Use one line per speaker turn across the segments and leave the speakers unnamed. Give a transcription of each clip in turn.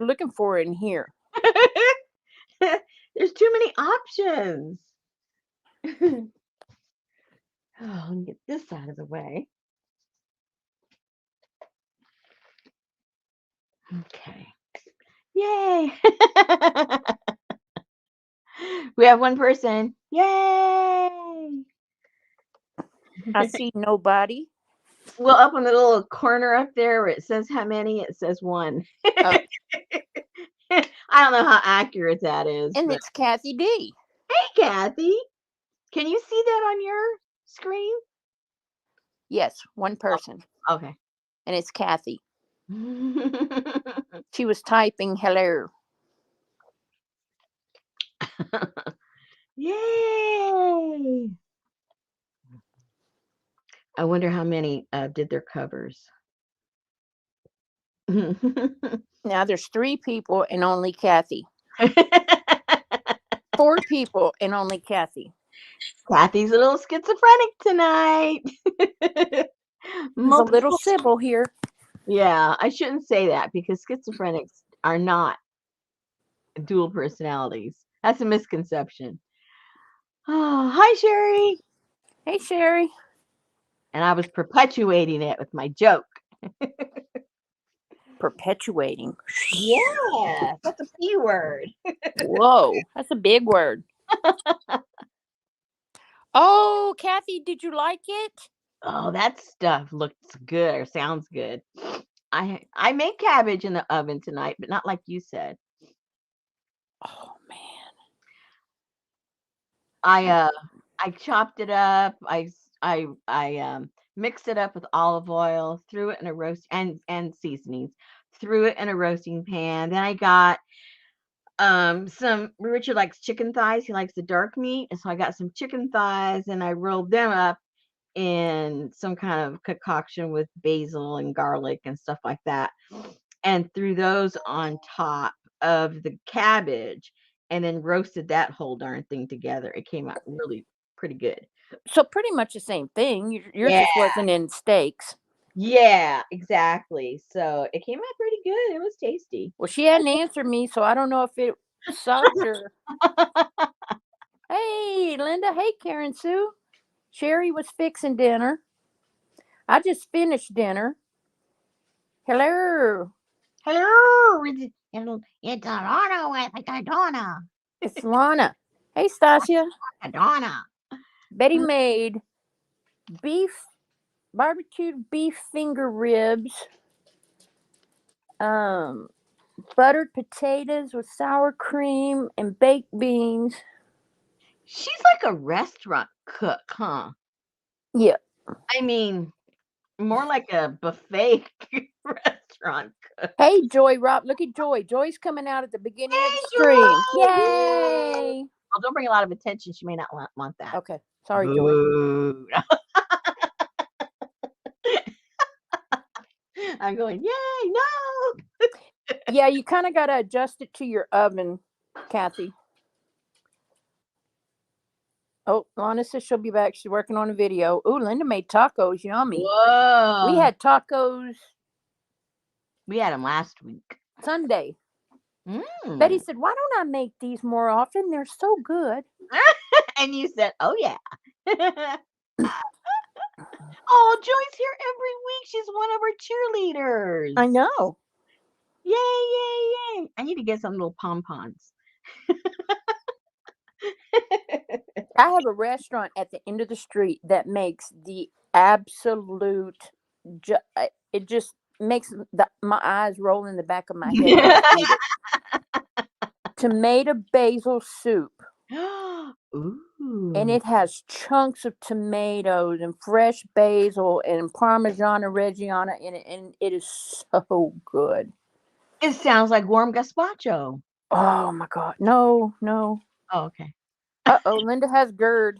you're looking for in here?
There's too many options. Oh, let me get this out of the way. Okay. Yay. We have one person. Yay.
I see nobody.
Well, up in the little corner up there where it says how many, it says one.
Oh,
I don't know how accurate that is,
and
but
it's Kathy D.
hey, Kathy. Can you see that on your screen?
Yes, one person,
Okay.
and it's Kathy. She was typing hello.
Yay! I wonder how many did their covers.
Now there's 3 people and only Kathy. 4 people and only Kathy.
Kathy's a little schizophrenic tonight.
There's a little
Multiple.
Sybil here.
Yeah, I shouldn't say that because schizophrenics are not dual personalities. That's a misconception. Oh, hi, Sherry.
Hey, Sherry.
And I was perpetuating it with my joke.
Perpetuating.
Yeah, that's a P word.
Whoa, that's a big word. Oh, Kathy, did you like it?
Oh, that stuff looks good or sounds good. I made cabbage in the oven tonight, but not like you said.
Oh man.
I chopped it up. I mixed it up with olive oil, threw it in a roast and seasonings, threw it in a roasting pan. Then I got some Richard likes chicken thighs. He likes the dark meat. And so I got some chicken thighs and I rolled them up in some kind of concoction with basil and garlic and stuff like that. And threw those on top of the cabbage and then roasted that whole darn thing together. It came out really pretty good.
So pretty much the same thing. Yours
Yeah.
just wasn't in steaks.
Yeah, exactly. So it came out pretty good. It was tasty.
Well, she hadn't answered me, so I don't know if it sucked or. Hey, Linda. Hey, Karen Sue. Sherry was fixing dinner. I just finished dinner. Hello.
Hello, it's Alana with Donna.
It's Lana. Hey, Stasia.
Donna.
Betty made barbecued beef finger ribs, buttered potatoes with sour cream and baked beans.
She's like a restaurant cook, huh?
Yeah.
I mean, more like a buffet restaurant cook.
Hey, Joy, Rob, look at Joy. Joy's coming out at the beginning of the stream. Yay!
Well, don't bring a lot of attention. She may not want that.
Okay. Sorry, Joy.
Boo. I'm going, yay, no.
Yeah, you kind of got to adjust it to your oven, Kathy. Oh, Lana says she'll be back. She's working on a video. Ooh, Linda made tacos. Yummy.
Whoa.
We had tacos.
We had them last week.
Sunday. Betty said, why don't I make these more often? They're so good.
And you said, oh, yeah. Oh, Joy's here every week. She's one of our cheerleaders.
I know.
Yay, yay, yay. I need to get some little pom-poms.
I have a restaurant at the end of the street that makes the absolute, it just makes my eyes roll in the back of my head. When I eat it. Tomato basil soup.
Ooh.
And it has chunks of tomatoes and fresh basil and Parmigiano Reggiano in it. And it is so good.
It sounds like warm gazpacho.
Oh, my God. No.
Oh, okay.
Uh-oh, Linda has GERD.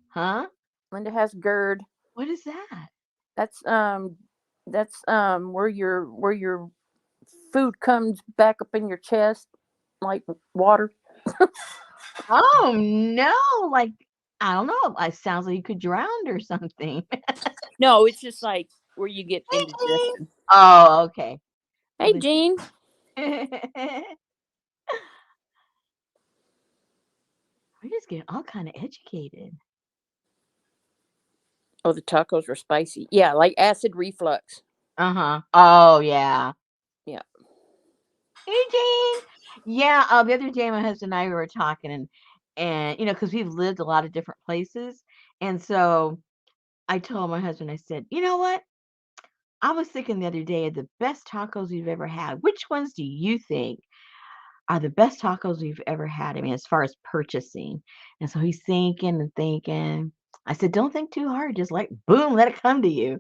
Huh?
Linda has GERD.
What is that?
That's where your food comes back up in your chest like water.
Oh no, like I don't know. It sounds like you could drown or something.
No, it's just like where you get indigestion.
Oh, okay.
Hey, Jean.
We just get all kind of educated.
Oh, the tacos were spicy. Yeah, like acid reflux.
Oh yeah.
Yeah.
Hey Jane. Yeah. The other day my husband and I were talking, and because we've lived a lot of different places, and so I told my husband, I said, you know what? I was thinking the other day of the best tacos we've ever had. Which ones do you think are the best tacos we've ever had? I mean, as far as purchasing. And so he's thinking and thinking. I said, don't think too hard. Just like, boom, let it come to you.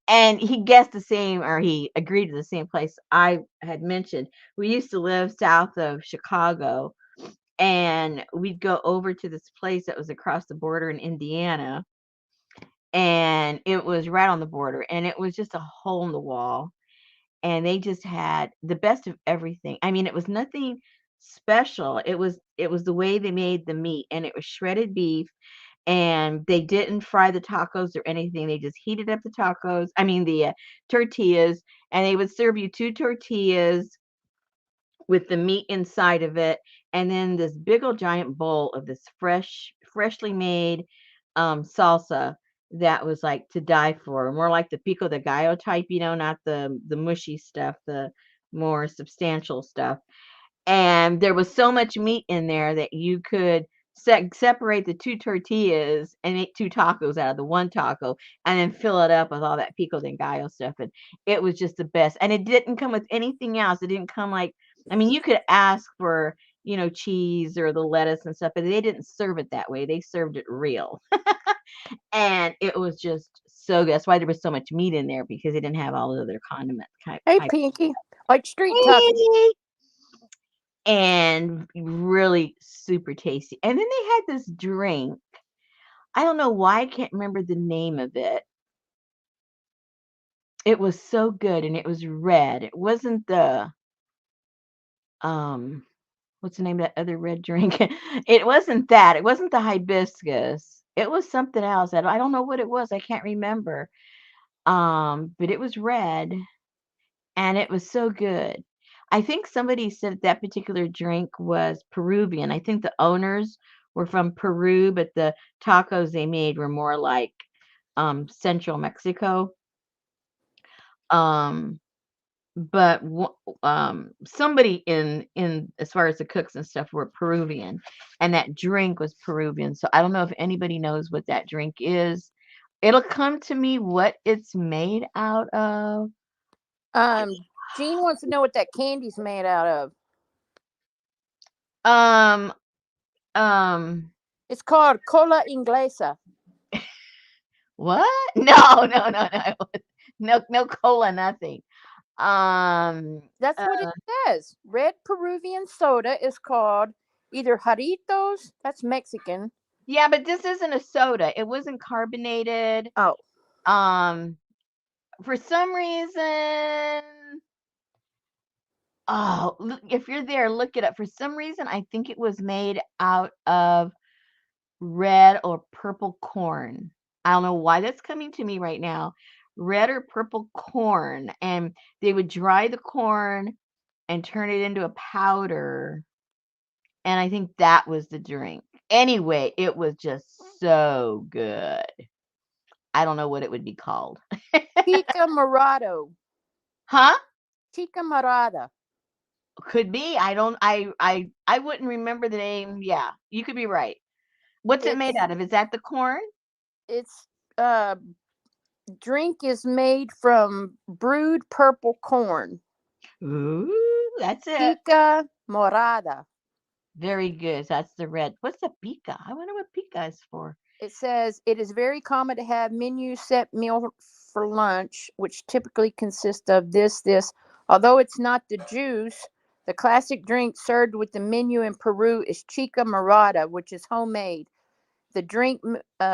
And he guessed the same, or he agreed to the same place I had mentioned. We used to live south of Chicago, and we'd go over to this place that was across the border in Indiana. And it was right on the border, and it was just a hole in the wall. And they just had the best of everything. I mean, it was nothing special. It was the way they made the meat, and it was shredded beef, and they didn't fry the tacos or anything. They just heated up the tacos, I mean the tortillas, and they would serve you two tortillas with the meat inside of it, and then this big old giant bowl of this freshly made salsa that was like to die for, more like the pico de gallo type, not the mushy stuff, the more substantial stuff. And there was so much meat in there that you could separate the two tortillas and make two tacos out of the one taco, and then fill it up with all that pico de gallo stuff. And it was just the best. And it didn't come with anything else. It didn't come like, I mean, you could ask for, cheese or the lettuce and stuff, but they didn't serve it that way. They served it real. And it was just so good. That's why there was so much meat in there, because they didn't have all the other condiment
Hey,
type.
Pinky. Like street tacos.
And really super tasty. And then they had this drink. I don't know why I can't remember the name of it. It was so good, and it was red. It wasn't the what's the name of that other red drink? It wasn't that. It wasn't the hibiscus. It was something else. I don't know what it was. I can't remember. But it was red, and it was so good. I think somebody said that particular drink was Peruvian. I think the owners were from Peru, but the tacos they made were more like central Mexico. Um, but somebody in as far as the cooks and stuff were Peruvian, and that drink was Peruvian. So I don't know if anybody knows what that drink is. It'll come to me what it's made out of.
Jean wants to know what that candy's made out of.
Um, um,
It's called cola inglesa.
what? No, no, no, no, no cola, nothing.
That's what it says. Red Peruvian soda is called either Jarritos. That's Mexican.
Yeah, but this isn't a soda. It wasn't carbonated.
Oh.
For some reason, oh, look, if you're there, look it up. For some reason, I think it was made out of red or purple corn. I don't know why that's coming to me right now. Red or purple corn. And they would dry the corn and turn it into a powder. And I think that was the drink. Anyway, it was just so good. I don't know what it would be called.
Chica Morado.
Huh?
Chica Morada.
Could be. I wouldn't remember the name. Yeah, you could be right. What's it made out of? Is that the corn?
It's drink is made from brewed purple corn.
Ooh, that's it.
Chica Morada.
Very good. That's the red. What's the pica? I wonder what pica is for.
It says it is very common to have menu set meal for lunch, which typically consists of this. Although it's not the juice, the classic drink served with the menu in Peru is chica morada, which is homemade. The drink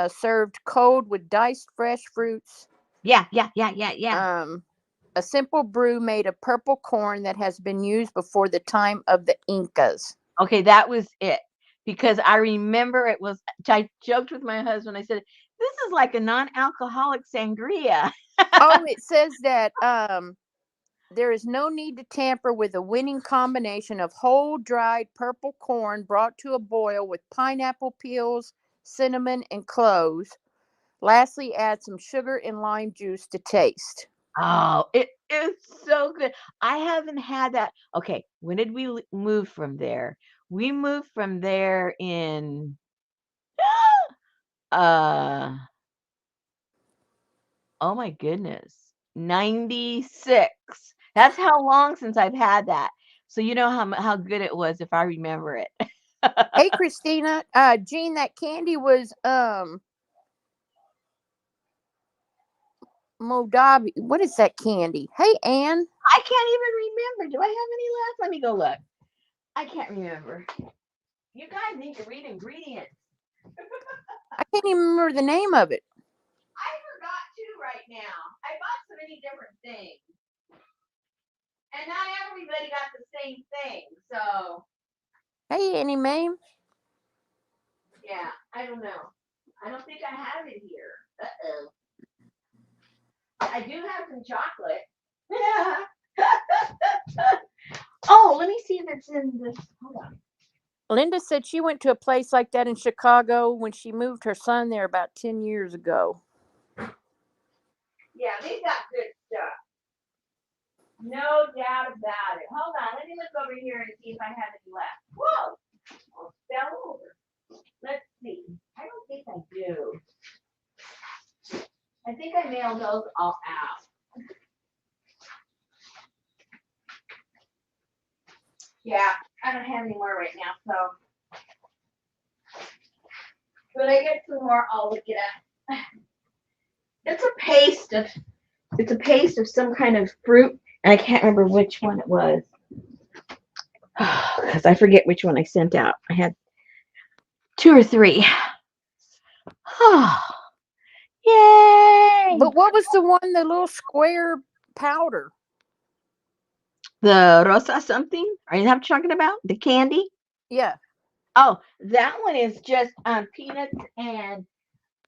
served cold with diced fresh fruits.
Yeah.
A simple brew made of purple corn that has been used before the time of the Incas.
Okay, that was it. Because I remember it was, I joked with my husband. I said, this is like a non-alcoholic sangria.
Oh, it says that There is no need to tamper with a winning combination of whole dried purple corn brought to a boil with pineapple peels, cinnamon, and cloves. Lastly, add some sugar and lime juice to taste.
Oh, it is so good. I haven't had that. Okay, when did we move from there? We moved from there in uh oh my goodness, 96. That's how long since I've had that. So you know how good it was if I remember it.
Hey, Christina, Jean, that candy was Moldavi. What is that candy? Hey, Ann.
I can't even remember. Do I have any left? Let me go look. I can't remember. You guys need to read ingredients.
I can't even remember the name of it.
I forgot too right now. I bought so many different things. And not everybody got the same thing. So,
Hey, Annie Mae.
yeah, I don't know. I don't think I have it here. Uh-oh. I do have some chocolate. Oh, let me see if it's in this. Hold on.
Linda said she went to a place like that in Chicago when she moved her son there about 10 years ago.
Yeah, they've got good stuff. No doubt about it. Hold on, let me look over here and see if I have any left. Whoa! I fell over. Let's see. I don't think I do. I think I mailed those all out. Yeah, I don't have any more right now, so. When I get some more, I'll look it up. It's a paste of some kind of fruit, and I can't remember which one it was. Because I forget which one I sent out. I had 2 or 3. Oh, yay!
But what was the one, the little square powder?
The rosa something? Are you talking about? The candy?
Yeah.
Oh, that one is just peanuts and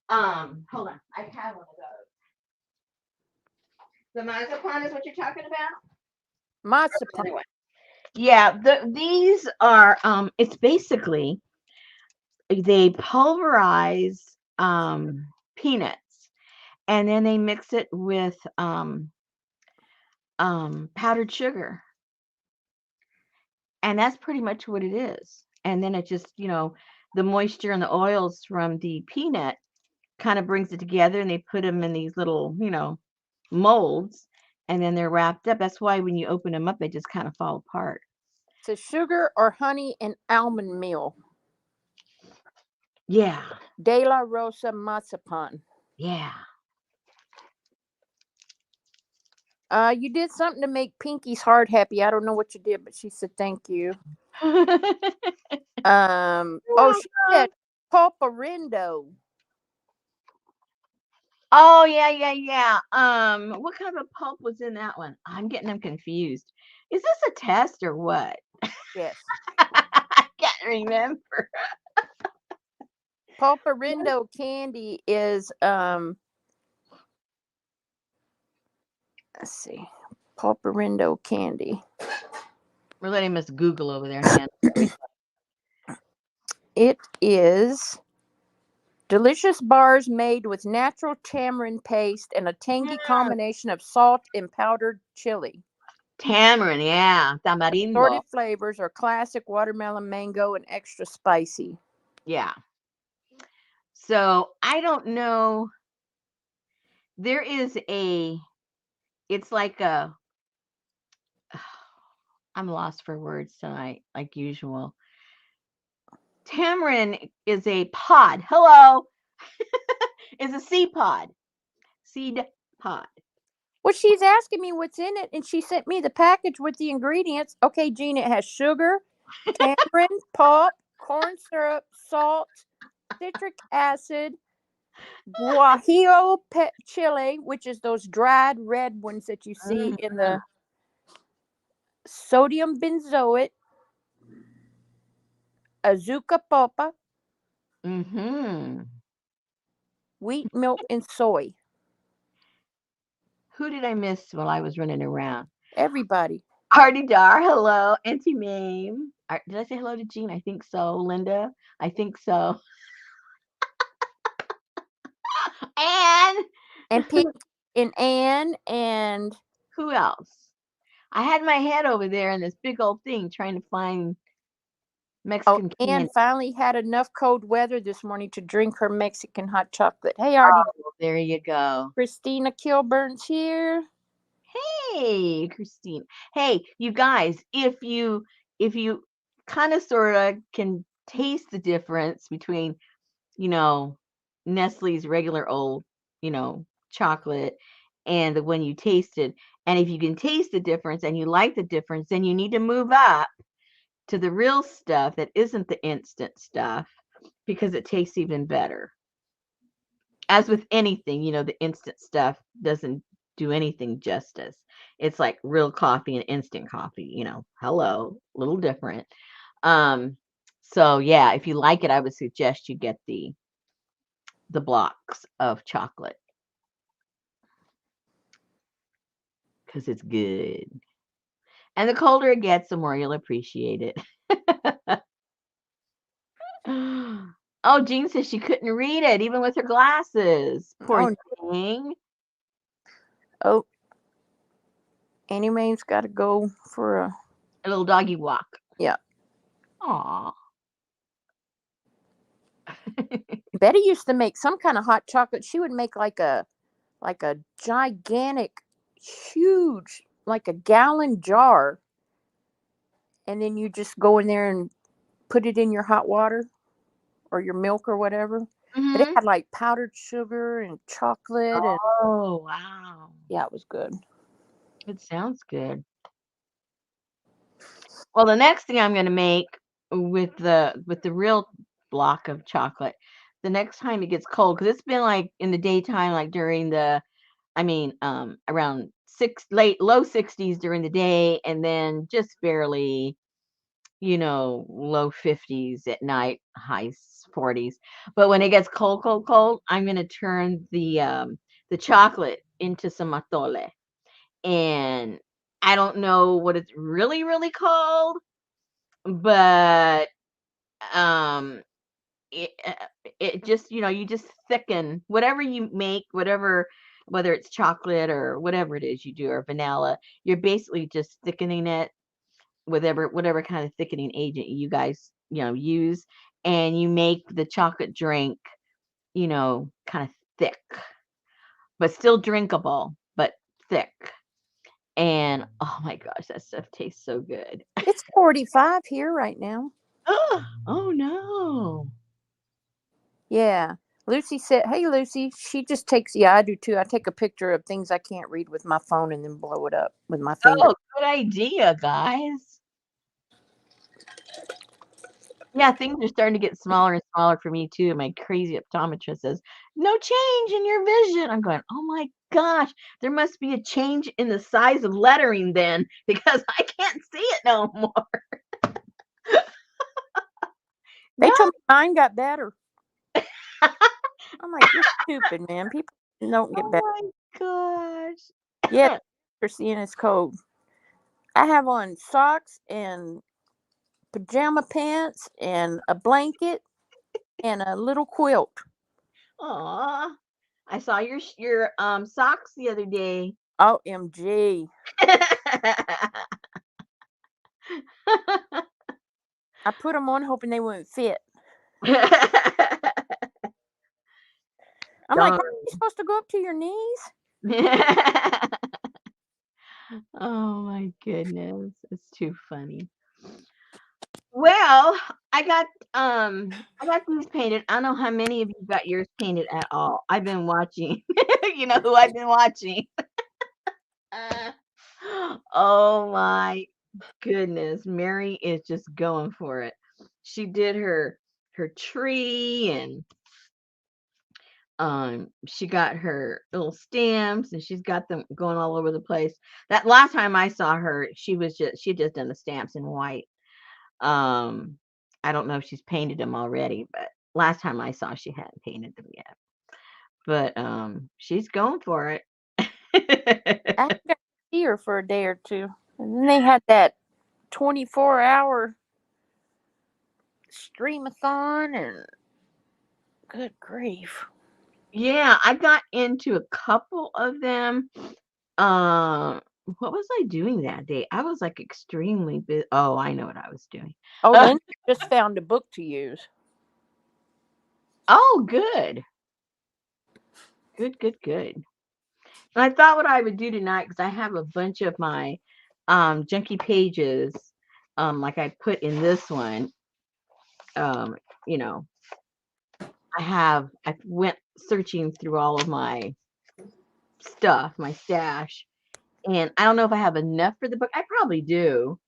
hold on. I have one of those. The Marzipan is what you're talking about?
Marzipan.
Yeah, these are it's basically they pulverize peanuts and then they mix it with powdered sugar. And that's pretty much what it is. And then it just, the moisture and the oils from the peanut kind of brings it together and they put them in these little, molds and then they're wrapped up. That's why when you open them up, they just kind of fall apart.
So sugar or honey and almond meal.
Yeah.
De La Rosa Marzipan.
Yeah.
You did something to make Pinky's heart happy. I don't know what you did, but she said thank you. Oh, she said pulparindo.
Oh, yeah. What kind of a pulp was in that one? I'm getting them confused. Is this a test or what?
Yes.
I can't remember.
Pulparindo candy is let's see. Pulparindo candy.
We're letting Miss Google over there.
It is delicious bars made with natural tamarind paste and a tangy combination of salt and powdered chili.
Tamarind, yeah. Tamarindo.
Assorted flavors are classic watermelon, mango, and extra spicy.
Yeah. So I don't know. There is it's like I'm lost for words tonight, like usual. Tamarind is a pod. Hello. Is a seed pod. Seed pod.
Well, she's asking me what's in it, and she sent me the package with the ingredients. Okay, Gene, it has sugar, tamarind, pulp, corn syrup, salt, citric acid, guajillo chili, which is those dried red ones that you see in the sodium benzoate, azúcar popa, wheat milk, and soy.
Who did I miss while I was running around?
Everybody.
Artie Dar, hello. Auntie Mame. Did I say hello to Jean? I think so. Linda, I think so. And
And Pink and Anne and
who else? I had my head over there in this big old thing trying to find Mexican
Anne
candy.
finally had enough cold weather this morning to drink her Mexican hot chocolate. Hey, Artie.
Oh, there you go.
Christina Kilburn's here.
Hey, Christine. Hey, you guys, if you kind of sort of can taste the difference between, Nestle's regular old, chocolate and the one you tasted, and if you can taste the difference and you like the difference, then you need to move up to the real stuff that isn't the instant stuff because it tastes even better. As with anything, the instant stuff doesn't do anything justice. It's like real coffee and instant coffee, hello, a little different. So yeah, if you like it, I would suggest you get the blocks of chocolate because it's good. And the colder it gets, the more you'll appreciate it. Oh, Jean says she couldn't read it even with her glasses. Poor thing.
Oh, Annie Mae's got to go for
a little doggy walk.
Yeah.
Aw.
Betty used to make some kind of hot chocolate. She would make like a gigantic, huge, like a gallon jar, and then you just go in there and put it in your hot water or your milk or whatever.
Mm-hmm.
But it had like powdered sugar and chocolate.
Oh, wow.
Yeah, it was good.
It sounds good. Well, the next thing I'm going to make with the real block of chocolate, the next time it gets cold, because it's been like in the daytime, like during the, around low 60s during the day, and then just barely, low 50s at night, high 40s. But when it gets cold, cold, cold, I'm going to turn the chocolate into some atole. And I don't know what it's really, really called, but it just, you just thicken whatever you make, whether it's chocolate or whatever it is you do, or vanilla, you're basically just thickening it with whatever kind of thickening agent you guys, use, and you make the chocolate drink, kind of thick, but still drinkable, but thick. And oh my gosh, that stuff tastes so good.
It's 45 here right now.
Oh no.
Yeah. Lucy said, hey, Lucy, she just takes, yeah, I do too. I take a picture of things I can't read with my phone and then blow it up with my finger.
Oh, good idea, guys. Yeah, things are starting to get smaller and smaller for me too. My crazy optometrist says, no change in your vision. I'm going, oh my gosh, there must be a change in the size of lettering then, because I can't see it no more.
They told me mine got better. I'm like, you're stupid, man. People don't get better.
Oh my gosh.
Yeah, they're seeing it's cold. I have on socks and pajama pants and a blanket and a little quilt.
Aw. I saw your socks the other day.
OMG. I put them on hoping they wouldn't fit. I'm like, aren't you supposed to go up to your knees?
Oh my goodness, it's too funny. Well, I got these painted. I don't know how many of you got yours painted at all. I've been watching. You know who I've been watching? Oh my goodness, Mary is just going for it. She did her tree, and she got her little stamps, and she's got them going all over the place. That last time I saw her, she just done the stamps in white. I don't know if she's painted them already, but last time I saw, she hadn't painted them yet. But she's going for it.
I see her for a day or two. And then they had that 24-hour streamathon, and good grief.
Yeah, I got into a couple of them. What was I doing that day? I was like extremely busy. Oh, I know what I was doing.
Oh, Lindsay just found a book to use.
Oh, good. Good. And I thought what I would do tonight, because I have a bunch of my junky pages, like I put in this one. You know, I went searching through all of my stuff, my stash, and I don't know if I have enough for the book. I probably do.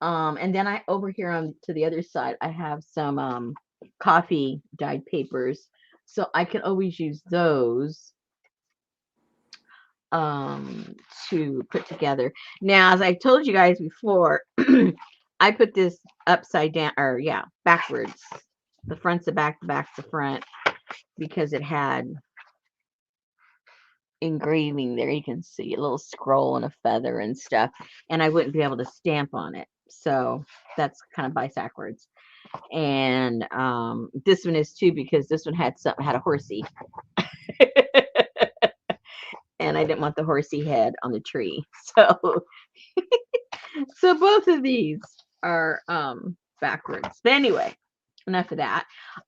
And then I over here on to the other side, I have some coffee dyed papers, so I can always use those to put together. Now, as I told you guys before, I put this upside down, or yeah, backwards. The front's the back, the back's the front, because it had engraving there. You can see a little scroll and a feather and stuff, and I wouldn't be able to stamp on it, so that's kind of backwards. And this one is too, because this one had a horsey. And I didn't want the horsey head on the tree, so so both of these are backwards. But anyway, enough of that.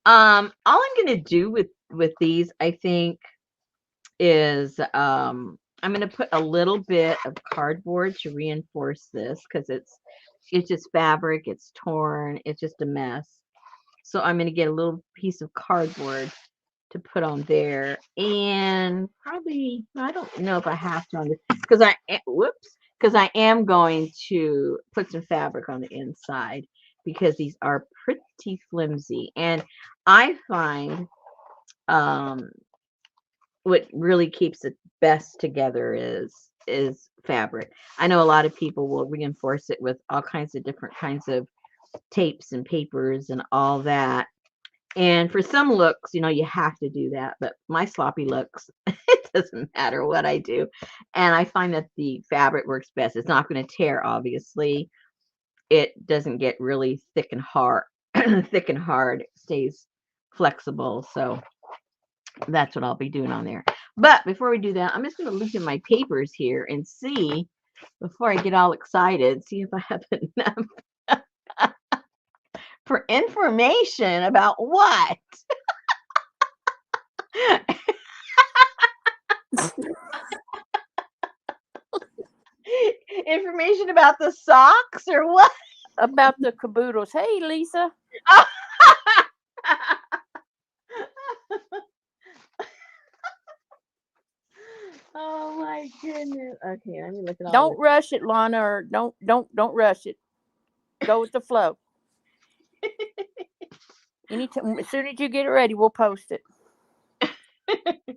All I'm gonna do with these, I think, is I'm gonna put a little bit of cardboard to reinforce this, because it's just fabric, it's torn, it's just a mess. So I'm gonna get a little piece of cardboard to put on there, and probably, I don't know if I have to on this, because I am going to put some fabric on the inside, because these are pretty flimsy, and I find what really keeps it best together is fabric. I know a lot of people will reinforce it with all kinds of different kinds of tapes and papers and all that. And for some looks, you have to do that. But my sloppy looks, it doesn't matter what I do. And I find that the fabric works best. It's not going to tear, obviously. It doesn't get really thick and hard. Thick and hard. It stays flexible. So that's what I'll be doing on there. But before we do that, I'm just going to look at my papers here and see, before I get all excited, see if I have enough for information about what? Information about the socks or what?
About the caboodles. Hey, Lisa.
Oh my goodness. Okay, let me look at all
Don't rush it, Lana, or don't rush it. Go with the flow. Anytime, as soon as you get it ready, we'll post it.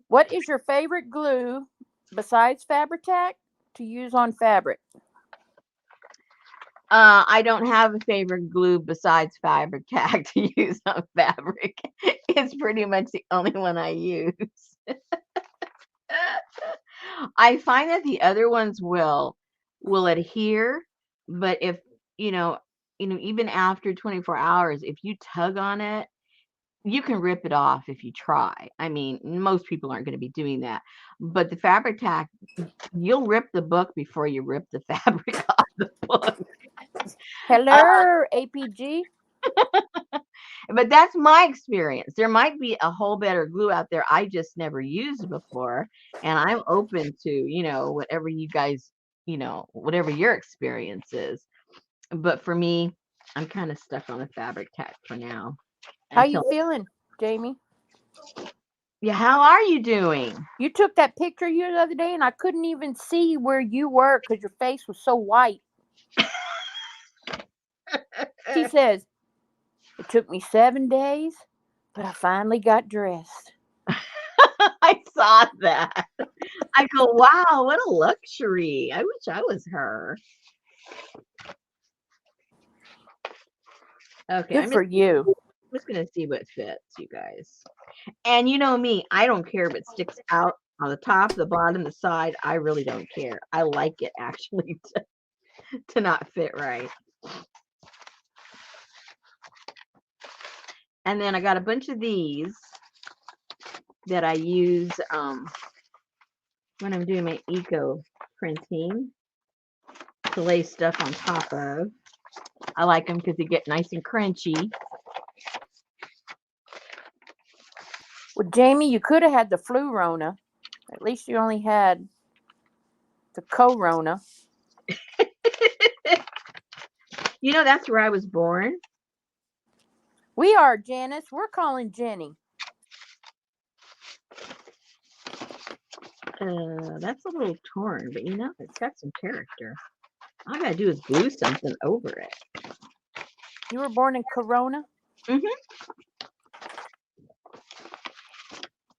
What is your favorite glue besides Fabri-Tac to use on fabric?
I don't have a favorite glue besides Fabri-Tac to use on fabric. It's pretty much the only one I use. I find that the other ones will adhere, but if even after 24 hours, if you tug on it, you can rip it off if you try. I mean, most people aren't going to be doing that, but the Fabri-Tac, you'll rip the book before you rip the fabric off the book.
Hello, APG.
But that's my experience. There might be a whole better glue out there I just never used before, and I'm open to whatever you guys, whatever your experience is. But for me, I'm kind of stuck on the Fabri-Tac for now.
How you feeling, Jamie?
Yeah, how are you doing?
You took that picture of you the other day, and I couldn't even see where you were because your face was so white. She says, it took me 7 days, but I finally got dressed.
I saw that. I go, wow, what a luxury. I wish I was her. Okay.
Good for you.
I'm just going to see what fits, you guys. And you know me, I don't care if it sticks out on the top, the bottom, the side. I really don't care. I like it actually to not fit right. And then I got a bunch of these that I use when I'm doing my eco printing to lay stuff on top of. I like them because they get nice and crunchy.
Well, Jamie, you could have had the flu Rona. At least you only had the corona.
You know, that's where I was born.
We are, Janice. We're calling Jenny.
That's a little torn, but you know, it's got some character. All I gotta do is glue something over it.
You were born in Corona?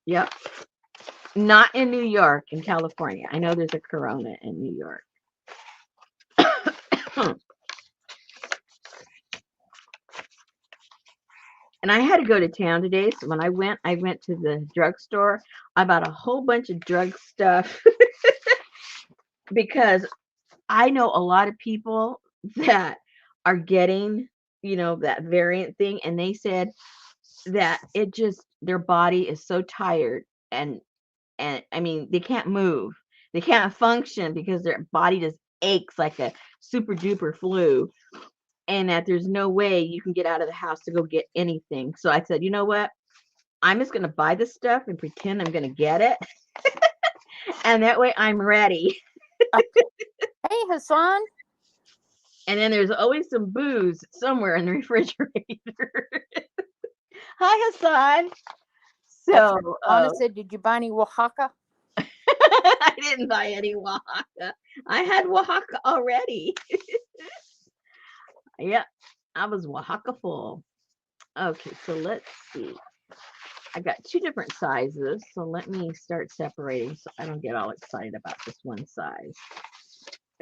Yep. Not in New York, in California. I know there's a Corona in New York. And I had to go to town today, so when I went to the drugstore. I bought a whole bunch of drug stuff because I know a lot of people that are getting, you know, that variant thing, and they said that it just, their body is so tired, and I mean, they can't move, they can't function because their body just aches like a super duper flu, and that there's no way you can get out of the house to go get anything. So I said, you know what? I'm just going to buy this stuff and pretend I'm going to get it. And that way I'm ready.
Hey, Hassan.
And then there's always some booze somewhere in the refrigerator. Hi, Hassan. So,
Anna said, did you buy any Oaxaca?
I didn't buy any Oaxaca. I had Oaxaca already. Yep, I was Oaxaca full. Okay, so let's see. I got two different sizes, so let me start separating so I don't get all excited about this one size.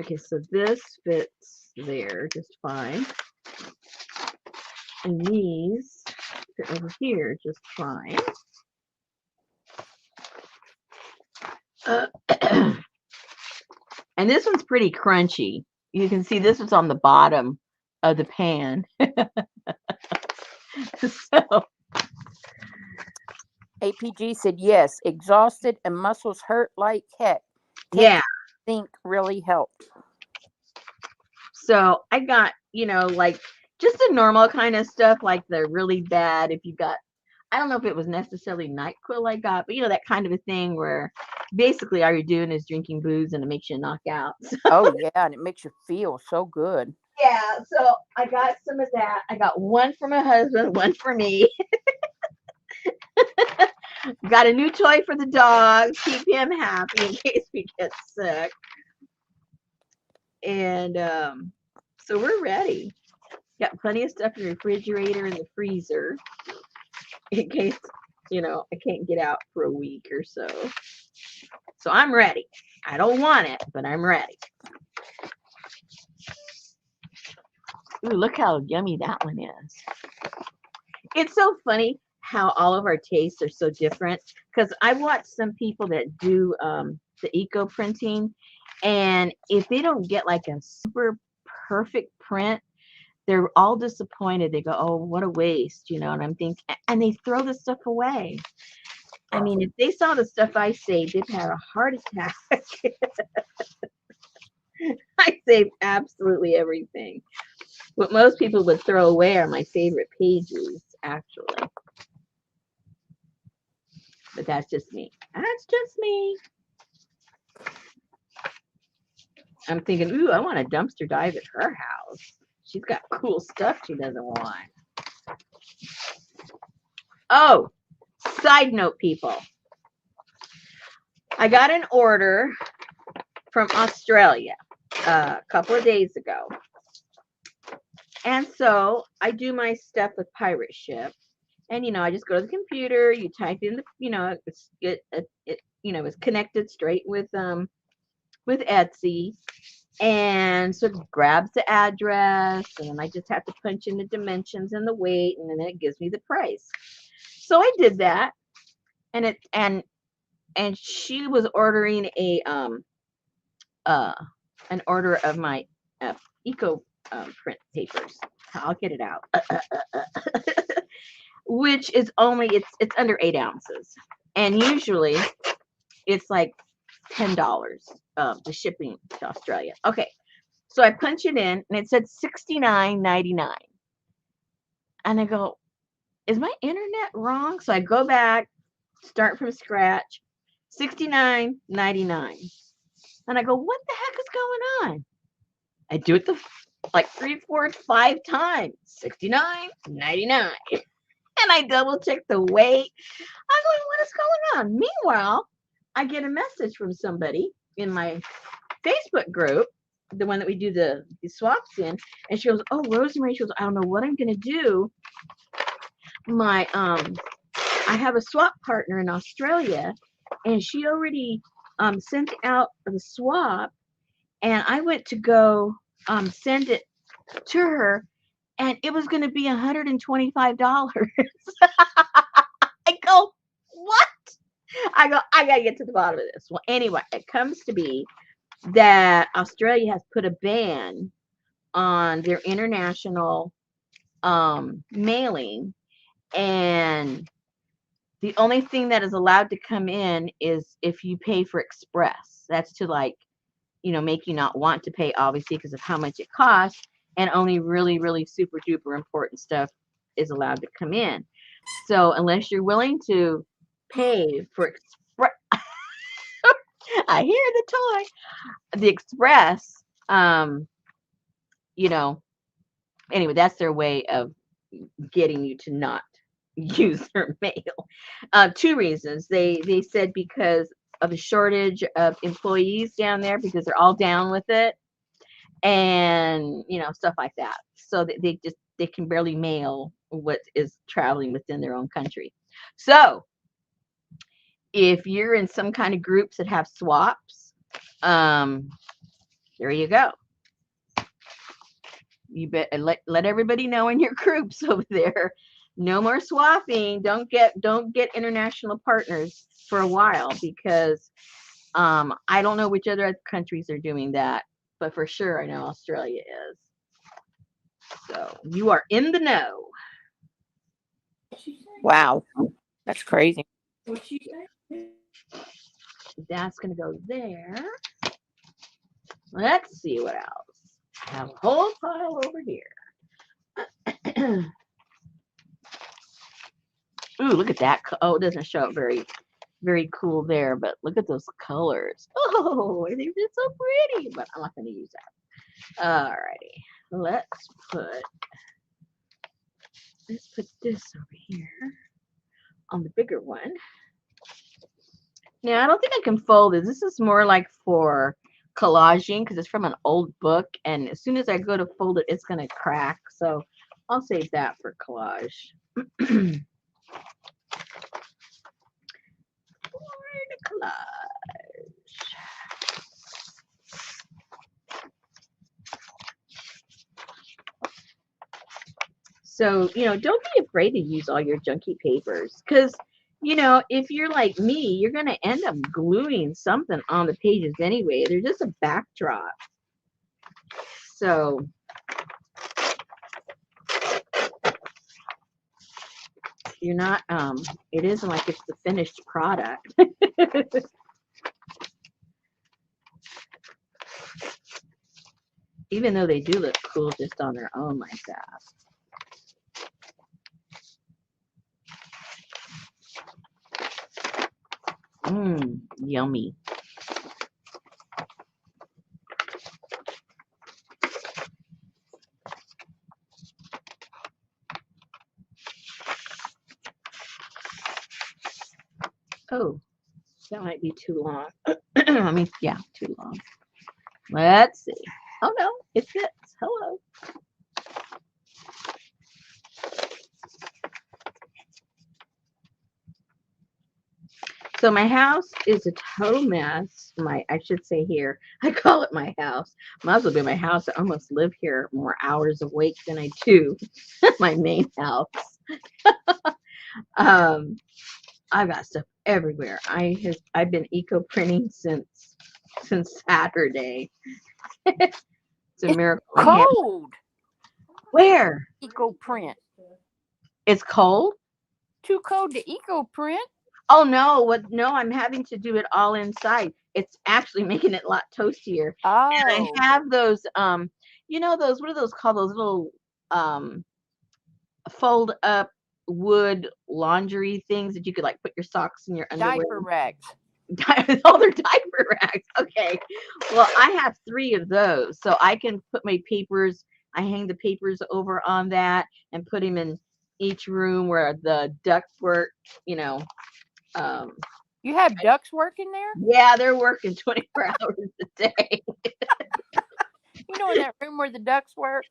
Okay, so this fits there just fine. And these fit over here just fine. And this one's pretty crunchy. You can see this is on the bottom of the pan. So
APG said, yes, exhausted and muscles hurt like heck.
yeah.
Think really helped.
So I got, you know, like just the normal kind of stuff, like the really bad, if you got, I don't know if it was necessarily NyQuil I got, but you know, that kind of a thing where basically all you're doing is drinking booze and it makes you knock out. So,
oh, yeah, and it makes you feel so good.
yeah, so I got some of that. I got one for my husband, one for me. Got a new toy for the dog, keep him happy in case we get sick. And so we're ready. Got plenty of stuff in the refrigerator and the freezer in case, you know, I can't get out for a week or so. So I'm ready. I don't want it, but I'm ready. Ooh, look how yummy that one is. It's so funny how all of our tastes are so different, because I watch some people that do the eco printing, and if they don't get like a super perfect print, they're all disappointed. They go, oh, what a waste, you know. And I'm thinking, and they throw the stuff away. I mean, if they saw the stuff I saved, they'd have a heart attack. I saved absolutely everything. What most people would throw away are my favorite pages, actually. But that's just me. That's just me. I'm thinking, ooh, I want a dumpster dive at her house. She's got cool stuff she doesn't want. Oh, side note, people. I got an order from Australia a couple of days ago. And so I do my stuff with Pirate Ship. And, you know, I just go to the computer, you type in the, you know, it's connected straight with Etsy. And so it grabs the address, and then I just have to punch in the dimensions and the weight, and then it gives me the price. So I did that, and and she was ordering an order of my eco print papers. I'll get it out. Which is only it's under 8 ounces, and usually it's like $10 the shipping to Australia. Okay, so I punch it in and it said $69.99, and I go, is my internet wrong? So I go back, start from scratch, $69.99, and I go, what the heck is going on? I do it like 3, 4, 5 times, $69.99. And I double check the weight. I'm going, what is going on? Meanwhile, I get a message from somebody in my Facebook group, the one that we do the swaps in, and she goes, oh, Rosemary, she goes, I don't know what I'm gonna do. My I have a swap partner in Australia, and she already sent out the swap, and I went to go send it to her, and it was going to be $125. I go, what? I go, I got to get to the bottom of this. Well, anyway, it comes to be that Australia has put a ban on their international mailing, and the only thing that is allowed to come in is if you pay for express. That's to, like, you know, make you not want to pay, obviously, because of how much it costs, and only really, really super duper important stuff is allowed to come in. So unless you're willing to pay for express, I hear the express, you know, anyway, that's their way of getting you to not use their mail. 2 reasons. They said because of the shortage of employees down there, because they're all down with it, and you know, stuff like that. So they can barely mail what is traveling within their own country. So if you're in some kind of groups that have swaps, there you go. You bet. Let everybody know in your groups over there. No more swapping. Don't get international partners for a while, because I don't know which other countries are doing that, but for sure I know Australia is. So you are in the know.
Wow, that's crazy.
That's gonna go there. Let's see what else. I have a whole pile over here. Ooh, look at that. Oh, it doesn't show up very cool there, but look at those colors. Oh, they're just so pretty, but I'm not going to use that. Alrighty, let's put this over here on the bigger one. Now, I don't think I can fold it. This is more like for collaging, because it's from an old book, and as soon as I go to fold it, it's going to crack. So I'll save that for collage. Collage. So, you know, don't be afraid to use all your junky papers, because, you know, if you're like me, you're going to end up gluing something on the pages anyway. They're just a backdrop. So you're not, it isn't like it's the finished product. Even though they do look cool just on their own like that. Yummy. Oh, that might be too long. I mean, yeah, too long. Let's see. Oh no, it fits. Hello. So my house is a total mess. I should say here, I call it my house. Might as well be my house. I almost live here more hours awake than I do my main house. I've got stuff everywhere. I've been eco printing since Saturday. It's a
It's
miracle.
cold.
Where?
Eco print.
It's cold?
Too cold to eco print.
Oh no, no, I'm having to do it all inside. It's actually making it a lot toastier. And
Oh.
I have those those, what are those called? Those little fold up wood laundry things that you could like put your socks and your underwear.
Diaper racks.
Oh, they're diaper racks. Okay. Well, I have 3 of those. So I can put my papers, I hang the papers over on that and put them in each room where the ducks work, um,
You have ducks working there?
yeah, they're working 24 hours a day.
You know, in that room where the ducks work?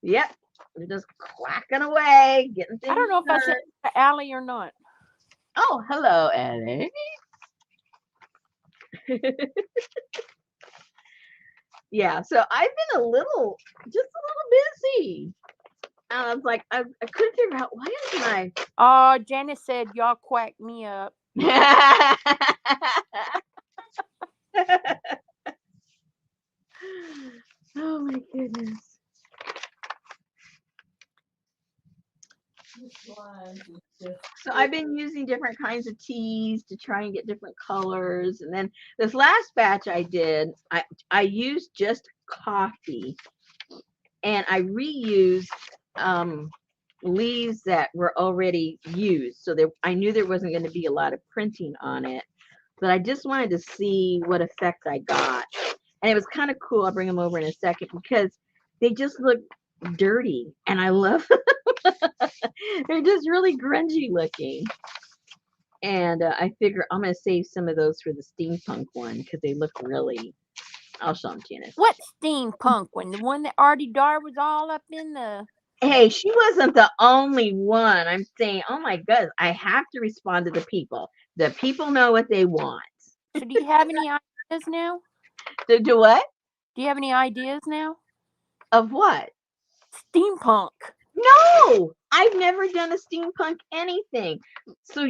Yep. They're just quacking away, getting things
I don't know if I said
done.
Allie or not.
Oh, hello, Ellie. Yeah, so I've been just a little busy. And I was like, I couldn't figure out why isn't
Oh, Janice said y'all quacked me up.
I? Oh my goodness. So I've been using different kinds of teas to try and get different colors. And then this last batch I did, I used just coffee and I reused leaves that were already used. So I knew there wasn't going to be a lot of printing on it, but I just wanted to see what effect I got. And it was kind of cool. I'll bring them over in a second because they just look dirty and I love them. They're just really grungy looking. And I figure I'm going to save some of those for the steampunk one because they look really, I'll show them to you.
What steampunk one? The one that Artie Dar was all up in the...
Hey, she wasn't the only one. I'm saying, oh my goodness, I have to respond to the people. The people know what they want.
So do you have any ideas now?
Do what?
Do you have any ideas now?
Of what?
Steampunk.
No, I've never done a steampunk anything. So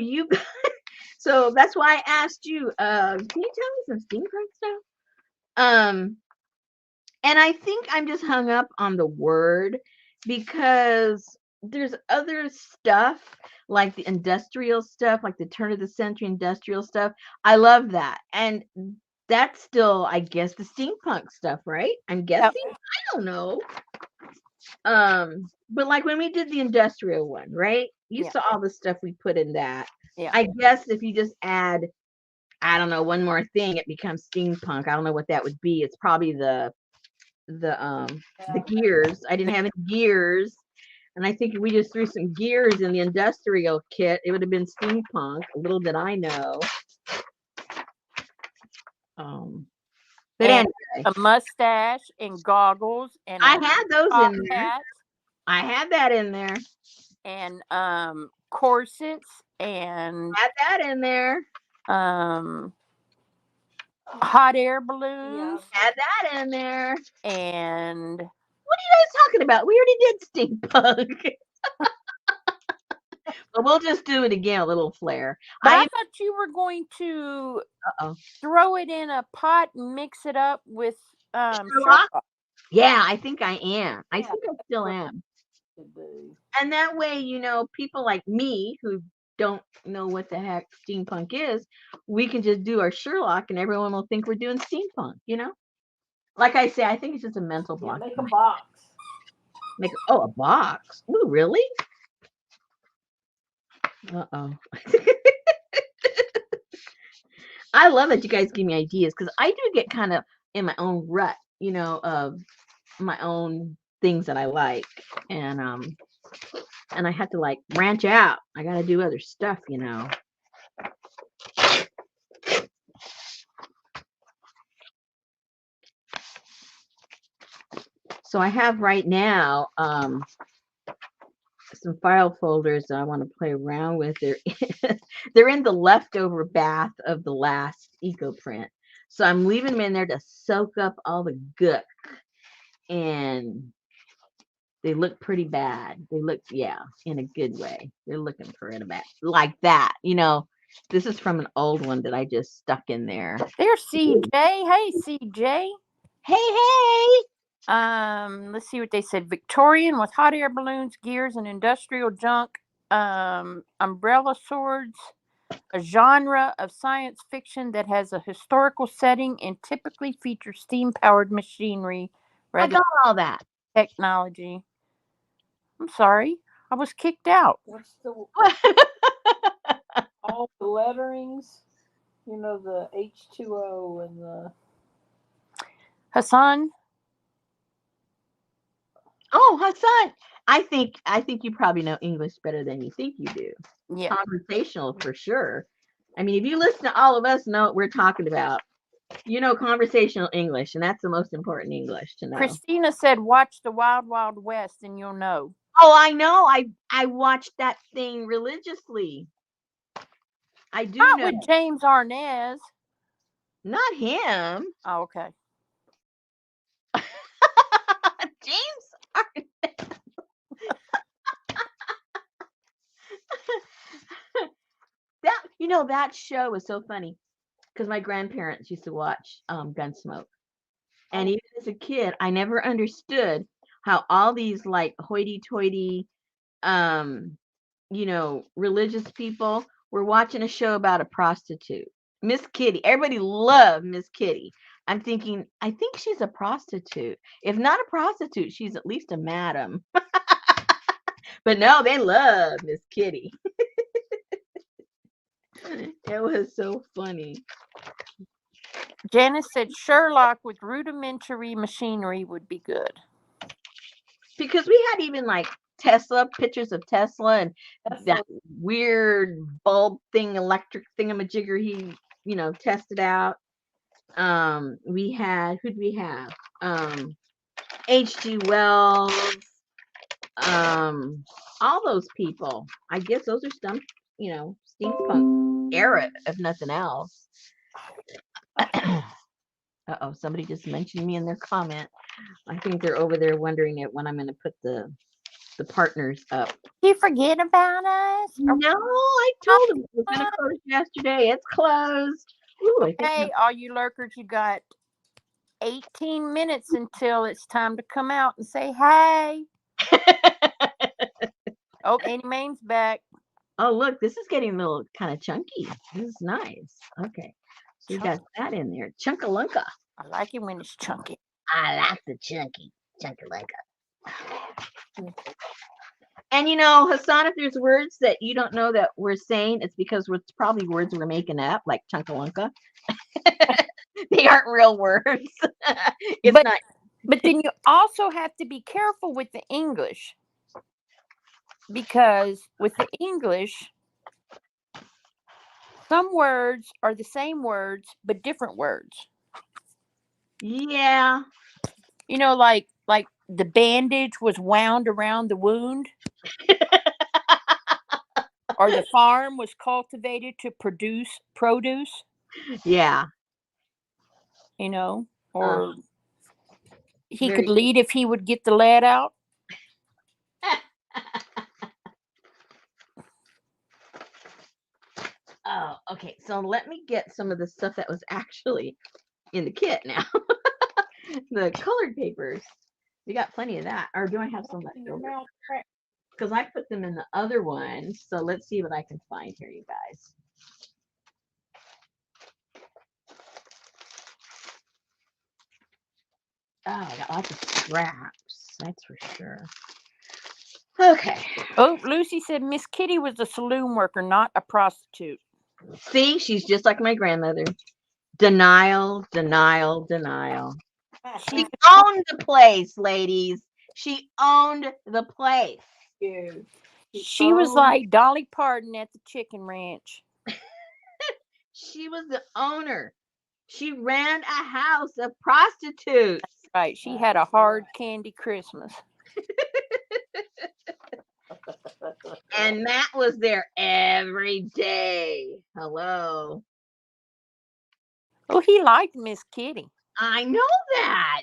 so that's why I asked you, can you tell me some steampunk stuff? And I think I'm just hung up on the word because there's other stuff like the industrial stuff, like the turn of the century industrial stuff. I love that. And that's still, I guess, the steampunk stuff, right? I'm guessing. Yep. I don't know. But like when we did the industrial one, right? You saw all the stuff we put in that. Yeah. I guess if you just add, I don't know, one more thing, it becomes steampunk. I don't know what that would be. It's probably the gears. I didn't have any gears. And I think if we just threw some gears in the industrial kit, it would have been steampunk. Little did I know. But
and
anyway,
a mustache and goggles, and
I had those in there.
Hat.
I had that in there.
And corsets, and
had that in there.
Hot air balloons.
Yeah, had that in there.
And
what are you guys talking about? We already did steampunk. But we'll just do it again, a little flair.
But I thought you were going to throw it in a pot and mix it up with Sherlock.
Yeah, I think I am. I think I still am. And that way, people like me who don't know what the heck steampunk is, we can just do our Sherlock and everyone will think we're doing steampunk, Like I say, I think it's just a mental block.
Make a box.
A box. Ooh, really? Uh-oh. I love that you guys give me ideas because I do get kind of in my own rut, of my own things that I like. And I had to like branch out. I got to do other stuff, So I have right now some file folders that I want to play around with. They're in the leftover bath of the last eco print. So I'm leaving them in there to soak up all the gook. And They look pretty bad. They look, yeah, in a good way. They're looking for it about like that. This is from an old one that I just stuck in there.
There's CJ. Hey, CJ.
Hey.
Let's see what they said. Victorian with hot air balloons, gears, and industrial junk. Umbrella swords. A genre of science fiction that has a historical setting and typically features steam-powered machinery
I
rather
got all that.
than technology. I'm sorry, I was kicked out.
What's the all the letterings? The H2O and the
Hassan.
Oh, Hassan. I think you probably know English better than you think you do.
Yeah.
Conversational for sure. I mean, if you listen to all of us, know what we're talking about. Conversational English, and that's the most important English to know.
Christina said, "Watch the Wild Wild West, and you'll know."
Oh, I know. I watched that thing religiously. I do
Not
know.
with James Arnaz.
Not him.
Oh, okay.
James Arnaz. That show was so funny because my grandparents used to watch Gunsmoke, and even as a kid, I never understood how all these like hoity-toity, religious people were watching a show about a prostitute, Miss Kitty. Everybody loved Miss Kitty. I'm thinking, I think she's a prostitute. If not a prostitute, she's at least a madam. But no, they love Miss Kitty. It was so funny.
Janice said Sherlock with rudimentary machinery would be good.
Because we had even like Tesla, pictures of Tesla and that weird bulb thing, electric thingamajigger he, tested out. We had, who'd we have? H.G. Wells, all those people. I guess those are some, steampunk era, if nothing else. Uh-oh, somebody just mentioned me in their comment. I think they're over there wondering when I'm going to put the partners up.
You forget about us?
No, I told them it was going to close yesterday. It's closed. Ooh,
Okay, all you lurkers, you got 18 minutes until it's time to come out and say hey. Oh, Annie Main's back.
Oh, look, this is getting a little kind of chunky. This is nice. Okay. So you got that in there. Chunkalunka.
I like it when it's chunky.
I like the chunky. Chunkalunka. And Hassan, if there's words that you don't know that we're saying, it's because it's probably words we're making up, like chunkalunka. They aren't real words. It's not.
But then you also have to be careful with the English. Because with the English, some words are the same words, but different words.
Yeah.
Like the bandage was wound around the wound. Or the farm was cultivated to produce produce.
Yeah.
Or he could lead if he would get the lead out.
Oh, okay. So let me get some of the stuff that was actually in the kit now. The colored papers. We got plenty of that. Or do I have some left over? Because I put them in the other one. So let's see what I can find here, you guys. Oh, I got lots of scraps. That's for sure. Okay.
Oh, Lucy said Miss Kitty was a saloon worker, not a prostitute.
See, she's just like my grandmother. Denial, denial, denial. She owned the place, ladies. She owned the place.
She was like Dolly Parton at the chicken ranch.
She was the owner. She ran a house of prostitutes.
That's right. She had a hard candy Christmas.
And Matt was there every day. Hello.
Oh, he liked Miss Kitty.
I know that.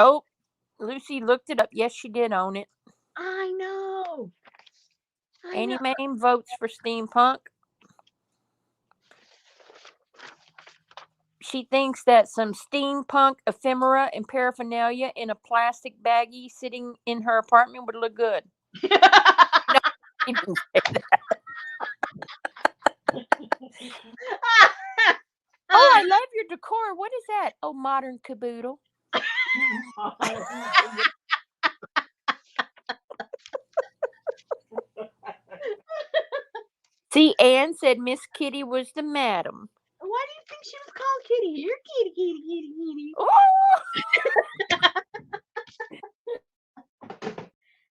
Oh, Lucy looked it up. Yes, she did own it.
I know.
Annie Mae votes for steampunk. She thinks that some steampunk ephemera and paraphernalia in a plastic baggie sitting in her apartment would look good. No, she didn't say that. Oh, I love your decor. What is that? Oh, modern caboodle. See, Anne said Miss Kitty was the madam.
Why do you think she was called Kitty? You're Kitty, Kitty, Kitty, Kitty.
Oh!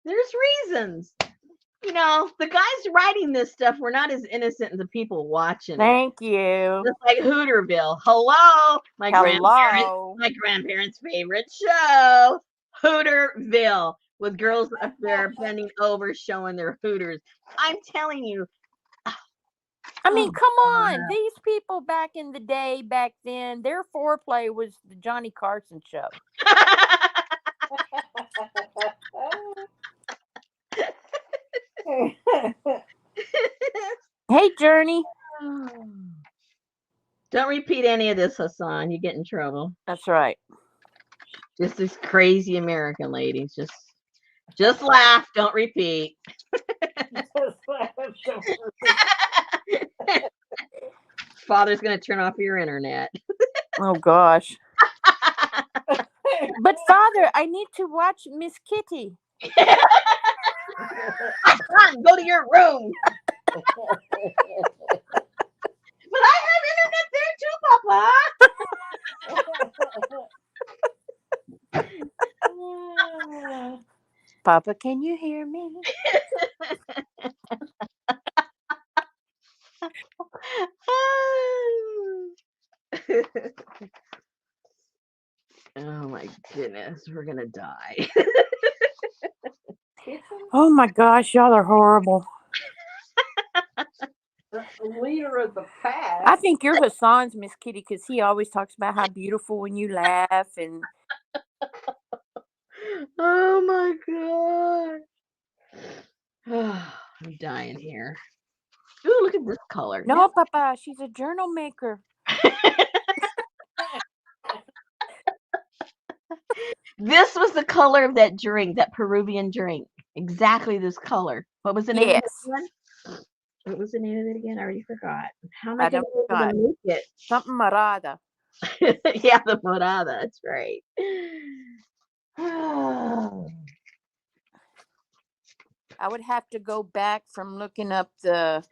There's reasons. You know, the guys writing this stuff were not as innocent as the people watching it.
Thank you.
Just like Hooterville. Hello, my
Hello.
grandparents' favorite show, Hooterville, with girls up there bending over showing their hooters. I'm telling you.
I mean, come on. These people back in the day, back then, their foreplay was the Johnny Carson show. Hey, Journey.
Don't repeat any of this, Hassan. You get in trouble.
That's right.
Just these crazy American ladies. Just laugh. Don't repeat. Father's going to turn off your internet.
Oh, gosh. But, Father, I need to watch Miss Kitty.
Go to your room. But I have internet there too, Papa.
Papa, can you hear me?
Oh my goodness, we're gonna die.
Oh my gosh, y'all are horrible.
The leader of the pack.
I think you're Hassan's Miss Kitty because he always talks about how beautiful when you laugh and.
Oh my god. I'm dying here. Ooh, look at this color.
No, Papa, she's a journal maker.
This was the color of that drink, that Peruvian drink. Exactly this color. What was the name of it again? What was the name of it again? I already forgot. How am I going to make it?
Something morada.
Yeah, the morada. That's right.
I would have to go back from looking up the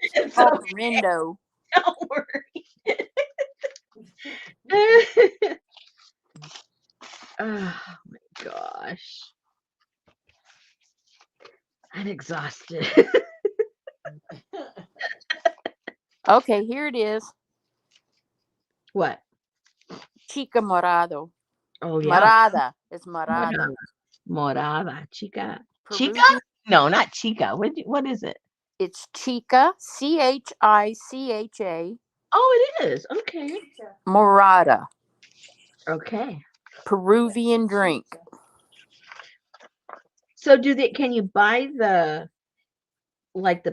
window.
Don't worry. Oh my gosh. I'm exhausted.
Okay, here it is.
What?
Chica morado.
Oh, yeah.
Morada. It's morada.
Morada. Chica.
Peruvian.
Chica? No, not Chica. What is it?
It's Chica. Chicha.
Oh, it is. Okay.
Morada.
Okay.
Peruvian drink.
So can you buy the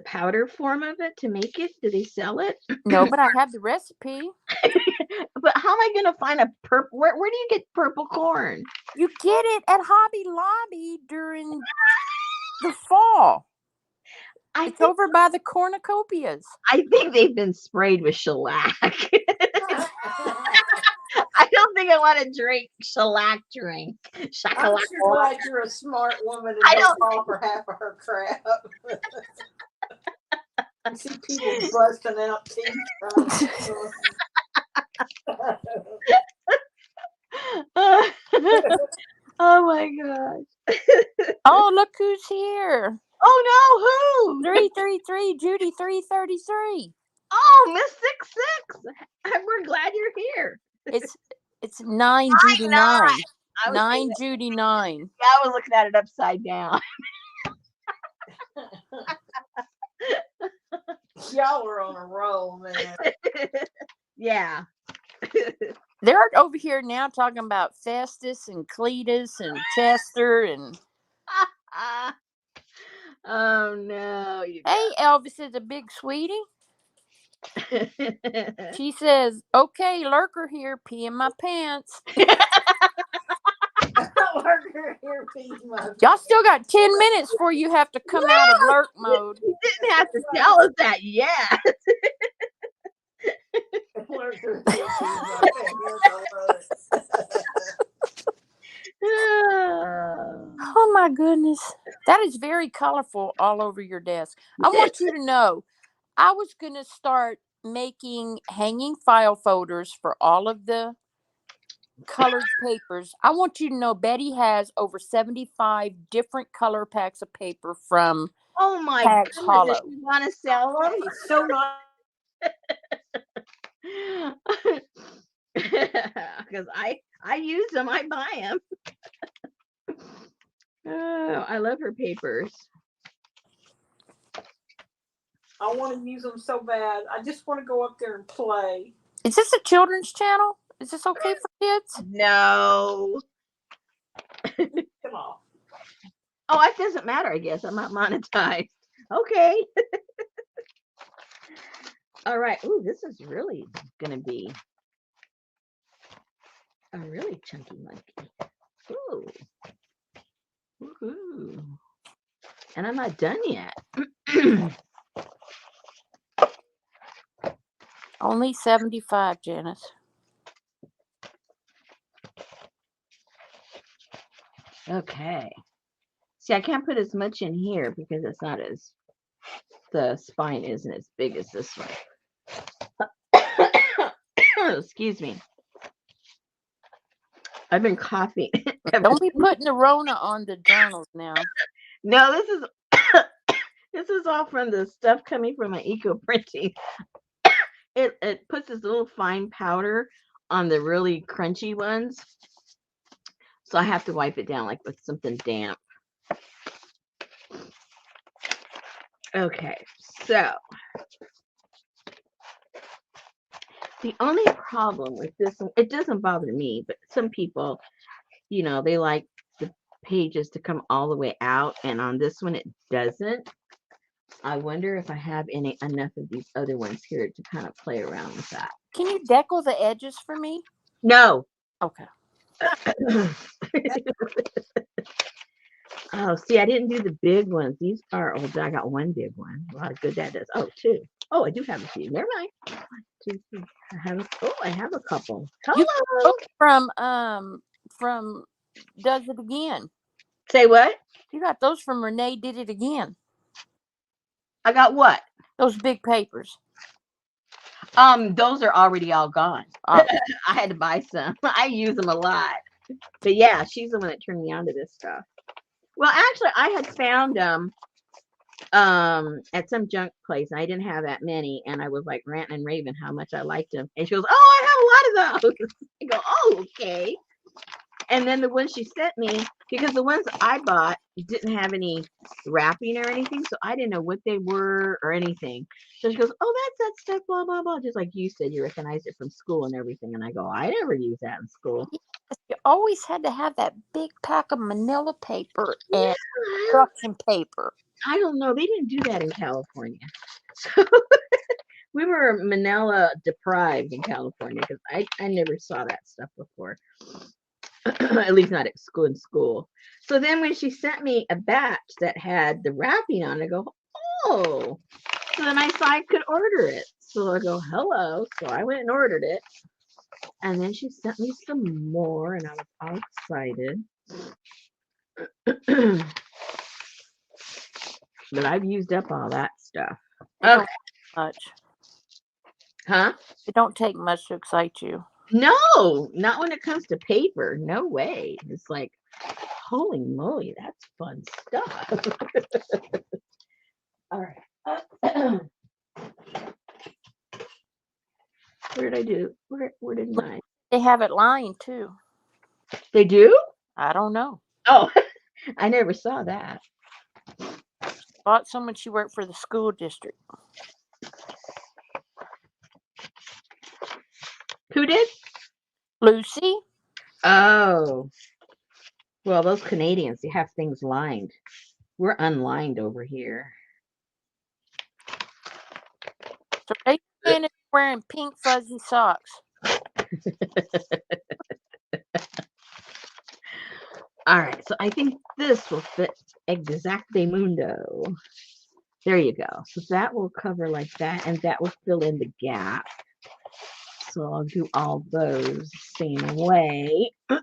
powder form of it to make it? Do they sell it?
No, but I have the recipe.
But how am I going to find a purple? Where do you get purple corn?
You get it at Hobby Lobby during the fall. It's over by the cornucopias.
I think they've been sprayed with shellac. I don't think I want to drink shellac drink.
I'm sure glad you're a smart woman and don't fall for half of her crap. I see people busting out teeth.
Oh my gosh.
Oh, look who's here.
Oh no, who?
333, Judy 333.
Oh, Miss 66. We're glad you're here.
It's 9 Judy 9. 9 Judy 9.
Yeah, I was looking at it upside down.
Y'all are on a roll, man.
Yeah.
They're over here now talking about Festus and Cletus and Chester and.
Oh no, you
Hey, Elvis is a big sweetie. She says, "Okay, lurker here, peeing my pants." Y'all still got 10 minutes before you have to come out of lurk mode.
You didn't have to tell us that yet.
Oh my goodness. That is very colorful all over your desk. I want you to know, I was going to start making hanging file folders for all of the colored papers. I want you to know Betty has over 75 different color packs of paper from
Oh my
Pags
goodness,
Hollow.
does she want to sell them?
It's so nice.
Because I use them, I buy them. Oh, I love her papers.
I want to use them so bad. I just want to go up there and play.
Is this a children's channel? Is this okay for kids?
No.
Come on.
Oh, it doesn't matter, I guess. I'm not monetized. Okay. All right. Ooh, this is really going to be a really chunky monkey. Ooh. Woohoo. And I'm not done yet.
Only 75, Janice.
Okay. See, I can't put as much in here because it's not as, the spine isn't as big as this one. Excuse me. I've been coughing.
Don't be putting the Rona on the journals now.
No, this is this is all from the stuff coming from my eco printing. It puts this little fine powder on the really crunchy ones. So I have to wipe it down like with something damp. Okay, so the only problem with this, it doesn't bother me, but some people, you know, they like the pages to come all the way out, and on this one it doesn't. I wonder if I have enough of these other ones here to kind of play around with that.
Can you deckle the edges for me?
No.
Okay.
Oh, see, I didn't do the big ones. These are, oh, I got one big one. Wow, how good that is. Oh, two. Oh, I do have a few. Never mind. 1, 2, 3. I have a couple. Hello.
From Does It Again.
Say what?
You got those from Renee Did It Again.
I got what?
Those big papers.
Those are already all gone. I had to buy some. I use them a lot. But yeah, she's the one that turned me on to this stuff. Well, actually, I had found them at some junk place. I didn't have that many, and I was like ranting and raving how much I liked them. And she goes, "Oh, I have a lot of those." I go, "Oh, okay." And then the ones she sent me, because the ones I bought didn't have any wrapping or anything, so I didn't know what they were or anything. So she goes, "Oh, that's that stuff, blah, blah, blah." Just like you said, you recognized it from school and everything. And I go, "I never used that in school."
You always had to have that big pack of manila paper and construction paper.
I don't know. They didn't do that in California. So we were manila deprived in California because I never saw that stuff before. At least not at school. In school. So then when she sent me a batch that had the wrapping on, I go, "Oh." So then I saw I could order it. So I go, "Hello." So I went and ordered it. And then she sent me some more, and I was all excited. But I've used up all that stuff.
Okay. Much.
Huh?
It don't take much to excite you.
No, not when it comes to paper. No way. It's like, holy moly, that's fun stuff. All right. Where did I do? Where did mine?
They have it lined too.
They do?
I don't know.
Oh, I never saw that.
Bought some when she worked for the school district.
Who did?
Lucy?
Oh, well, those Canadians, they have things lined. We're unlined over here.
So Rayman is wearing pink fuzzy socks.
All right, so I think this will fit exactamundo. There you go. So that will cover like that, and that will fill in the gap. So I'll do all those the same way. I'll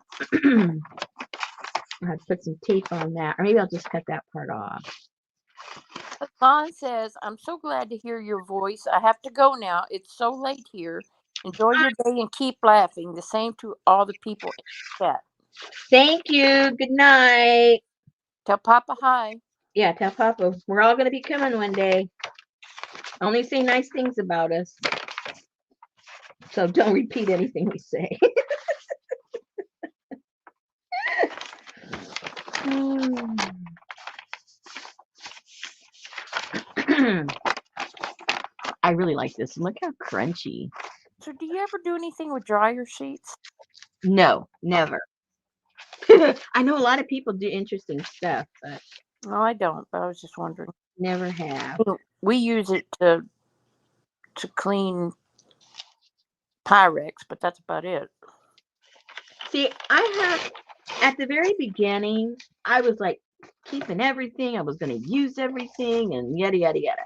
have to put some tape on that, or maybe I'll just cut that part off.
Lon says, I'm so glad to hear your voice. I have to go now. It's so late here. Enjoy your day and keep laughing. The same to all the people in the chat.
Thank you. Good night.
Tell Papa hi.
Yeah, tell Papa. We're all going to be coming one day. Only say nice things about us. So don't repeat anything we say. I really like this. Look how crunchy.
So do you ever do anything with dryer sheets?
No, never. I know a lot of people do interesting stuff, but
No, I don't, but I was just wondering.
never have.
We use it to clean Pyrex, but that's about it.
See, at the very beginning, I was like keeping everything. I was going to use everything and yada, yada, yada.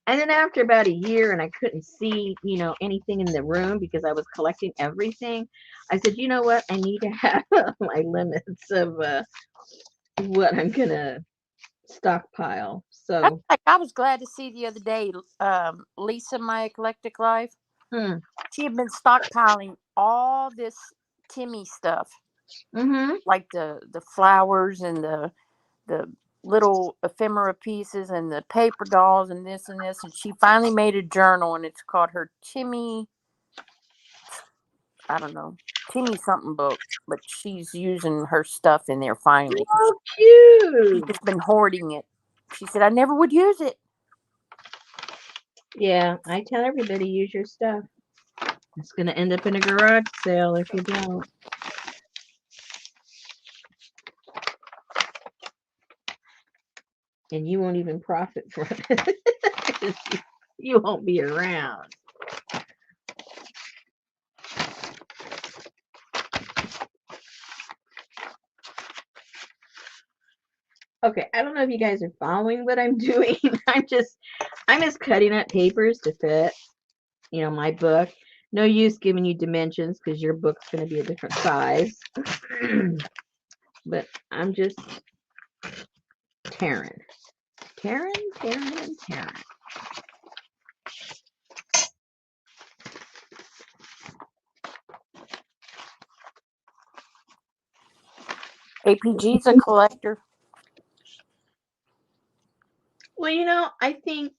And then after about a year and I couldn't see, anything in the room because I was collecting everything, I said, you know what? I need to have my limits of what I'm going to stockpile. So
I was glad to see the other day, Lisa, my eclectic life. She had been stockpiling all this Timmy stuff, like the flowers and the little ephemera pieces and the paper dolls and this and this. And she finally made a journal, and it's called her Timmy, I don't know, Timmy something book. But she's using her stuff in there finally.
Oh, cute.
She's just been hoarding it. She said, I never would use it.
Yeah, I tell everybody, use your stuff. It's going to end up in a garage sale if you don't. And you won't even profit from it. You won't be around. Okay, I don't know if you guys are following what I'm doing. I'm just cutting up papers to fit, my book. No use giving you dimensions because your book's going to be a different size. But I'm just tearing.
APG's a collector.
Well, I think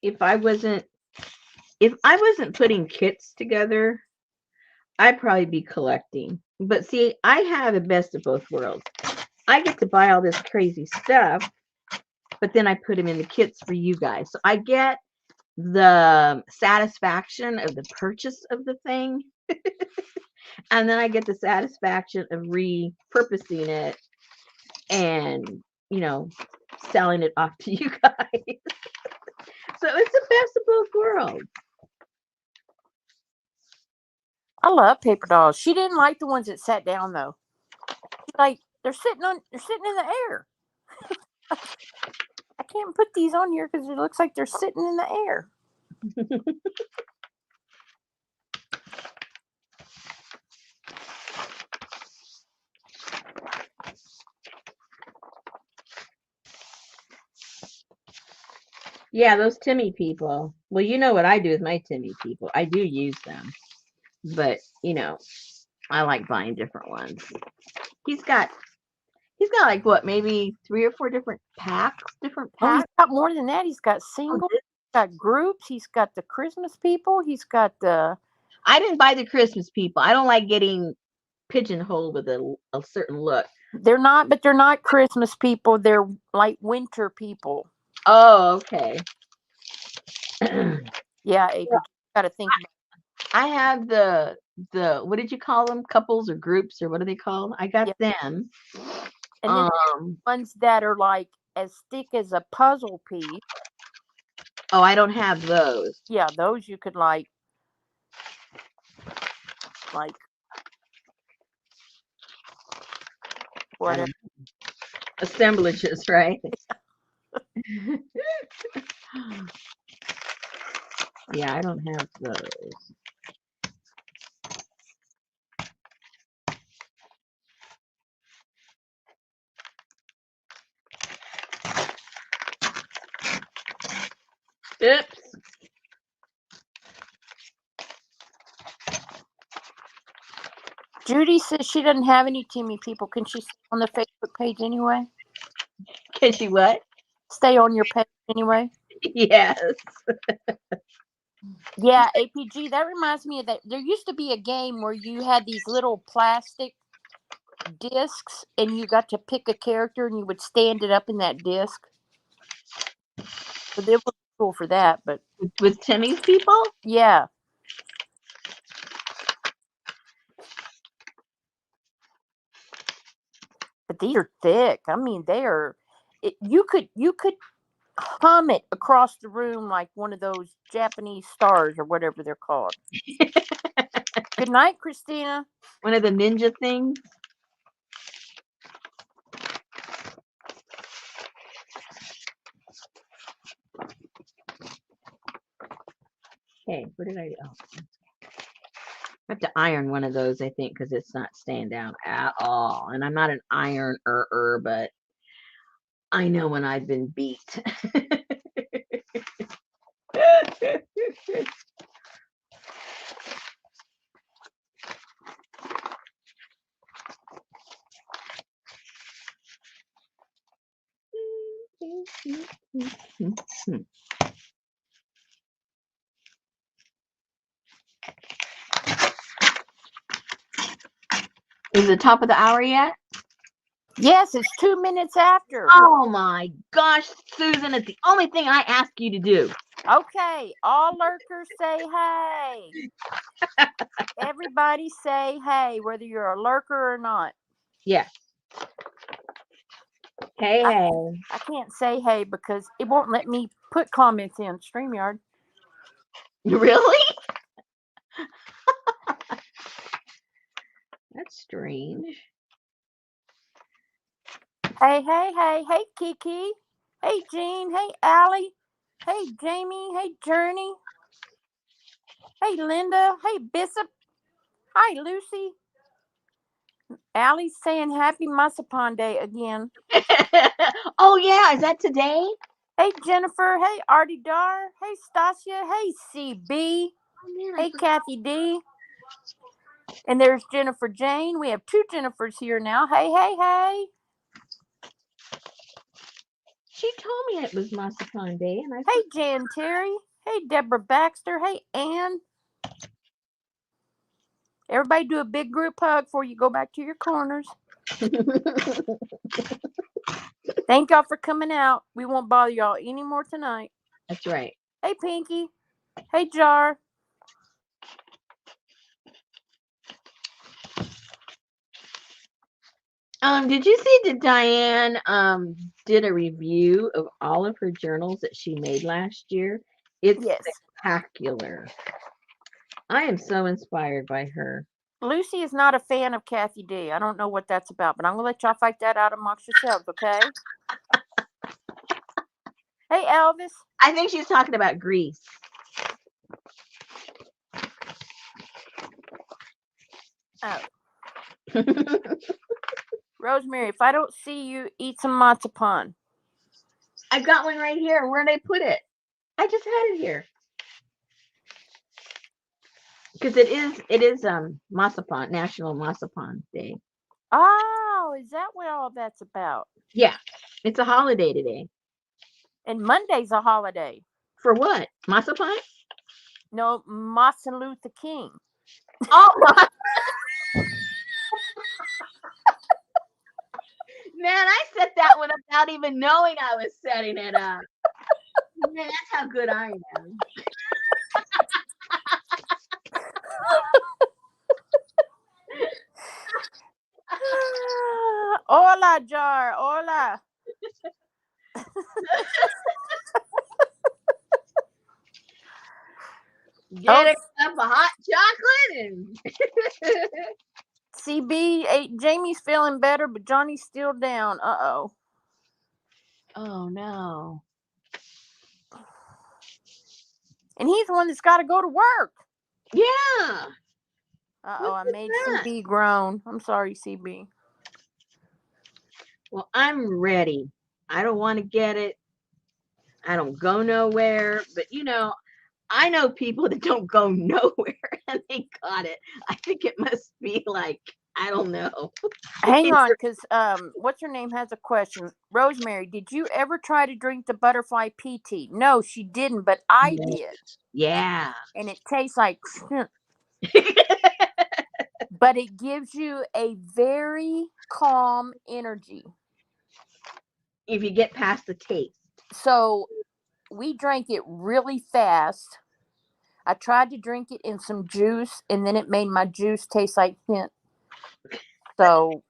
if I wasn't putting kits together, I'd probably be collecting. But see, I have the best of both worlds. I get to buy all this crazy stuff, but then I put them in the kits for you guys. So I get the satisfaction of the purchase of the thing. And then I get the satisfaction of repurposing it and, selling it off to you guys. So it's the best of both worlds.
I love paper dolls. She didn't like the ones that sat down though. She's like, they're sitting in the air. I can't put these on here because it looks like they're sitting in the air.
Yeah, those Timmy people. Well, you know what I do with my Timmy people. I do use them. But, I like buying different ones. He's got like what, maybe 3 or 4 different packs?
Oh, he's got more than that. He's got singles, he's got groups, he's got the Christmas people, he's got the...
I didn't buy the Christmas people. I don't like getting pigeonholed with a certain look.
They're not Christmas people. They're like winter people.
Oh, okay.
Yeah, AP, got to think about it.
I have the what did you call them? Couples or groups or what are they called? I got
Yeah.
them.
And then ones that are like as thick as a puzzle piece.
Oh, I don't have those.
Yeah, those you could like whatever.
Assemblages, right? Yeah, I don't have those. Oops.
Judy says she doesn't have any Timmy people. Can she stay on the Facebook page anyway?
Can she what?
Stay on your page anyway?
Yes.
Yeah, APG, that reminds me of that. There used to be a game where you had these little plastic discs and you got to pick a character and you would stand it up in that disc. So they were cool for that, but
With Timmy's people?
yeah. But these are thick. I mean, they are. You could hum it across the room like one of those Japanese stars or whatever they're called. Good night, Christina.
One of the ninja things. Okay, what did I do? Oh, I have to iron one of those, I think, because it's not staying down at all. And I'm not an ironer, but I know when I've been beat. Is it top of the hour yet?
Yes, it's 2 minutes after.
Oh my gosh, Susan, it's the only thing I ask you to do.
Okay, all lurkers say hey. Everybody say hey, whether you're a lurker or not.
Yes. Hey, hey.
I can't say hey because it won't let me put comments in StreamYard.
Really? That's strange.
Hey, hey, hey, hey, Kiki. Hey, Jean. Hey, Allie. Hey, Jamie. Hey, Journey. Hey, Linda. Hey, Bishop. Hi, Lucy. Allie's saying happy Marzipan Day again.
Oh, yeah. Is that today?
Hey, Jennifer. Hey, Artie Dar. Hey, Stasia. Hey, CB.
Oh,
hey, Kathy D. And there's Jennifer Jane. We have 2 Jennifers here now. Hey, hey, hey.
She told me it was Marzipan Day. And
Hey, Jan Terry. Hey, Deborah Baxter. Hey, Ann. Everybody do a big group hug before you go back to your corners. Thank y'all for coming out. We won't bother y'all anymore tonight.
That's right.
Hey, Pinky. Hey, Jar.
Did you see that Diane did a review of all of her journals that she made last year? It's spectacular. I am so inspired by her.
Lucy is not a fan of Kathy D. I don't know what that's about, but I'm going to let y'all fight that out amongst yourselves, okay? Hey, Elvis.
I think she's talking about Greece.
Oh. Rosemary, if I don't see you, eat some marzipan.
I've got one right here. Where'd I put it? I just had it here. Because it is Marzipan, National Marzipan Day.
Oh, is that what all that's about?
Yeah, it's a holiday today.
And Monday's a holiday.
For what? Marzipan?
No, Martin Luther King.
Oh my! Man, I set that one up without even knowing I was setting it up. Man, that's how good I am.
Hola, jar. Hola.
Get a cup of hot chocolate and
CB, Jamie's feeling better, but Johnny's still down. Uh-oh.
oh no.
And he's the one that's got to go to work.
Yeah.
Uh-oh, I
What was
made
that?
CB groan. I'm sorry, CB.
Well, I'm ready. I don't want to get it. I don't go nowhere, but I know people that don't go nowhere and they got it. I think it must be like, I don't know.
Hang on, because what's her name has a question. Rosemary, did you ever try to drink the butterfly pea tea? No, she didn't, but I did.
Yeah.
And it tastes like, but it gives you a very calm energy.
If you get past the taste.
So we drank it really fast. I tried to drink it in some juice, and then it made my juice taste like hint. So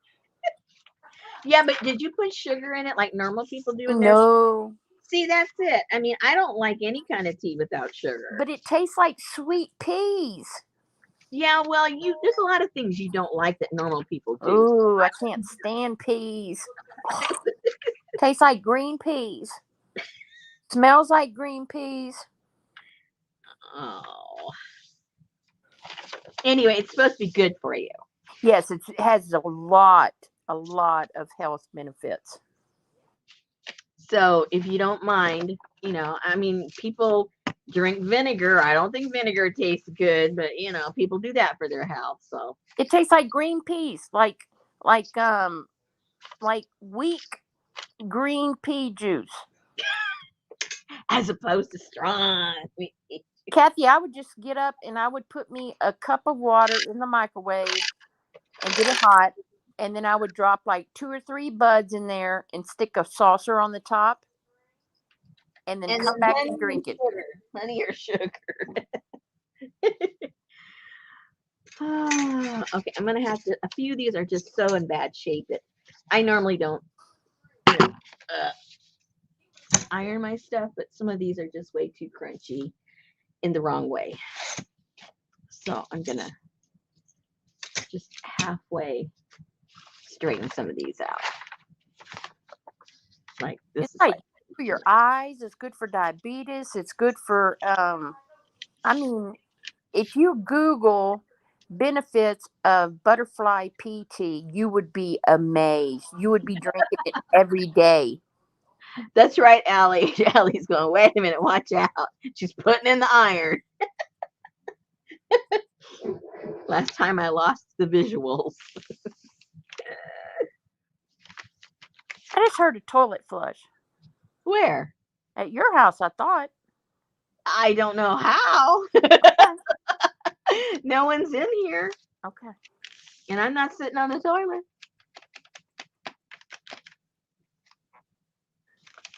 Yeah, but did you put sugar in it like normal people do in
no.
See, that's it. I mean, I don't like any kind of tea without sugar.
But it tastes like sweet peas.
Yeah, well, there's a lot of things you don't like that normal people do.
Ooh, I can't stand peas. Tastes like green peas. Smells like green peas.
Oh. Anyway, it's supposed to be good for you.
Yes, it has a lot of health benefits.
So if you don't mind, I mean, people drink vinegar. I don't think vinegar tastes good, but people do that for their health. So
it tastes like green peas, like weak green pea juice,
as opposed to strong.
Kathy, I would just get up and I would put me a cup of water in the microwave and get it hot, and then I would drop like 2 or 3 buds in there and stick a saucer on the top, and then come back and drink it.
Honey or sugar. Okay, I'm gonna have to. A few of these are just so in bad shape that I normally don't iron my stuff, but some of these are just way too crunchy in the wrong way. So I'm gonna just halfway straighten some of these out. Like this
It's
is
like for your eyes. It's good for diabetes. It's good for I mean, if you Google benefits of butterfly pea tea, you would be amazed. You would be drinking it every day.
That's right, Allie. Allie's going, wait a minute, watch out. She's putting in the iron. Last time I lost the visuals.
I just heard a toilet flush.
Where?
At your house, I thought.
I don't know how. No one's in here.
Okay.
And I'm not sitting on the toilet.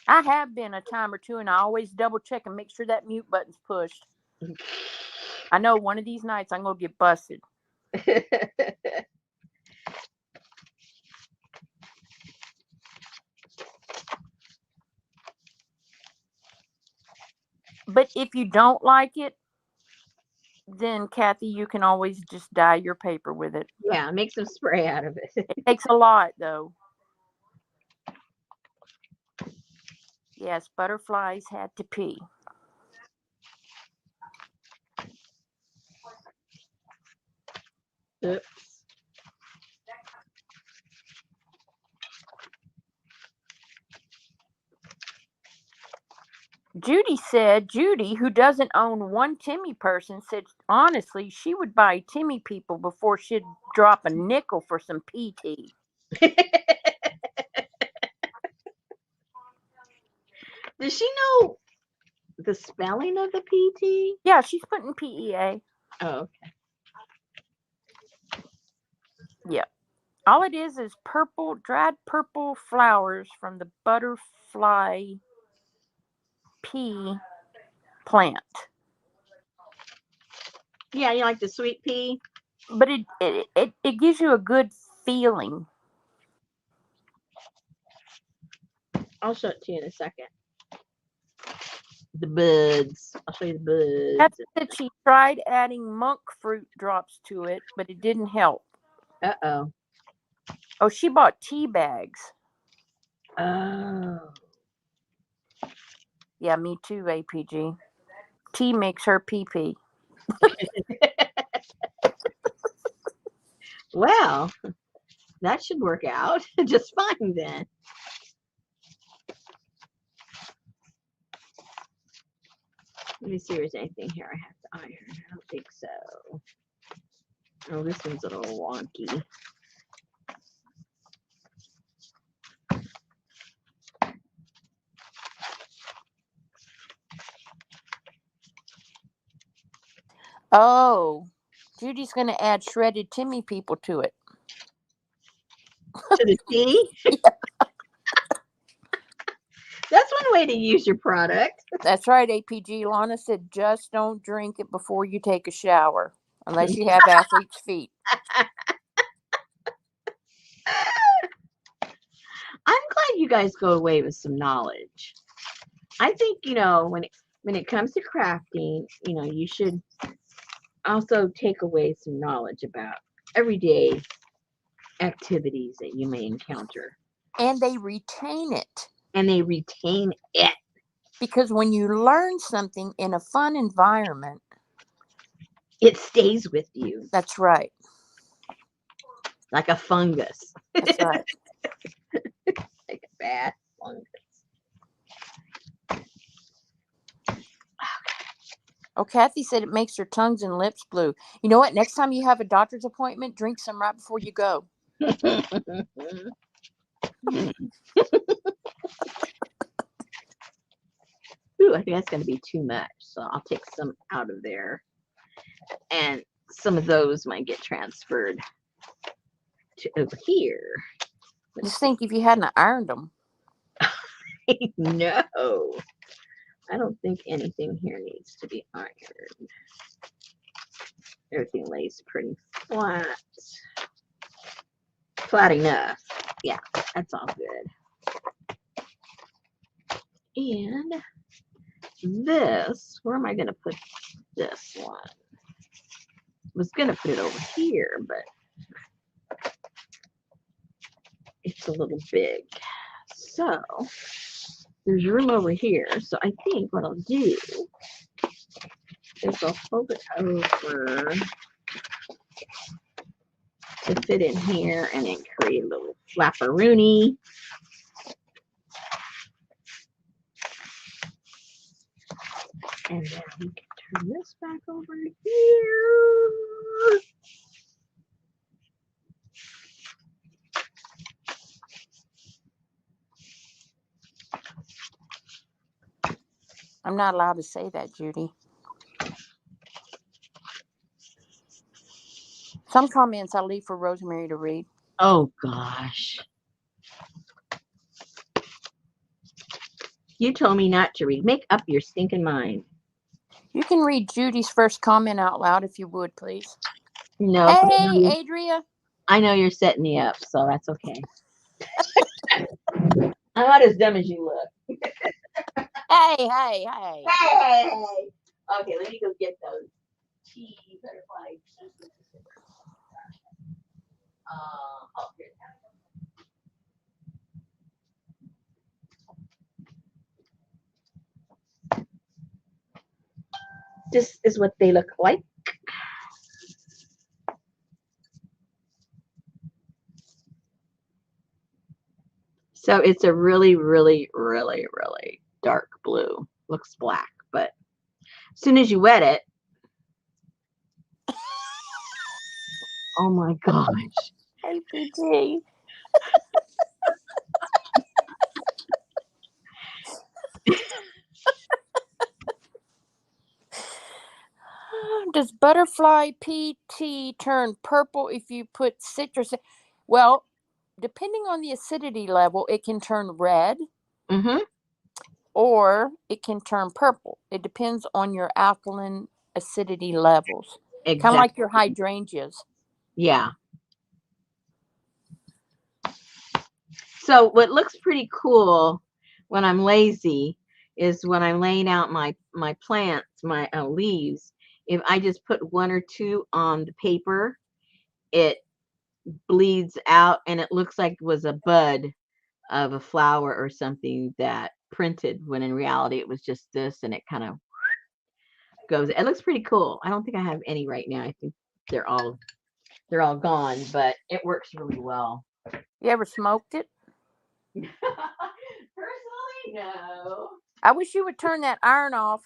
I have been a time or two, and I always double check and make sure that mute button's pushed. I know one of these nights I'm going to get busted. But if you don't like it, then Kathy, you can always just dye your paper with it.
Yeah, make some spray out of it.
It takes a lot, though. Yes, butterflies had to pee.
Oops.
Judy, who doesn't own one Timmy person, said honestly she would buy Timmy people before she'd drop a nickel for some PT.
Does she know the spelling of the PT?
Yeah, she's putting PEA.
Oh, okay.
Yeah. All it is dried purple flowers from the butterfly pea plant.
Yeah, you like the sweet pea?
But it gives you a good feeling.
I'll show it to you in a second. The buds. I'll show you the
That
buds.
said she tried adding monk fruit drops to it, but it didn't help.
Uh-oh.
Oh, she bought tea bags.
Oh.
Yeah, me too, APG. Tea makes her pee-pee.
Well, that should work out just fine then. Let me see if there's anything here I have to iron. I don't think so. Oh, this one's a little wonky.
Oh, Judy's going to add shredded Timmy people to it.
To the tea? That's one way to use your product.
That's right, APG. Lana said just don't drink it before you take a shower, unless you have athlete's feet.
I'm glad you guys go away with some knowledge. I think, when it comes to crafting, you should also take away some knowledge about everyday activities that you may encounter.
And they retain it.
And they retain it.
Because when you learn something in a fun environment,
it stays with you.
That's right.
Like a fungus.
That's right.
Like a bad fungus.
Oh, Kathy said it makes your tongues and lips blue. You know what? Next time you have a doctor's appointment, drink some right before you go.
Ooh, I think that's going to be too much. So I'll take some out of there. And some of those might get transferred to over here.
Just think if you hadn't ironed them.
No. I don't think anything here needs to be ironed. Everything lays pretty flat. Flat enough. Yeah, that's all good. And this, where am I going to put this one? I was going to put it over here, but it's a little big. So there's room over here. So I think what I'll do is I'll fold it over to fit in here and then create a little flapperoonie. And then we can turn this back over here.
I'm not allowed to say that, Judy. Some comments I'll leave for Rosemary to read.
Oh, gosh. You told me not to read. Make up your stinking mind.
You can read Judy's first comment out loud if you would, please.
No.
Hey, Adria.
I know you're setting me up, so that's okay. I'm not as dumb as you look.
Hey.
Hey! Okay, let me go get those tea butterflies. Oh, here. This is what they look like. So it's a really, really, really, really dark blue. Looks black, but as soon as you wet it, oh my gosh.
APG. Does butterfly PT turn purple if you put citrus? Well, depending on the acidity level, it can turn red or it can turn purple. It depends on your alkaline acidity levels.
Exactly.
Kind of like your hydrangeas.
Yeah. So what looks pretty cool when I'm lazy is when I'm laying out my plants, my leaves. If I just put one or two on the paper, it bleeds out and it looks like it was a bud of a flower or something that printed, when in reality it was just this, and it kind of goes. It looks pretty cool. I don't think I have any right now. I think they're all gone, but it works really well.
You ever smoked it?
Personally, no.
I wish you would turn that iron off.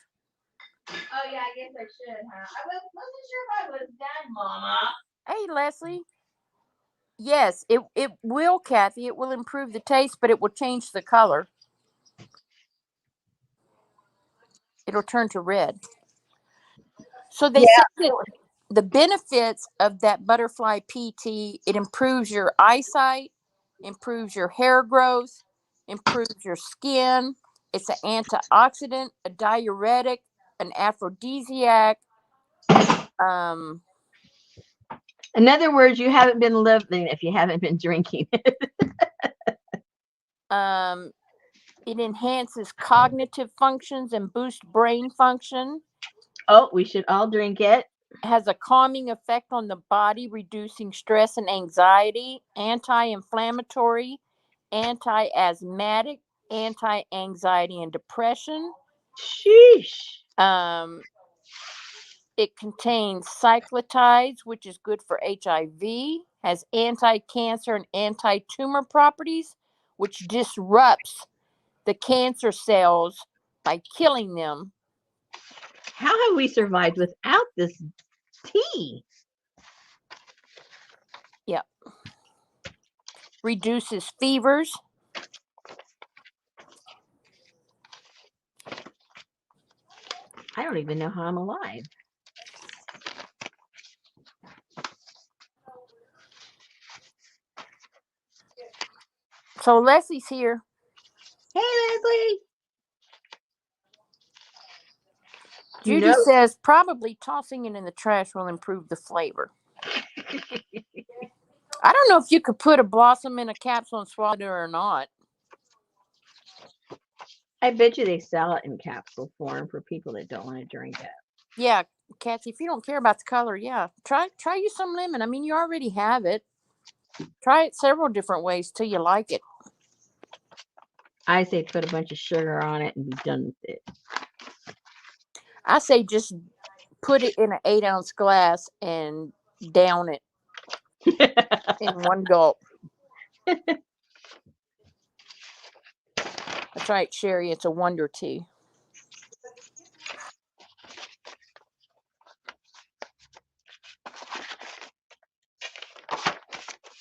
Oh yeah, I guess I should, huh? I wasn't sure if I was done, Mama.
Hey, Leslie. Yes, it will, Kathy. It will improve the taste, but it will change the color. It'll turn to red. So they say that the benefits of that butterfly PT, it improves your eyesight, improves your hair growth, improves your skin. It's an antioxidant, a diuretic, an aphrodisiac.
In other words, you haven't been living if you haven't been drinking.
It enhances cognitive functions and boosts brain function.
Oh, we should all drink it.
Has a calming effect on the body, reducing stress and anxiety, anti-inflammatory, anti-asthmatic, anti-anxiety and depression.
Sheesh.
It contains cyclotides, which is good for HIV, has anti-cancer and anti-tumor properties, which disrupts the cancer cells by killing them.
How have we survived without this tea?
Yep. Reduces fevers.
I don't even know how I'm alive.
So Leslie's here.
Hey, Leslie.
Judy says probably tossing it in the trash will improve the flavor. I don't know if you could put a blossom in a capsule and swallow it or not.
I bet you they sell it in capsule form for people that don't want to drink it.
Yeah, Kathy, if you don't care about the color, yeah. Try you some lemon. I mean, you already have it. Try it several different ways till you like it.
I say put a bunch of sugar on it and be done with it.
I say just put it in an 8-ounce glass and down it in one gulp. That's right, Sherry. It's a wonder tea.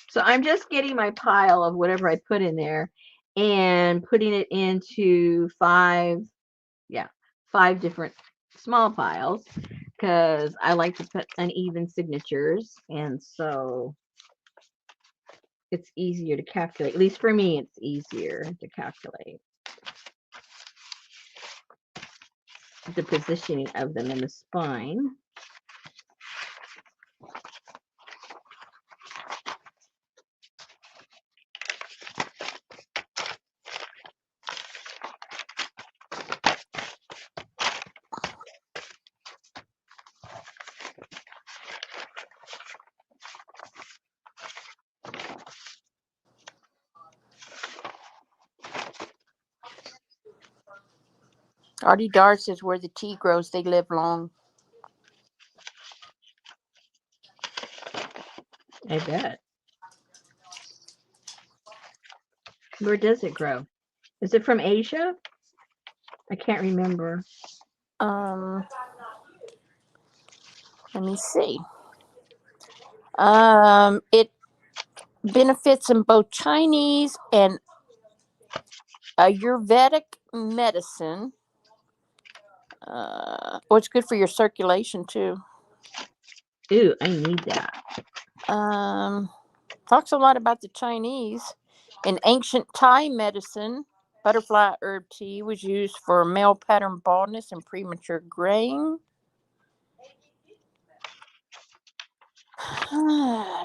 So I'm just getting my pile of whatever I put in there and putting it into 5 different small piles, because I like to put uneven signatures, and so it's easier to calculate. At least for me, it's easier to calculate the positioning of them in the spine.
Artie Dar says where the tea grows, they live long.
I bet. Where does it grow? Is it from Asia? I can't remember.
Let me see. It benefits in both Chinese and Ayurvedic medicine. It's good for your circulation too.
Ooh, I need that.
Talks a lot about the Chinese. In ancient Thai medicine, butterfly herb tea was used for male pattern baldness and premature graying.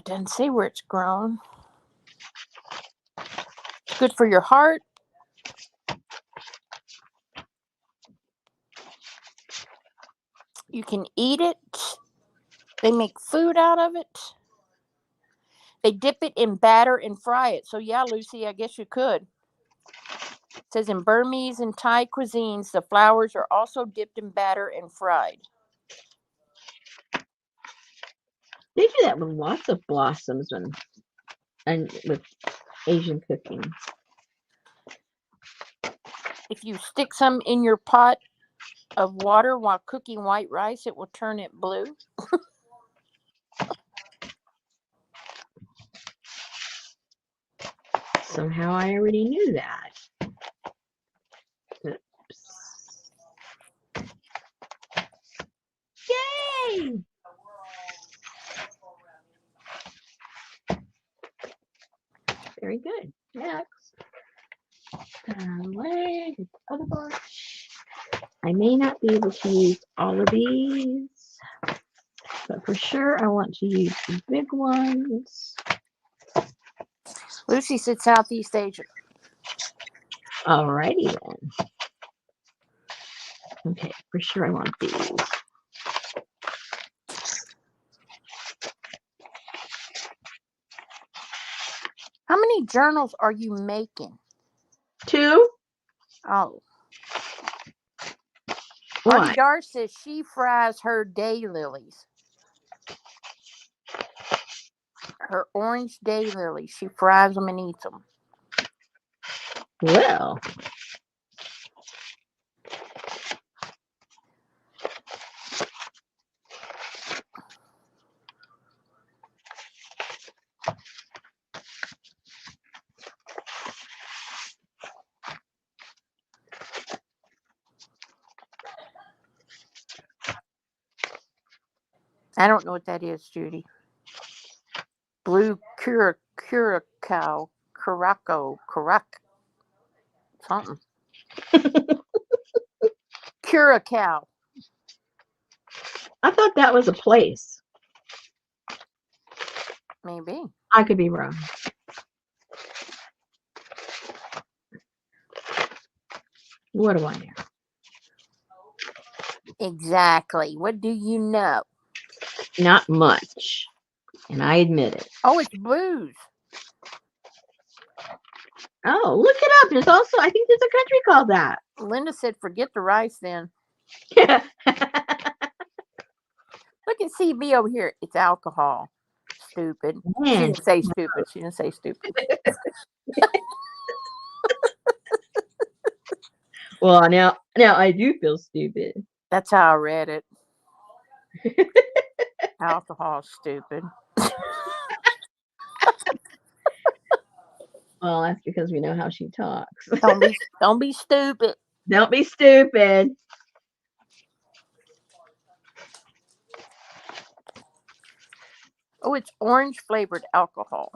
Doesn't say where it's grown. It's good for your heart. You can eat it. They make food out of it. They dip it in batter and fry it. So yeah, Lucy, I guess you could. It says in Burmese and Thai cuisines, the flowers are also dipped in batter and fried.
They do that with lots of blossoms and with Asian cooking.
If you stick some in your pot of water while cooking white rice, it will turn it blue.
Somehow I already knew that. Oops. Yay! Very good. Next. Away the other bunch. I may not be able to use all of these, but for sure I want to use the big ones.
Lucy said Southeast Asia.
Alrighty then. Okay, for sure I want these.
How many journals are you making?
2.
Oh.
What?
Artie Dar says she fries her daylilies. Her orange daylilies. She fries them and eats them.
Well.
I don't know what that is, Judy. Blue curacao, something. Curacao.
I thought that was a place.
Maybe.
I could be wrong. What do I know?
Exactly. What do you know?
Not much. And I admit it.
Oh, it's blues.
Oh, look it up. There's also, I think there's a country called that.
Linda said, forget the rice then.
Yeah.
Look at CB over here. It's alcohol. Stupid. She
Man.
didn't say stupid. She didn't say stupid.
Well, now I do feel stupid.
That's how I read it. Alcohol, stupid.
Well, that's because we know how she talks.
Don't be stupid.
Don't be stupid.
Oh, it's orange flavored alcohol.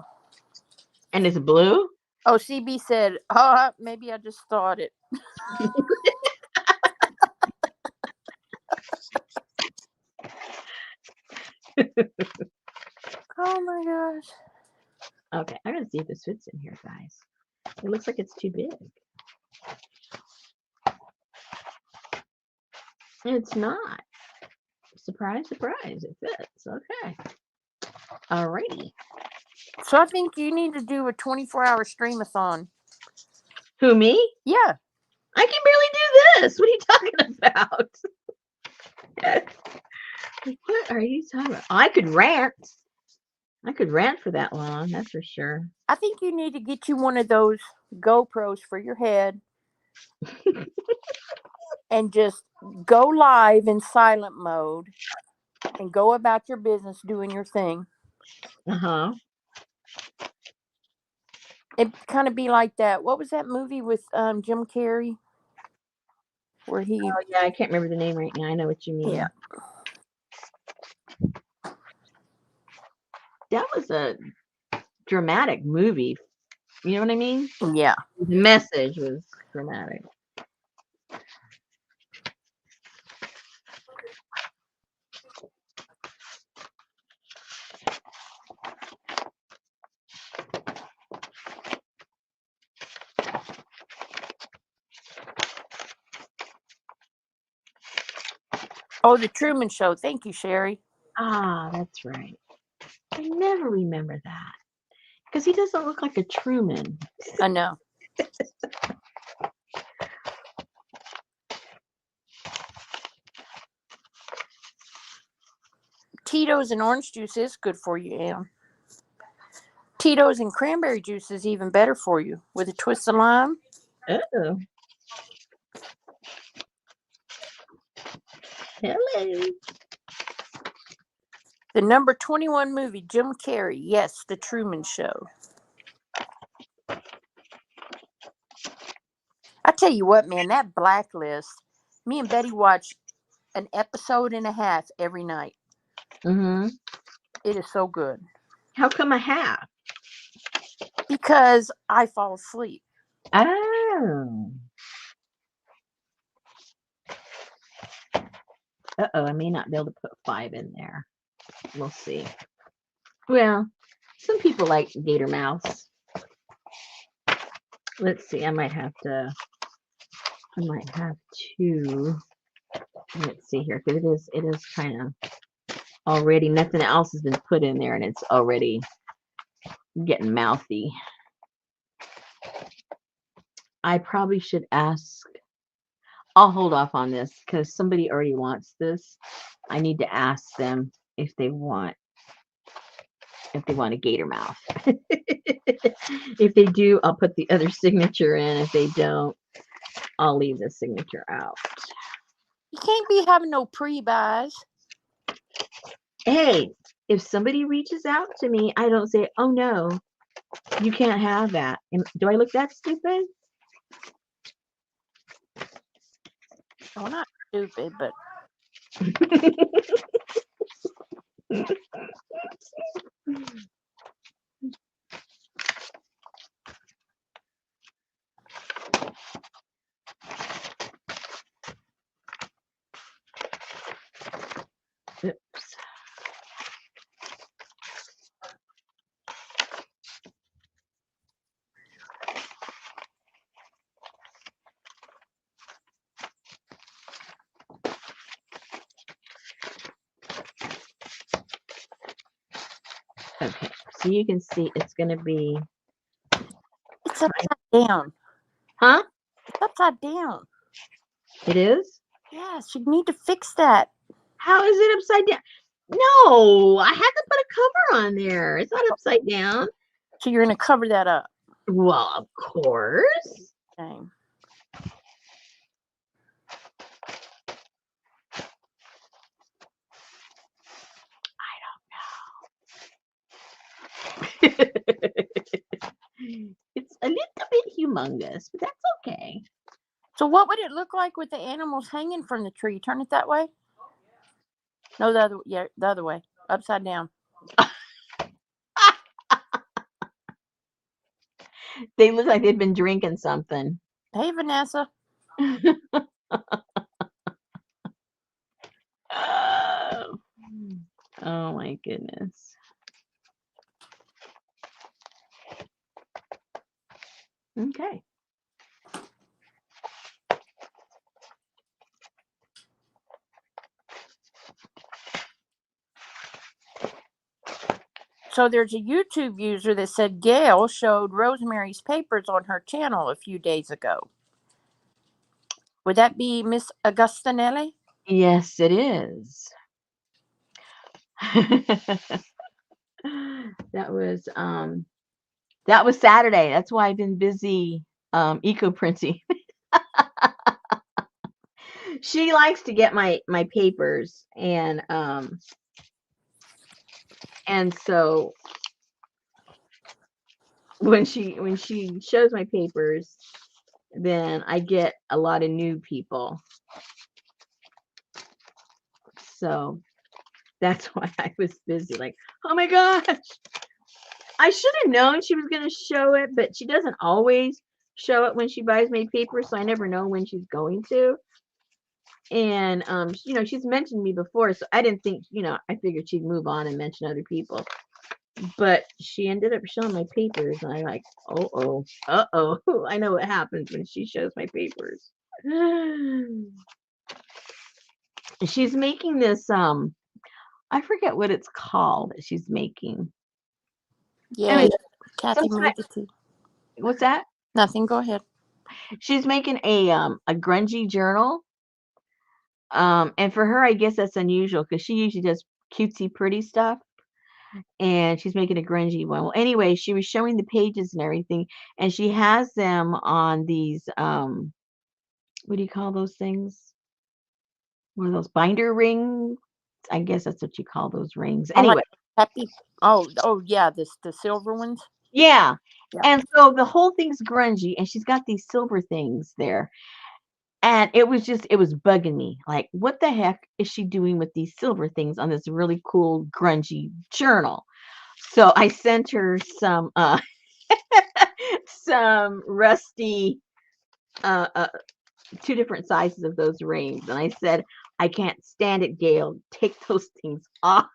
And it's blue?
Oh, CB said, oh, maybe I just thought it. Oh my gosh.
Okay, I gotta see if this fits in here, guys. It looks like it's too big. It's not. Surprise, surprise. It fits. Okay. Alrighty.
So I think you need to do a 24-hour streamathon.
Who, me?
Yeah.
I can barely do this. What are you talking about? What are you talking about? I could rant. I could rant for that long, that's for sure.
I think you need to get you one of those GoPros for your head and just go live in silent mode and go about your business doing your thing.
Uh-huh.
It'd kind of be like that. What was that movie with Jim Carrey? Where he...
Oh, yeah, I can't remember the name right now. I know what you mean.
Yeah.
That was a dramatic movie. You know what I mean?
Yeah.
The message was dramatic.
Oh, the Truman Show. Thank you, Sherry.
Ah, that's right. I never remember that because he doesn't look like a Truman.
I know. Tito's and orange juice is good for you, Ann. Tito's and cranberry juice is even better for you with a twist of lime.
Oh, hello.
The number 21 movie, Jim Carrey. Yes, The Truman Show. I tell you what, man, that Blacklist. Me and Betty watch an episode and a half every night.
Mm-hmm.
It is so good.
How come a half?
Because I fall asleep.
Oh. Uh-oh, I may not be able to put 5 in there. We'll see. Well, some people like gator mouse. Let's see, I might have to, let's see here, because it is kind of already, nothing else has been put in there, and it's already getting mouthy. I probably should ask, I'll hold off on this, because somebody already wants this. I need to ask them if they want a gator mouth. If they do, I'll put the other signature in. If they don't, I'll leave the signature out.
You can't be having no pre-buys.
Hey, if somebody reaches out to me, I don't say, oh no, you can't have that. Do I look that stupid?
Well, not stupid, but
Oops. Okay, so you can see it's going to be,
it's upside down.
huh?
It's upside down.
It is?
Yes, you need to fix that.
How is it upside down? No, I had to put a cover on there. It's not upside down.
So you're going to cover that up.
Well, of course.
Okay.
It's a little bit humongous, but that's okay.
So what would it look like with the animals hanging from the tree? Turn it that way? No, the other way. Upside down.
They look like they've been drinking something.
Hey, Vanessa.
Oh my goodness. Okay.
So there's a YouTube user that said Gail showed Rosemary's Papers on her channel a few days ago. Would that be Miss Augustinelli?
Yes, it is. That was Saturday. That's why I've been busy eco printing. She likes to get my papers, and so when she shows my papers, then I get a lot of new people. So that's why I was busy. Like, oh my gosh, I should have known she was going to show it, but she doesn't always show it when she buys my papers, so I never know when she's going to. And she's mentioned me before, so I didn't think, I figured she'd move on and mention other people. But she ended up showing my papers, and I'm like, I know what happens when she shows my papers. she's making this I forget what it's called that she's making.
Yeah,
Anyway,
Kathy
sometimes
made it too.
what's that?
Nothing. Go ahead.
She's making a grungy journal. And for her, I guess that's unusual because she usually does cutesy pretty stuff. And she's making a grungy one. Well, anyway, she was showing the pages and everything, and she has them on these what do you call those things? What are those binder rings? I guess that's what you call those rings.
Oh, like
Anyway,
happy. Oh yeah, the silver ones.
yeah.
Yeah.
And so the whole thing's grungy, and she's got these silver things there. And it was bugging me. Like, what the heck is she doing with these silver things on this really cool grungy journal? So I sent her some some rusty 2 different sizes of those rings, and I said, I can't stand it, Gail. Take those things off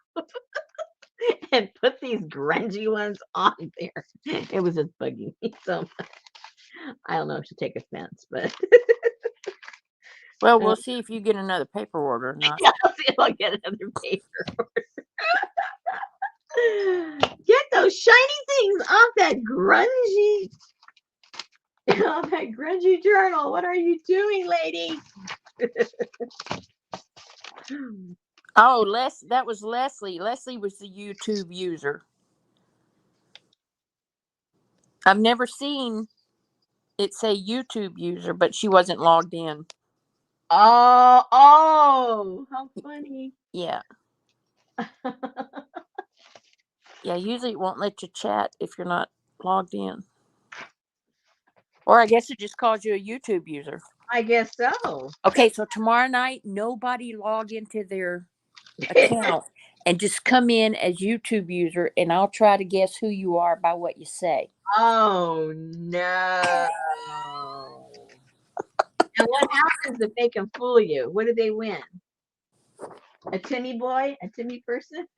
and put these grungy ones on there. It was just bugging me so much. I don't know if she'll take offense, but
Well, we'll see if you get another paper order or not.
I'll see if I'll get another paper order. Get those shiny things off that grungy journal. What are you doing, lady?
Oh, that was Leslie. Leslie was the YouTube user. I've never seen it say YouTube user, but she wasn't logged in.
Oh, how funny.
Yeah. Yeah, usually it won't let you chat if you're not logged in. Or I guess it just calls you a YouTube user.
I guess so.
Okay, so tomorrow night, nobody log into their account and just come in as YouTube user, and I'll try to guess who you are by what you say.
Oh, no. And what happens if they can fool you? What do they win? A Timmy boy? A Timmy person?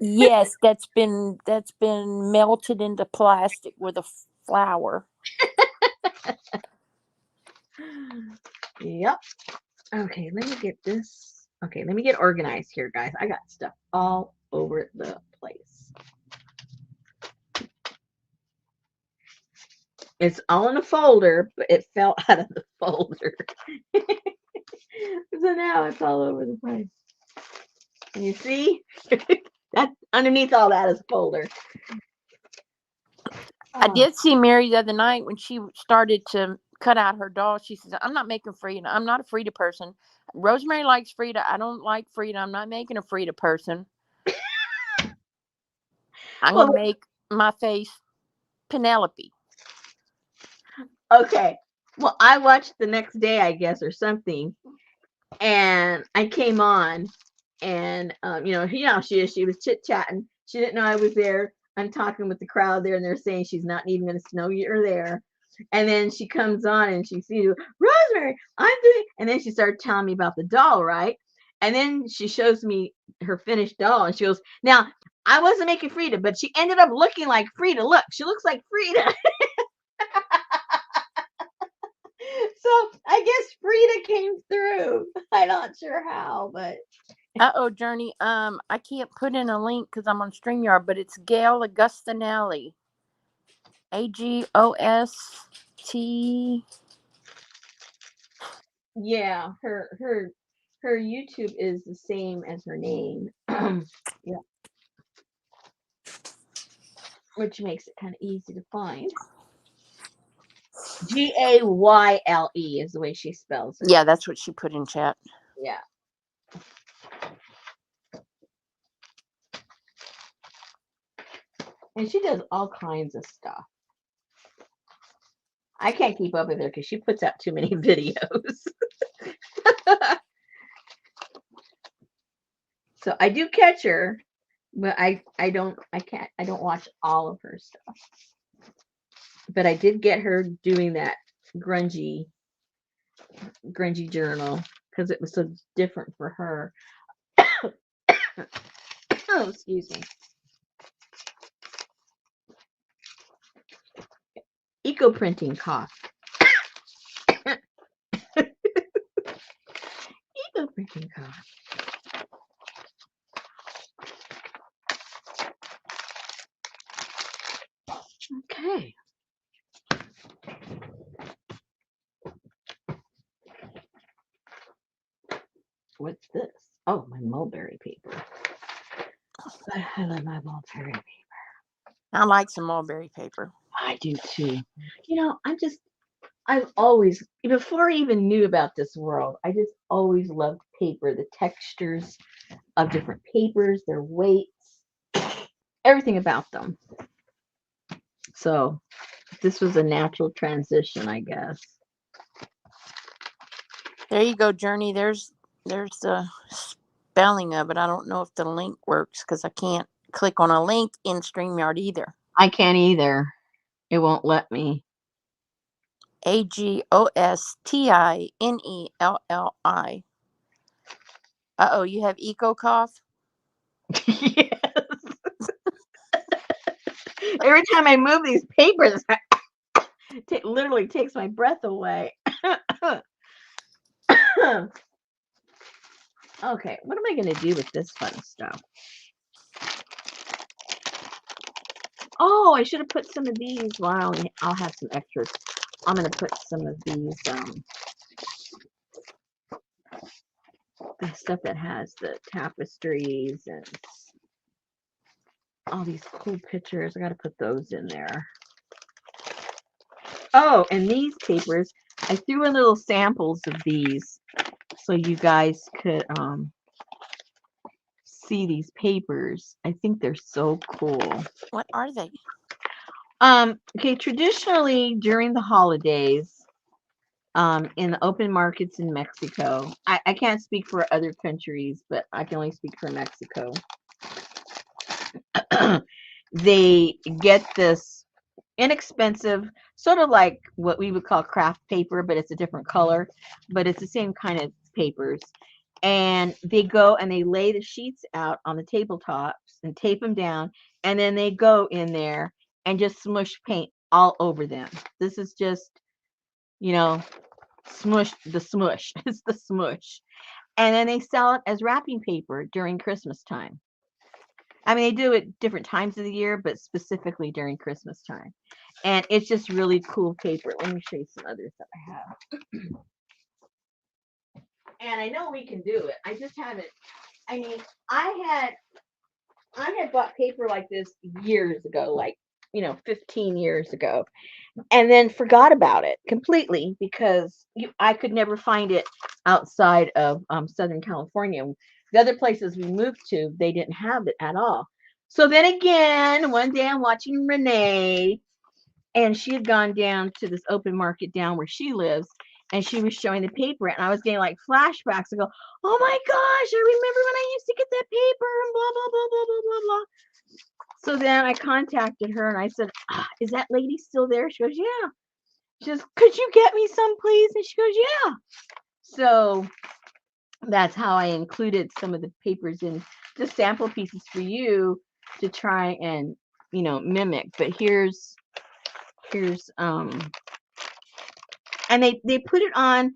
Yes, that's been melted into plastic with a flower.
Yep. Okay, let me get this. Okay, let me get organized here, guys. I got stuff all over the place. It's all in a folder, but it fell out of the folder. So now it's all over the place. And you see? That underneath all that is a folder.
I did see Mary the other night when she started to cut out her doll. She says, I'm not making Frida. I'm not a Frida person. Rosemary likes Frida. I don't like Frida. I'm not making a Frida person. I'm going to make my face Penelope.
Okay. Well, I watched the next day, I guess, or something. And I came on, and you know how she is. She was chit-chatting. She didn't know I was there. I'm talking with the crowd there, and they're saying she's not even going to know you're there. And then she comes on, and she sees Rosemary, I'm doing, and then she started telling me about the doll, right? And then she shows me her finished doll, and she goes, now, I wasn't making Frida, but she ended up looking like Frida. Look, she looks like Frida. So I guess Frida came through. I'm not sure how, but
Journey. I can't put in a link because I'm on StreamYard, but it's Gail Augustinelli. AGOST.
yeah, her YouTube is the same as her name. Yeah. Which makes it kind of easy to find. Gayle is the way she spells it.
Yeah, that's what she put in chat.
Yeah. And she does all kinds of stuff. I can't keep up with her because she puts out too many videos. So I do catch her, but I don't watch all of her stuff. But I did get her doing that grungy journal because it was so different for her. Oh, excuse me. Eco printing cough. Okay. What's this? Oh, my mulberry paper. I love my mulberry paper.
I like some mulberry paper.
I do too. You know, I've always, before I even knew about this world, I just always loved paper, the textures of different papers, their weights, everything about them. So this was a natural transition, I guess.
There you go, Journey. There's the spelling of it. I don't know if the link works because I can't click on a link in StreamYard either.
I can't either. It won't let me.
AGOSTINELLI. Uh-oh, you have eco cough?
Yes. Every time I move these papers, it literally takes my breath away. Okay, what am I going to do with this fun stuff? Oh, I should have put some of these. Well, I'll have some extras. I'm going to put some of these, the stuff that has the tapestries and all these cool pictures. I got to put those in there. Oh, and these papers, I threw in little samples of these so you guys could see these papers. I think they're so cool.
What are they?
Okay, traditionally during the holidays, in the open markets in Mexico, I can't speak for other countries, but I can only speak for Mexico. They get this inexpensive, sort of like what we would call craft paper, but it's a different color, but it's the same kind of papers. And they go and they lay the sheets out on the tabletops and tape them down, and then they go in there and just smush paint all over them. This is just, you know, smush. It's the smush. And then they sell it as wrapping paper during Christmas time. I mean, they do it different times of the year, but specifically during Christmas time. And it's just really cool paper. Let me show you some others that I have. And I know we can do it. I just haven't. I mean, I had bought paper like this years ago, like, 15 years ago, and then forgot about it completely because I could never find it outside of Southern California. The other places we moved to, they didn't have it at all. So then again, one day I'm watching Renee, and she had gone down to this open market down where she lives, and she was showing the paper, and I was getting like flashbacks. I go, oh my gosh, I remember when I used to get that paper and blah, blah, blah, blah, blah, blah, blah. So then I contacted her and I said, is that lady still there? She goes, yeah. She goes, could you get me some, please? And she goes, yeah. So that's how I included some of the papers in just sample pieces for you to try and, mimic. But here's and they put it on.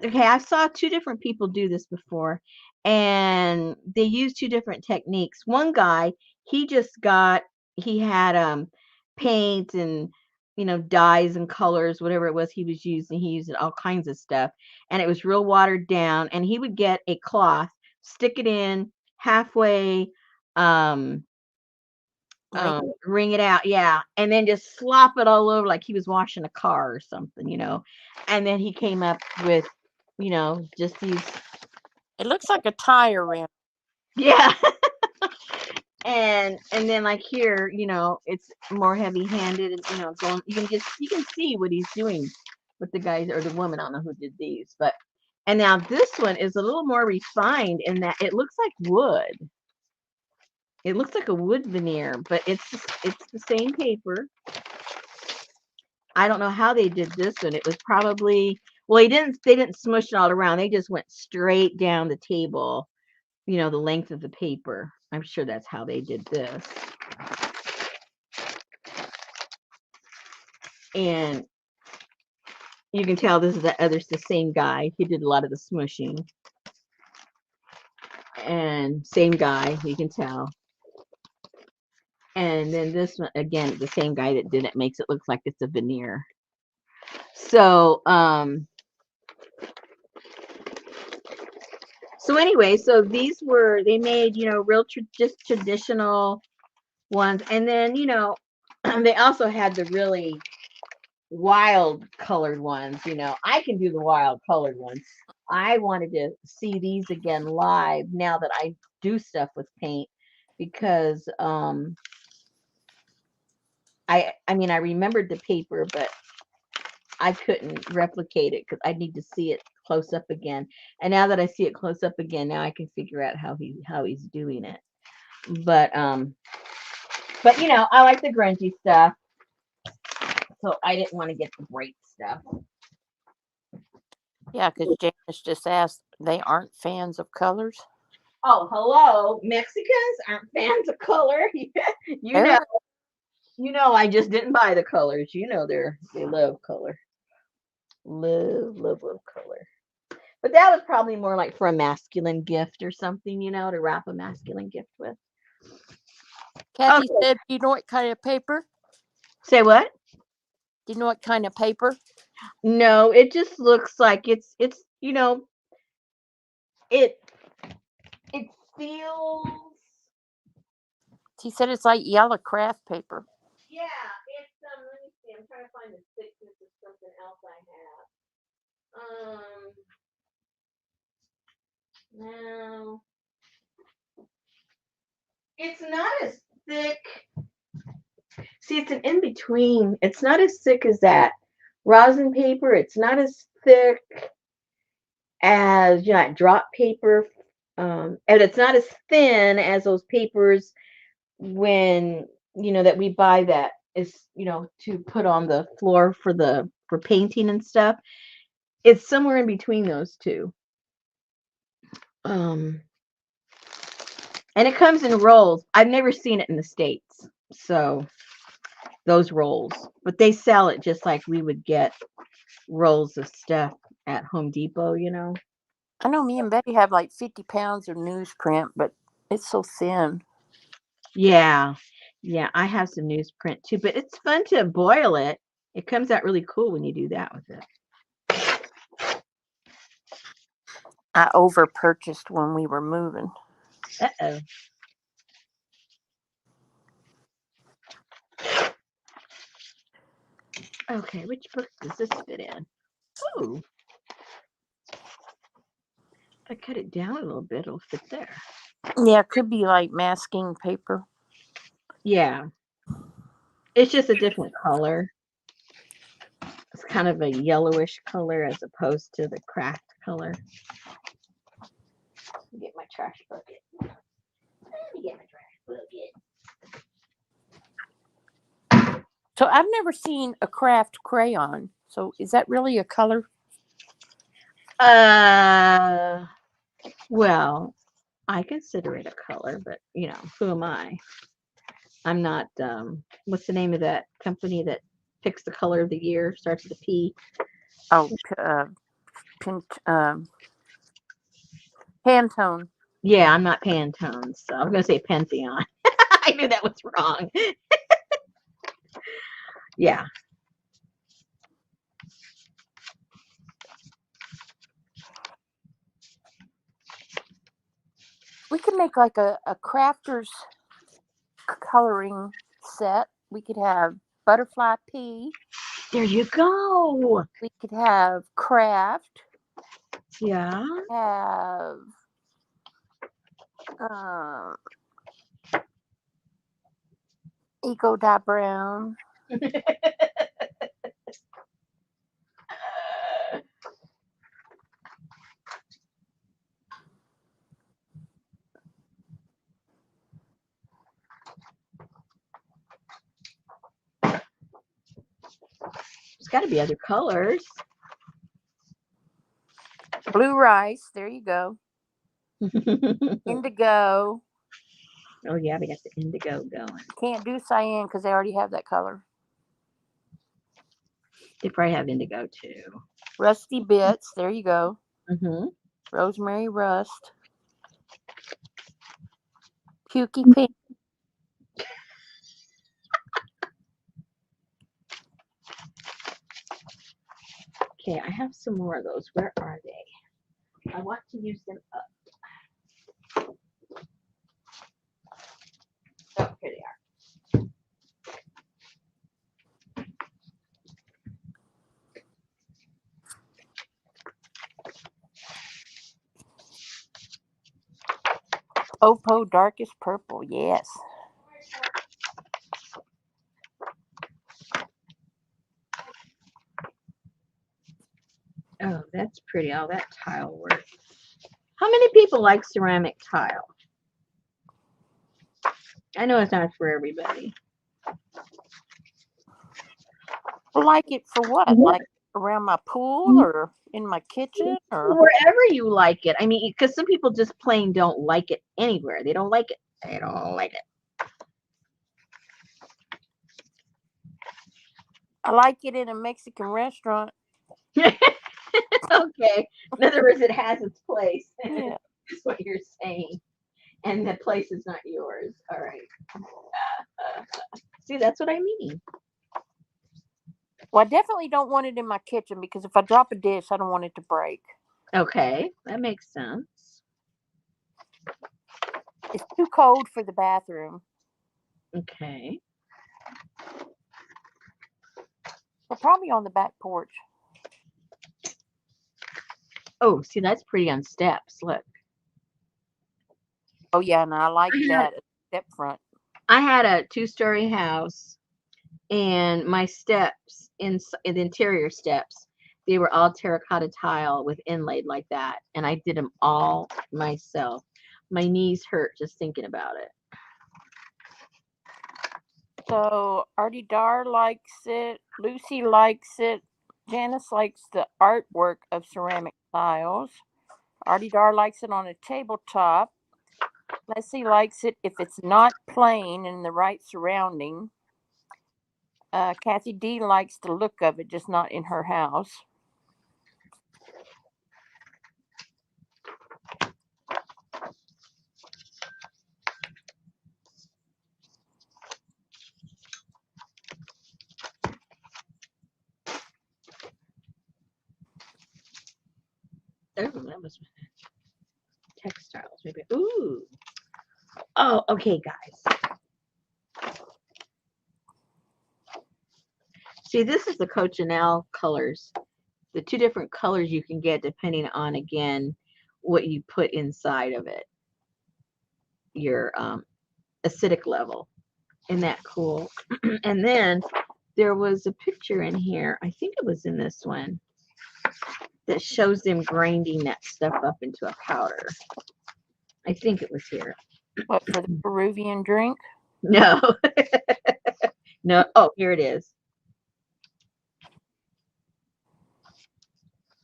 Okay, I saw two different people do this before, and they used two different techniques. One guy, he had paint and dyes and colors, whatever it was he was using. He used all kinds of stuff, and it was real watered down. And he would get a cloth, stick it in halfway, wring it out, yeah, and then just slop it all over like he was washing a car or something, and then he came up with, just these.
It looks like a tire rim.
Yeah. and then like here, it's more heavy-handed, and going, you can see what he's doing with the guys or the woman. I don't know who did these, but and now this one is a little more refined in that it looks like wood. It looks like a wood veneer, but it's the same paper. I don't know how they did this one. It was probably, well, they didn't smush it all around. They just went straight down the table, the length of the paper. I'm sure that's how they did this. And you can tell this is the same guy. He did a lot of the smushing. And same guy, you can tell. And then this one, again, the same guy that did it, makes it look like it's a veneer. So, so anyway, so these were, they made, you know, real just traditional ones. And then, you know, they also had the really wild colored ones. You know, I can do the wild colored ones. I wanted to see these again live now that I do stuff with paint, because I mean, I remembered the paper, but I couldn't replicate it because I need to see it close up again. And now that I see it close up again, now I can figure out how he's doing it. But you know, I like the grungy stuff, so I didn't want to get the bright stuff.
Yeah, because Janice just asked, they aren't fans of colors.
Oh, hello, Mexicans aren't fans of color. You know, I just didn't buy the colors. You know, they love color, love color. But that was probably more like for a masculine gift or something, you know, to wrap a masculine gift with.
Kathy said, "Do you know what kind of paper?
Say what?
Do you know what kind of paper?"
No, it just looks like it's you know, it feels.
She said it's like yellow craft paper.
Yeah, it's let me see. I'm trying to find the thickness of something else I have. No. It's not as thick. See, it's an in between. It's not as thick as that rosin paper. It's not as thick as, you know, drop paper. And it's not as thin as those papers when, you know, that we buy that is, you know, to put on the floor for painting and stuff. It's somewhere in between those two. And it comes in rolls. I've never seen it in the States. So those rolls, but they sell it just like we would get rolls of stuff at Home Depot, you know.
I know me and Betty have like 50 pounds of newsprint, but it's so thin.
Yeah, I have some newsprint too, but it's fun to boil it. It comes out really cool when you do that with it.
I over purchased when we were moving.
Uh-oh. Okay, which book does this fit in? Oh, if I cut it down a little bit, it'll fit there.
Yeah, it could be like masking paper.
Yeah, it's just a different color. It's kind of a yellowish color as opposed to the craft color. Let me get my trash bucket.
So I've never seen a craft crayon. So is that really a color?
Well, I consider it a color, but you know, who am I? I'm not. What's the name of that company that picks the color of the year? Starts with a P.
Oh, Pantone.
Yeah, I'm not Pantone, so I'm gonna say Pantheon. I knew that was wrong. Yeah.
We could make like a crafter's coloring set. We could have butterfly pea.
There you go.
We could have craft.
Yeah.
Have Eco Dye Brown.
There's got to be other colors.
Blue rice. There you go. Indigo.
Oh yeah, we got the indigo going.
Can't do cyan because they already have that color.
They probably have indigo too.
Rusty bits. There you go.
Mm-hmm.
Rosemary rust. Pukey pink.
Okay, I have some more of those. Where are they? I want to use them up. Oh, here they are.
Popo darkest purple. Yes.
Oh, that's pretty. All that tile work. How many people like ceramic tile? I know it's not for everybody.
Like it for what? Like around my pool or in my kitchen or
Wherever you like it. I mean, because some people just plain don't like it anywhere. They don't like it. They don't like it.
I like it in a Mexican restaurant.
Okay. In other words, it has its place.
Yeah.
That's what you're saying. And the place is not yours. All right. See, that's what I mean.
Well, I definitely don't want it in my kitchen because if I drop a dish, I don't want it to break.
Okay, that makes sense.
It's too cold for the bathroom.
Okay.
Well, probably on the back porch.
Oh, see, that's pretty on steps. Look.
Oh, yeah, and I like that step front.
I had a 2-story house, and my steps in the interior steps, they were all terracotta tile with inlaid like that, and I did them all myself. My knees hurt just thinking about it.
So Artie Dar likes it. Lucy likes it. Janice likes the artwork of ceramic tiles. Artie Dar likes it on a tabletop. Leslie likes it if it's not plain in the right surrounding. Kathy D likes the look of it, just not in her house.
Oh, that was textiles, maybe. Ooh. Oh, okay, guys. See, this is the cochineal colors. The 2 different colors you can get depending on, again, what you put inside of it. Your acidic level. Isn't that cool? And then there was a picture in here. I think it was in this one that shows them grinding that stuff up into a powder. I think it was here.
What, for the Peruvian drink?
No. No. Oh, here it is.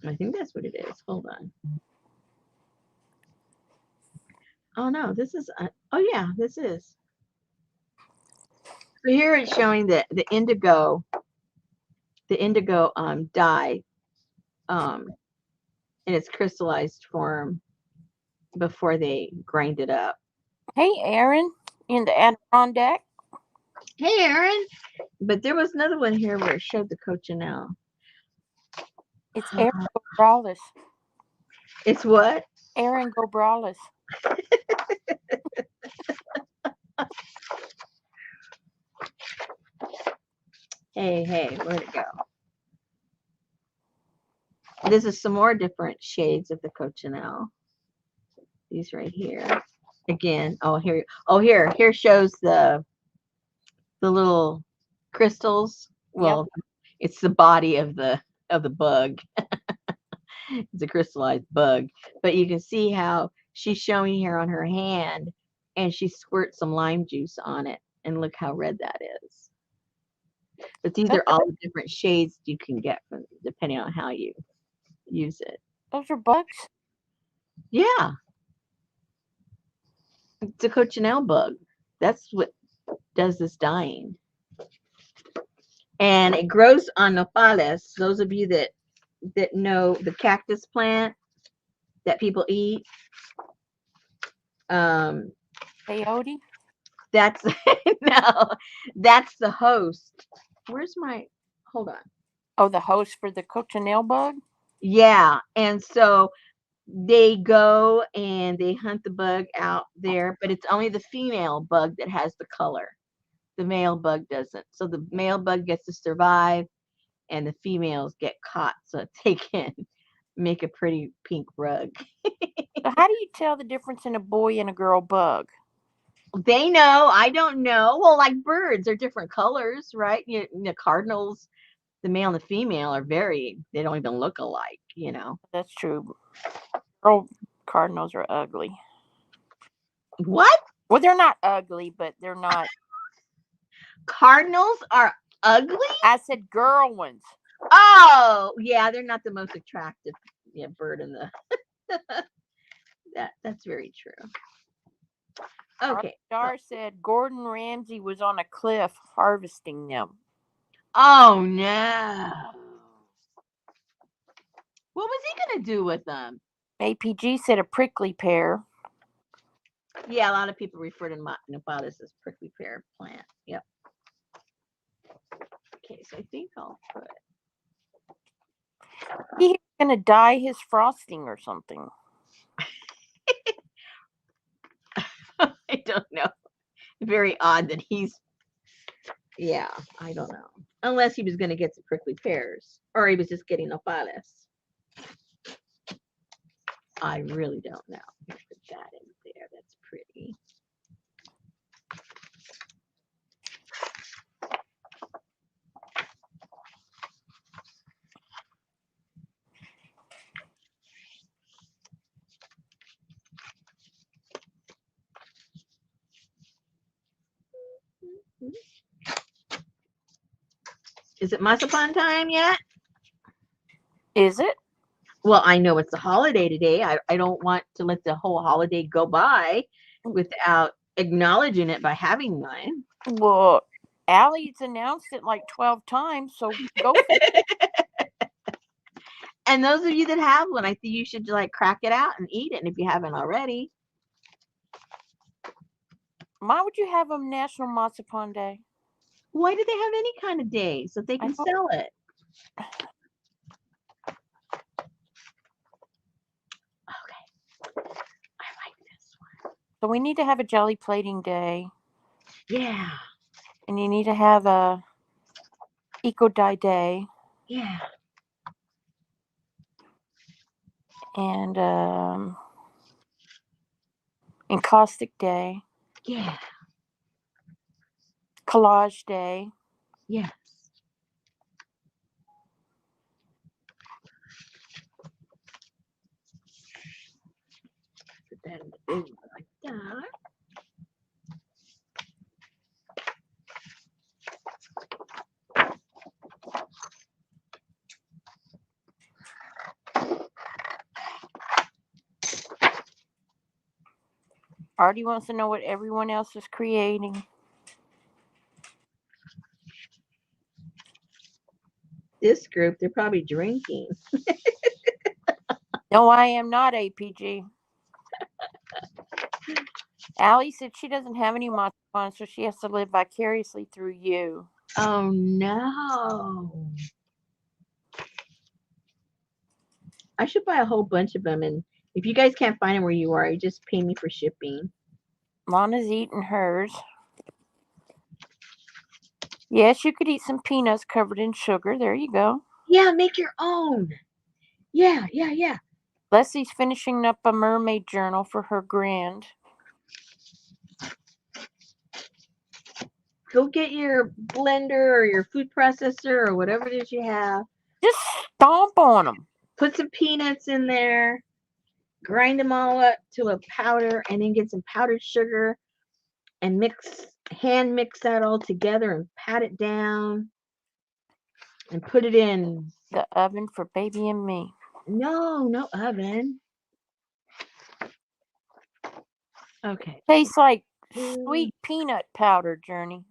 I think that's what it is. Hold on. Oh, no. This is... oh, yeah. This is. So here it's showing that the indigo dye in its crystallized form before they grind it up.
Hey, Aaron, in the Adirondack.
Hey, Aaron. But there was another one here where it showed the cochineal.
It's Aaron Gobrales.
It's what?
Aaron Gobrales.
Hey, where'd it go? This is some more different shades of the cochineal. These right here. Again, here shows the little crystals. Well, yep. It's the body of the bug. It's a crystallized bug. But you can see how she's showing here on her hand, and she squirts some lime juice on it, and look how red that is. But these are all the different shades you can get from depending on how you use it.
Those are bugs?
Yeah. It's a cochineal bug. That's what does this dyeing. And it grows on nopales. Those of you that know the cactus plant that people eat.
Hey, Peyote?
That's no, that's the host. Where's my? Hold on.
Oh, the host for the cochineal bug?
Yeah, and so they go and they hunt the bug out there, but it's only the female bug that has the color. The male bug doesn't. So the male bug gets to survive, and the females get caught so they can make a pretty pink rug.
So how do you tell the difference in a boy and a girl bug?
They know. I don't know. Well, like birds are different colors, right? Cardinals, the male and the female are they don't even look alike,
That's true. Girl cardinals are ugly.
What?
Well, they're not ugly, but they're not.
Cardinals are ugly?
I said girl ones.
Oh, yeah, they're not the most attractive bird in the that's very true. Okay.
Dar said Gordon Ramsay was on a cliff harvesting them.
Oh no. What was he gonna do with them?
APG said a prickly pear.
Yeah, a lot of people refer to Nopales as prickly pear plant. Yep. Okay, so I think I'll put.
He's gonna dye his frosting or something.
I don't know. Very odd that he's. Yeah, I don't know. Unless he was going to get some prickly pears, or he was just getting nopales. I really don't know. Put that in there. That's pretty. Is it Marzipan time yet?
Is it?
Well, I know it's a holiday today. I don't want to let the whole holiday go by without acknowledging it by having one.
Well, Allie's announced it like 12 times, so go for it.
And those of you that have one, I think you should like crack it out and eat it. And if you haven't already.
Why would you have a National Marzipan Day?
Why do they have any kind of day so they can sell it? Okay. I like this one.
So we need to have a jelly plating day.
Yeah.
And you need to have a eco dye day.
Yeah.
And encaustic day.
Yeah.
Collage day.
Yes. Put that in the big one like that.
Artie wants to know what everyone else is creating.
This group, they're probably drinking.
No, I am not APG. Allie said she doesn't have any marzipan, so she has to live vicariously through you.
Oh no. I should buy a whole bunch of them, and if you guys can't find them where you are, you just pay me for shipping.
Lana's eating hers. Yes, you could eat some peanuts covered in sugar. There you go.
Yeah, make your own. Yeah.
Leslie's finishing up a mermaid journal for her grand.
Go get your blender or your food processor or whatever it is you have.
Just stomp on them.
Put some peanuts in there. Grind them all up to a powder, and then get some powdered sugar and hand mix that all together and pat it down and put it in
the oven for baby and me.
No oven. Okay.
Tastes like sweet peanut powder, Journey.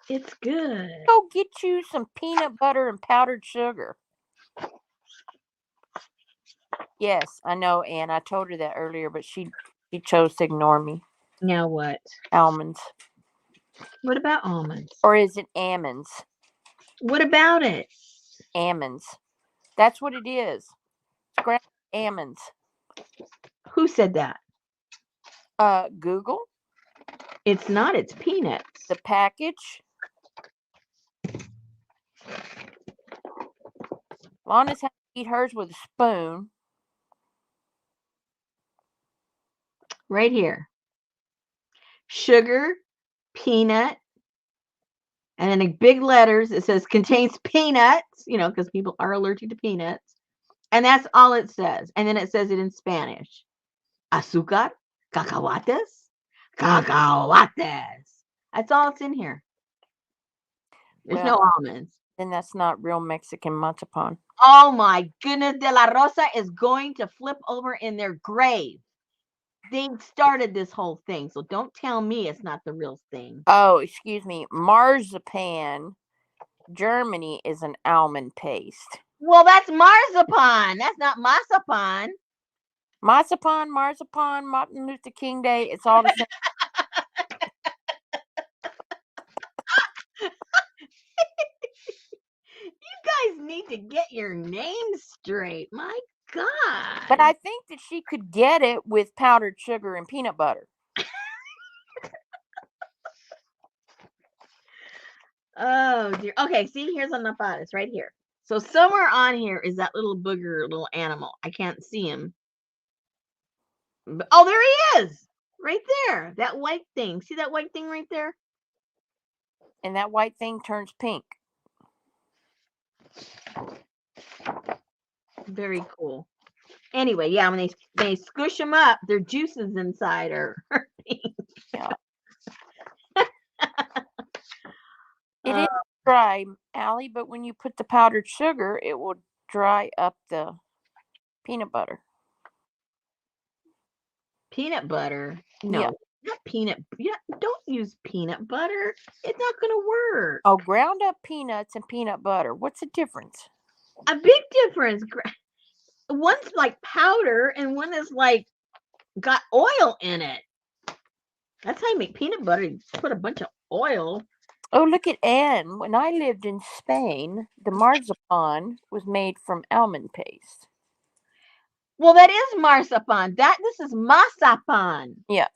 It's good.
Go get you some peanut butter and powdered sugar. Yes, I know, Anne. I told her that earlier, but she chose to ignore me.
Now what?
Almonds.
What about almonds?
Or is it almonds?
What about it?
Almonds. That's what it is. It's ground almonds.
Who said that?
Google.
It's not. It's peanuts.
The package. Lana's had to eat hers with a spoon.
Right here. Sugar, peanut, and then in big letters it says contains peanuts, because people are allergic to peanuts. And that's all it says. And then it says it in Spanish. Azúcar, cacahuates, cacahuates. That's all it's in here. There's no almonds.
Then that's not real Mexican marzipan.
Oh my goodness, De La Rosa is going to flip over in their grave. They started this whole thing, so don't tell me it's not the real thing.
Oh, excuse me. Marzipan, Germany, is an almond paste.
Well, that's marzipan. That's not marzipan.
Marzipan, Martin Luther King Day. It's all the same.
You guys need to get your names straight. My God.
But I think that she could get it with powdered sugar and peanut butter.
Oh, dear. Okay, see, here's a nopales right here. So somewhere on here is that little booger, little animal. I can't see him. Oh, there he is. Right there. That white thing. See that white thing right there?
And that white thing turns pink.
Very cool. Anyway, yeah, when they squish them up, their juices inside are pink.
Yeah. It is dry, Allie, but when you put the powdered sugar, it will dry up the peanut butter.
Peanut butter? No,
Yeah.
not peanut. Yeah, don't use peanut butter. It's not going to work.
Oh, ground up peanuts and peanut butter. What's the difference?
A big difference. One's like powder and one is like got oil in it. That's how you make peanut butter. You put a bunch of oil.
Oh, look at Anne. When I lived in Spain, the marzipan was made from almond paste.
Well, that is marzipan. This is masapan.
Yeah.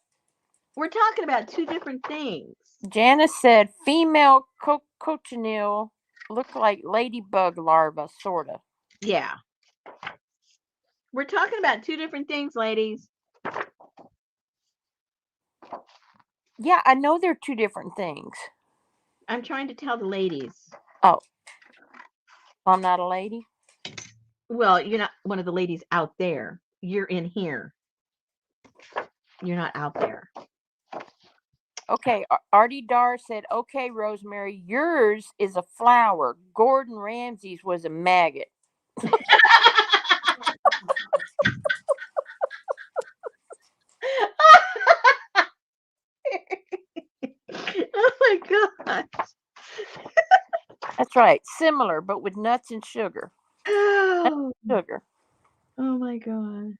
We're talking about two different things.
Janice said female cochineal look like ladybug larvae, sort of.
Yeah. We're talking about two different things, ladies.
Yeah, I know they're two different things.
I'm trying to tell the ladies.
Oh. I'm not a lady?
Well, you're not one of the ladies out there. You're in here. You're not out there.
Okay, Artie Dar said, okay, Rosemary, yours is a flower. Gordon Ramsay's was a maggot.
Oh my gosh.
That's right. Similar, but with nuts and sugar.
Oh,
Sugar.
oh my gosh.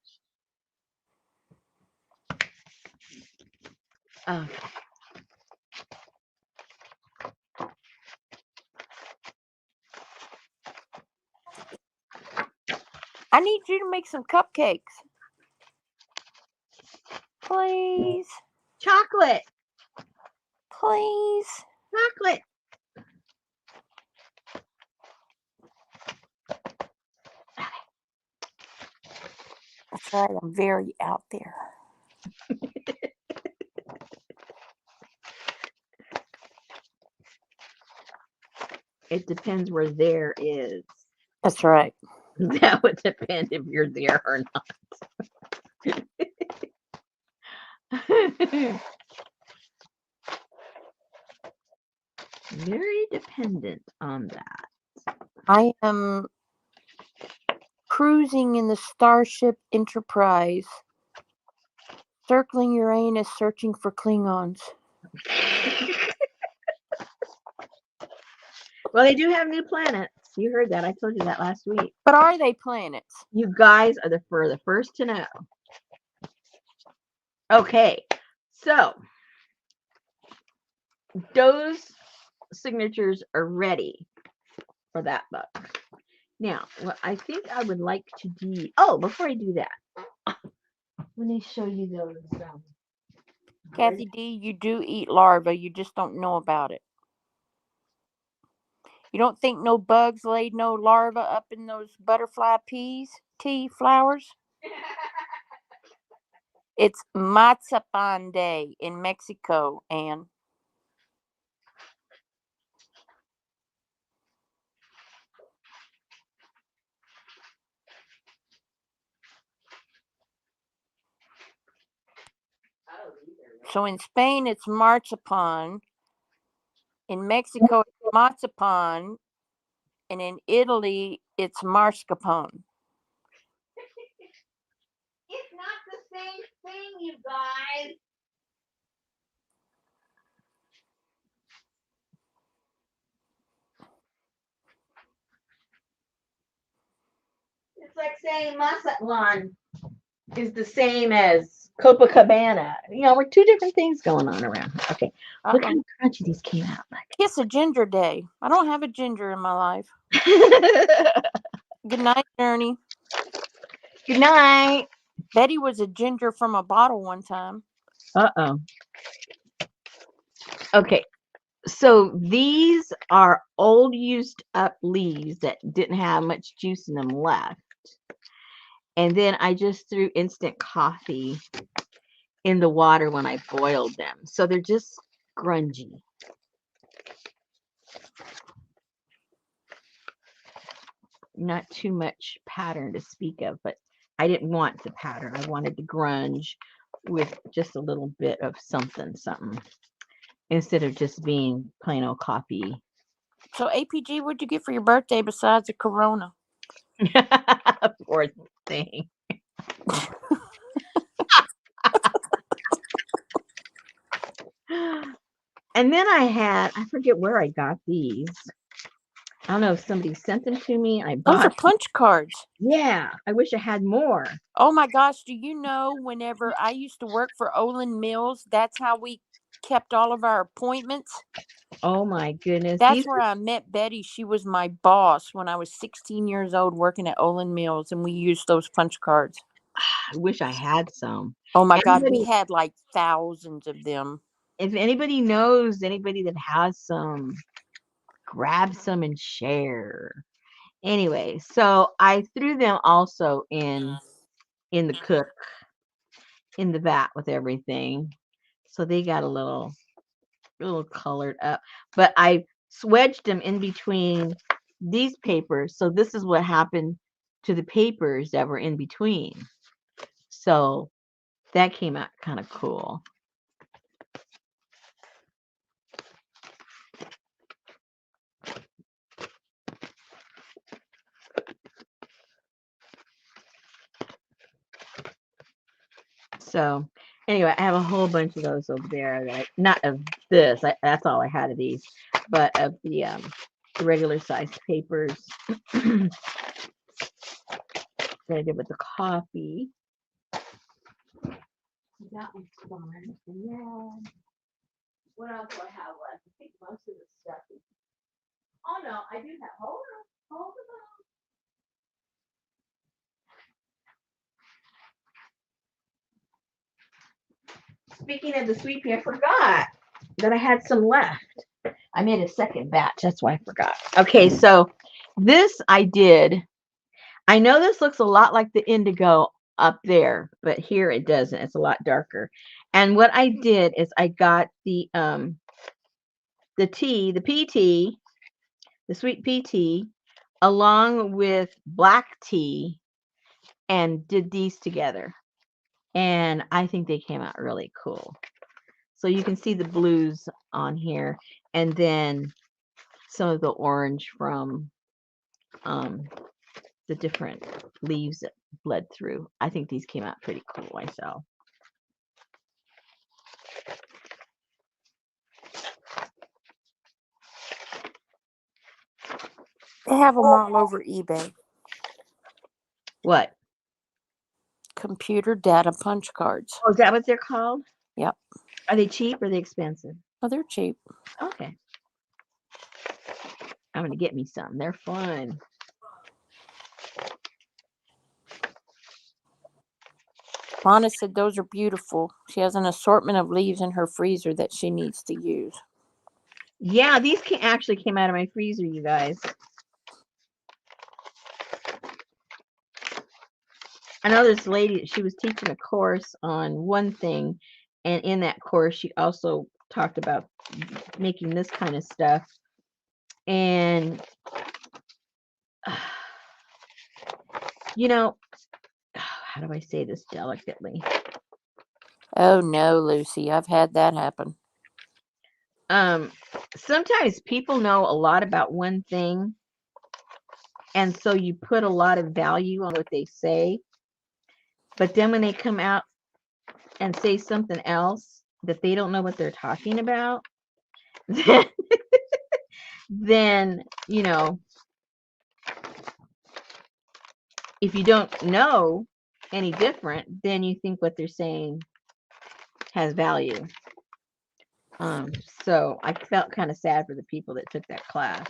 Okay.
I need you to make some cupcakes. Please.
Chocolate.
Please.
Chocolate.
That's right. I'm very out there.
It depends where there is.
That's right.
That would depend if you're there or not. Very dependent on that.
I am cruising in the Starship Enterprise, circling Uranus, searching for Klingons.
Well, they do have new planets. You heard that. I told you that last week.
But are they planets?
You guys are the first to know. Okay, so those signatures are ready for that book. Now, what I think I would like to do. Oh, before I do that, let me show you those.
Kathy D, you do eat larvae. You just don't know about it. You don't think no bugs laid no larva up in those butterfly tea flowers? It's Marzipan Day in Mexico, Anne. So in Spain, it's marzipan. In Mexico, it's marzipan. And in Italy, it's mascarpone.
It's not the same thing, you guys. It's like saying Mazatlan is the same as Copacabana. You know, we're two different things going on around here. Okay, look how crunchy these came out.
Kiss a ginger day. I don't have a ginger in my life. Good night, Journey.
Good night.
Betty was a ginger from a bottle one time.
Uh-oh. Okay, so these are old used up leaves that didn't have much juice in them left. And then I just threw instant coffee in the water when I boiled them. So they're just grungy. Not too much pattern to speak of, but I didn't want the pattern. I wanted the grunge with just a little bit of something instead of just being plain old coffee.
So APG, what'd you get for your birthday besides a Corona?
Poor thing. And then I forget where I got these. I don't know if somebody sent them to me.
Those are punch cards.
Yeah, I wish I had more.
Oh my gosh, do you know whenever I used to work for Olin Mills, that's how we kept all of our appointments?
Oh my goodness.
That's where I met Betty. She was my boss when I was 16 years old working at Olin Mills, and we used those punch cards.
I wish I had some.
Oh my God, we had like thousands of them.
If anybody knows anybody that has some, grab some and share. Anyway, so I threw them also in the cook, in the vat with everything. So they got a little colored up. But I wedged them in between these papers. So this is what happened to the papers that were in between. So that came out kind of cool. So anyway, I have a whole bunch of those over there. Not of this. That's all I had of these, but of the regular sized papers that I did with the coffee. That one's fine. And then what else do I have left? I think most of the stuff is. Oh no, I do have. Hold on. Speaking of the sweet pea, I forgot that I had some left. I made a second batch. That's why I forgot. Okay, so this I did. I know this looks a lot like the indigo up there, but here it doesn't. It's a lot darker. And what I did is I got the tea, the PT, the sweet PT, along with black tea, and did these together. And I think they came out really cool. So you can see the blues on here, and then some of the orange from the different leaves that bled through. I think these came out pretty cool myself.
They have them all over eBay.
What?
Computer data punch cards.
Oh, is that what they're called?
Yep.
Are they cheap or are they expensive?
Oh, they're cheap.
Okay. I'm going to get me some. They're fun.
Lana said those are beautiful. She has an assortment of leaves in her freezer that she needs to use.
Yeah, these actually came out of my freezer, you guys. I know this lady, she was teaching a course on one thing, and in that course, she also talked about making this kind of stuff. And, you know, how do I say this delicately?
Oh, no, Lucy. I've had that happen.
Sometimes people know a lot about one thing, and so you put a lot of value on what they say. But then when they come out and say something else that they don't know what they're talking about, then, you know, if you don't know any different, then you think what they're saying has value. So I felt kind of sad for the people that took that class.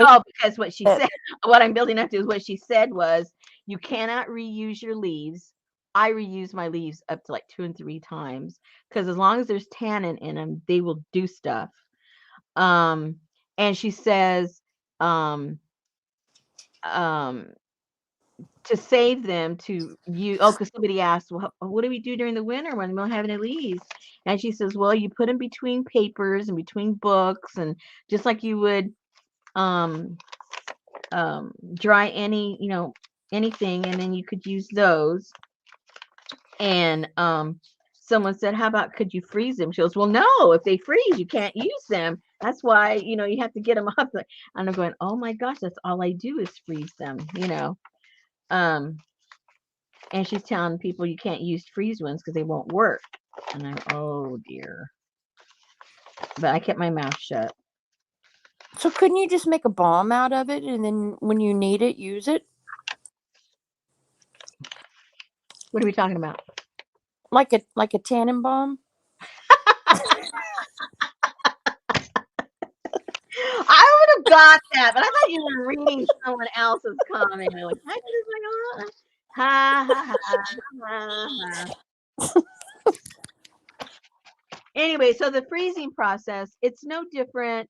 Oh, because what she said, what I'm building up to is what she said was, you cannot reuse your leaves. I reuse my leaves up to like 2 and 3 times because as long as there's tannin in them, they will do stuff. And she says, to save them to you. Oh, because somebody asked, well, what do we do during the winter when we don't have any leaves? And she says, well, you put them between papers and between books, and just like you would dry any, you know, anything, and then you could use those. And someone said, how about could you freeze them? She goes, well, no, if they freeze, you can't use them. That's why, you know, you have to get them up. And I'm going, oh my gosh, that's all I do is freeze them, you know. And she's telling people you can't use freeze ones because they won't work. And I'm, oh dear. But I kept my mouth shut.
So couldn't you just make a balm out of it and then when you need it, use it?
What are we talking about?
Like a tannin balm?
I would have got that, but I thought you were reading someone else's comment. I'm like, I was like, ha ha ha ha ha. Anyway, so the freezing process, it's no different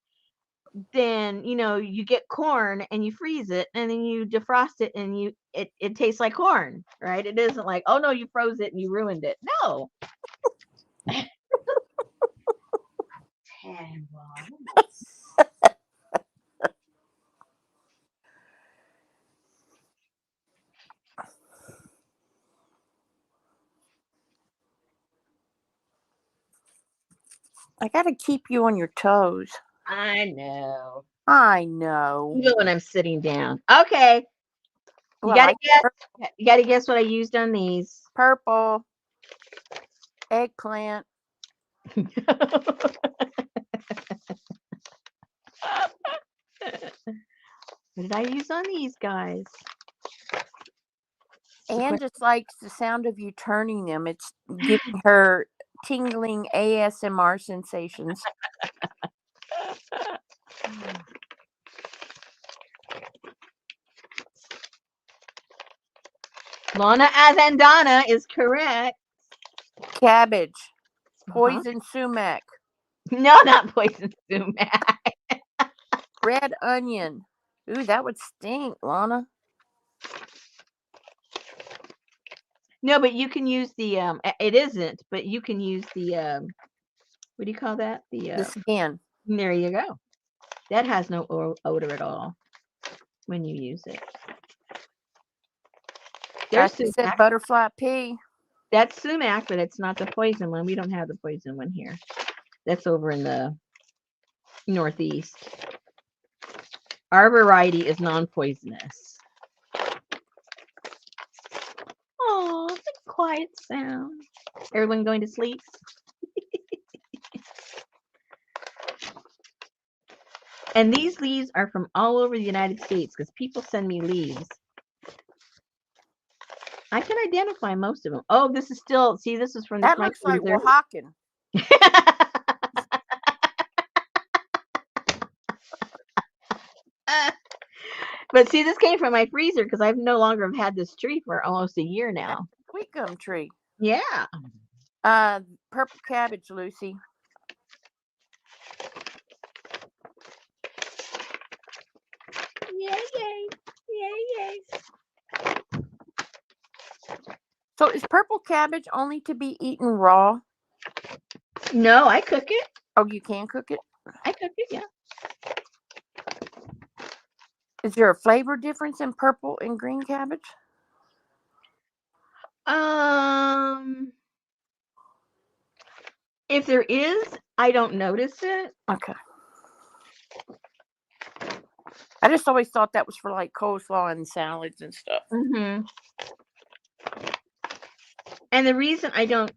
than, you know, you get corn and you freeze it and then you defrost it and it tastes like corn, right? It isn't like, oh no, you froze it and you ruined it. No.
I got to keep you on your toes.
I know.
I know.
Even when I'm sitting down. Okay.
Well,
You gotta guess. You gotta guess what I used on these.
Purple. Eggplant.
What did I use on these guys?
Anne just likes the sound of you turning them. It's giving her tingling ASMR sensations.
Lana Azandana is correct.
Cabbage. Poison sumac.
No, not poison sumac.
Red onion. Ooh, that would stink, Lana.
No, but you can use the it isn't, but you can use the what do you call that?
The skin.
There you go. That has no odor at all when you use it. There's
said butterfly pea.
That's sumac, but it's not the poison one. We don't have the poison one here. That's over in the Northeast. Our variety is non-poisonous. Oh, it's a quiet sound. Everyone going to sleep? And these leaves are from all over the United States because people send me leaves. I can identify most of them. Oh, this is still, see, this is from
That
my
looks like
freezer.
Oaxacan.
But see, this came from my freezer because I've no longer have had this tree for almost a year
That's
now.
a sweet gum tree.
Yeah.
Purple cabbage, Lucy.
Yay, yay. Yay, yay.
So is purple cabbage only to be eaten raw?
No, I cook it.
Oh, you can cook it?
I cook it, yeah.
Is there a flavor difference in purple and green cabbage?
If there is, I don't notice it.
Okay. I just always thought that was for like coleslaw and salads and stuff.
Mm-hmm. And the reason I don't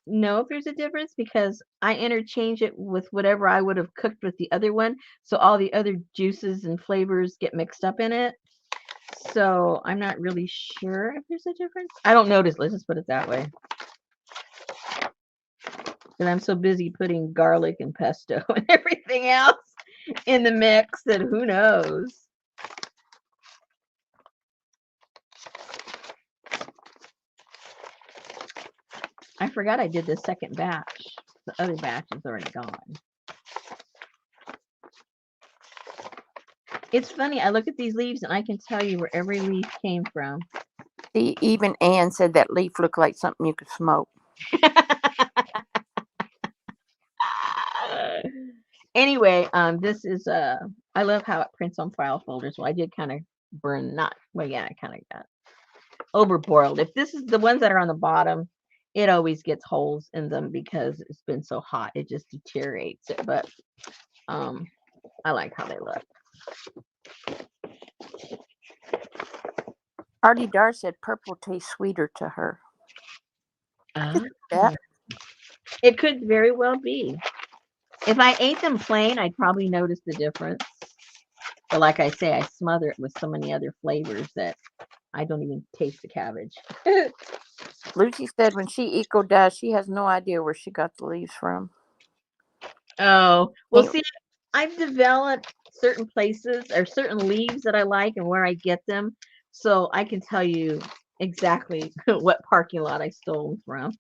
know if there's a difference because I interchange it with whatever I would have cooked with the other one. So all the other juices and flavors get mixed up in it. So I'm not really sure if there's a difference. I don't notice. Let's just put it that way. And I'm so busy putting garlic and pesto and everything else in the mix that who knows. I forgot I did the second batch. The other batch is already gone. It's funny. I look at these leaves and I can tell you where every leaf came from.
See, even Ann said that leaf looked like something you could smoke.
Anyway, this is I love how it prints on file folders. Well, I did kind of burn, not well, yeah, I kind of got overboiled. If this is the ones that are on the bottom, it always gets holes in them because it's been so hot. It just deteriorates it. But I like how they look.
Artie Dar said purple tastes sweeter to her. Yeah.
It could very well be. If I ate them plain, I'd probably notice the difference. But like I say, I smother it with so many other flavors that I don't even taste the cabbage.
Lucy said when she eco-does, she has no idea where she got the leaves from.
Oh, well, see, I've developed certain places or certain leaves that I like and where I get them. So I can tell you exactly what parking lot I stole them from.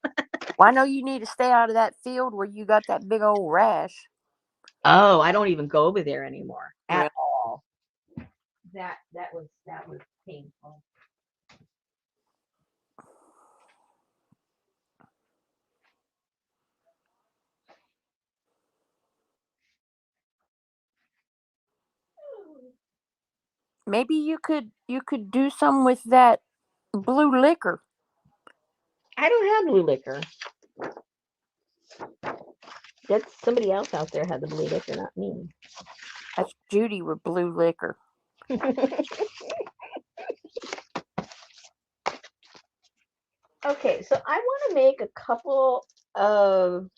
Well, I know you need to stay out of that field where you got that big old rash.
Oh, I don't even go over there anymore
Really?
at all. That was painful.
Maybe you could do some with that blue liquor.
I don't have blue liquor. That's somebody else out there had the blue liquor, not me.
That's Judy with blue liquor.
Okay, so I want to make a couple of,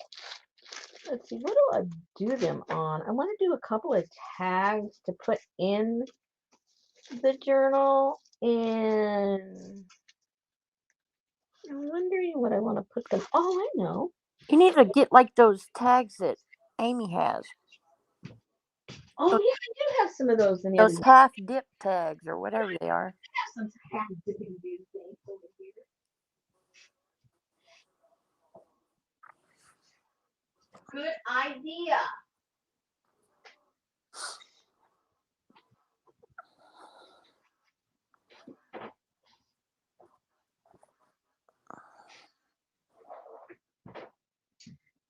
let's see, what do I do them on? I want to do a couple of tags to put in the journal, and I'm wondering what I want to put them. Oh, I know.
You need to get like those tags that Amy has.
Oh, yeah, I do have some of those in the
Those
other.
half dip tags or whatever they are.
I have some tags that can do things over here. Good idea.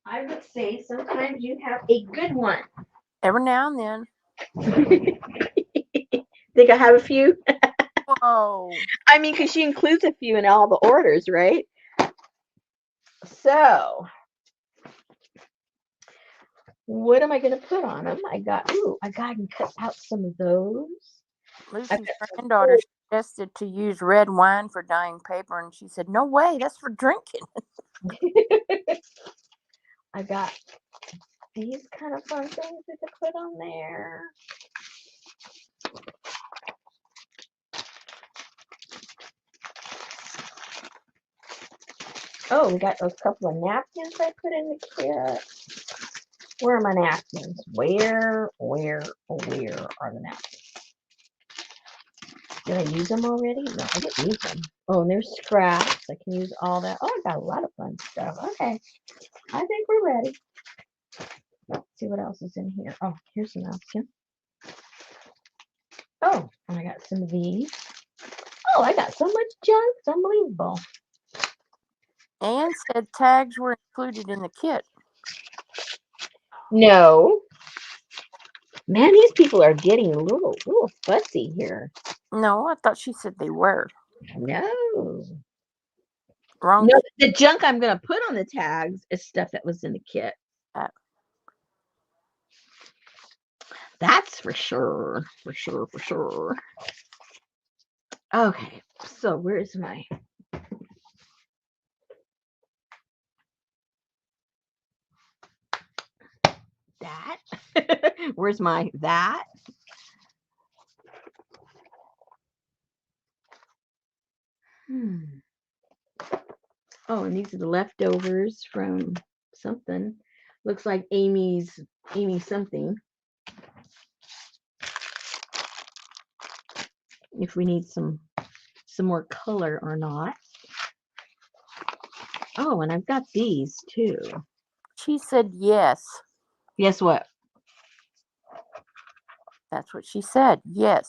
I would say sometimes you have a good one.
Every now and then.
Think I have a few?
Whoa.
I mean, because she includes a few in all the orders, right? So, what am I going to put on them? I got to cut out some of those.
Lucy's granddaughter suggested to use red wine for dyeing paper, and she said, "No way, that's for drinking."
I got these kind of fun things we could put on there. Oh, we got those couple of napkins I put in the kit. Where are my napkins? Where are the napkins? Did I use them already? No, I didn't use them. Oh, and there's scraps. I can use all that. Oh, I got a lot of fun stuff. Okay. I think we're ready. Let's see what else is in here. Oh, here's a napkin. Oh, and I got some of these. Oh, I got so much junk. It's unbelievable.
Anne said tags were included in the kit.
No. Man, these people are getting a little fussy here.
No, I thought she said they were.
No.
Wrong.
No, the junk I'm going to put on the tags is stuff that was in the kit. That's for sure. For sure. Okay, so where's my... that? Where's my that? Oh, and these are the leftovers from something. Looks like Amy something. If we need some more color or not. Oh, and I've got these too.
She said yes.
Guess what?
That's what she said. Yes.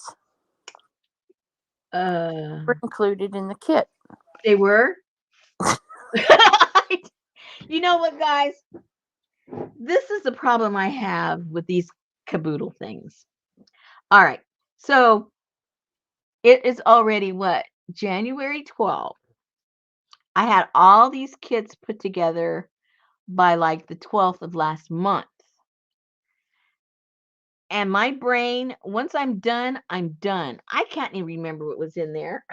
Were
included in the kit.
They were? You know what, guys? This is the problem I have with these caboodle things. All right. So it is already what? January 12th. I had all these kits put together by like the 12th of last month. And my brain, once I'm done, I'm done. I can't even remember what was in there.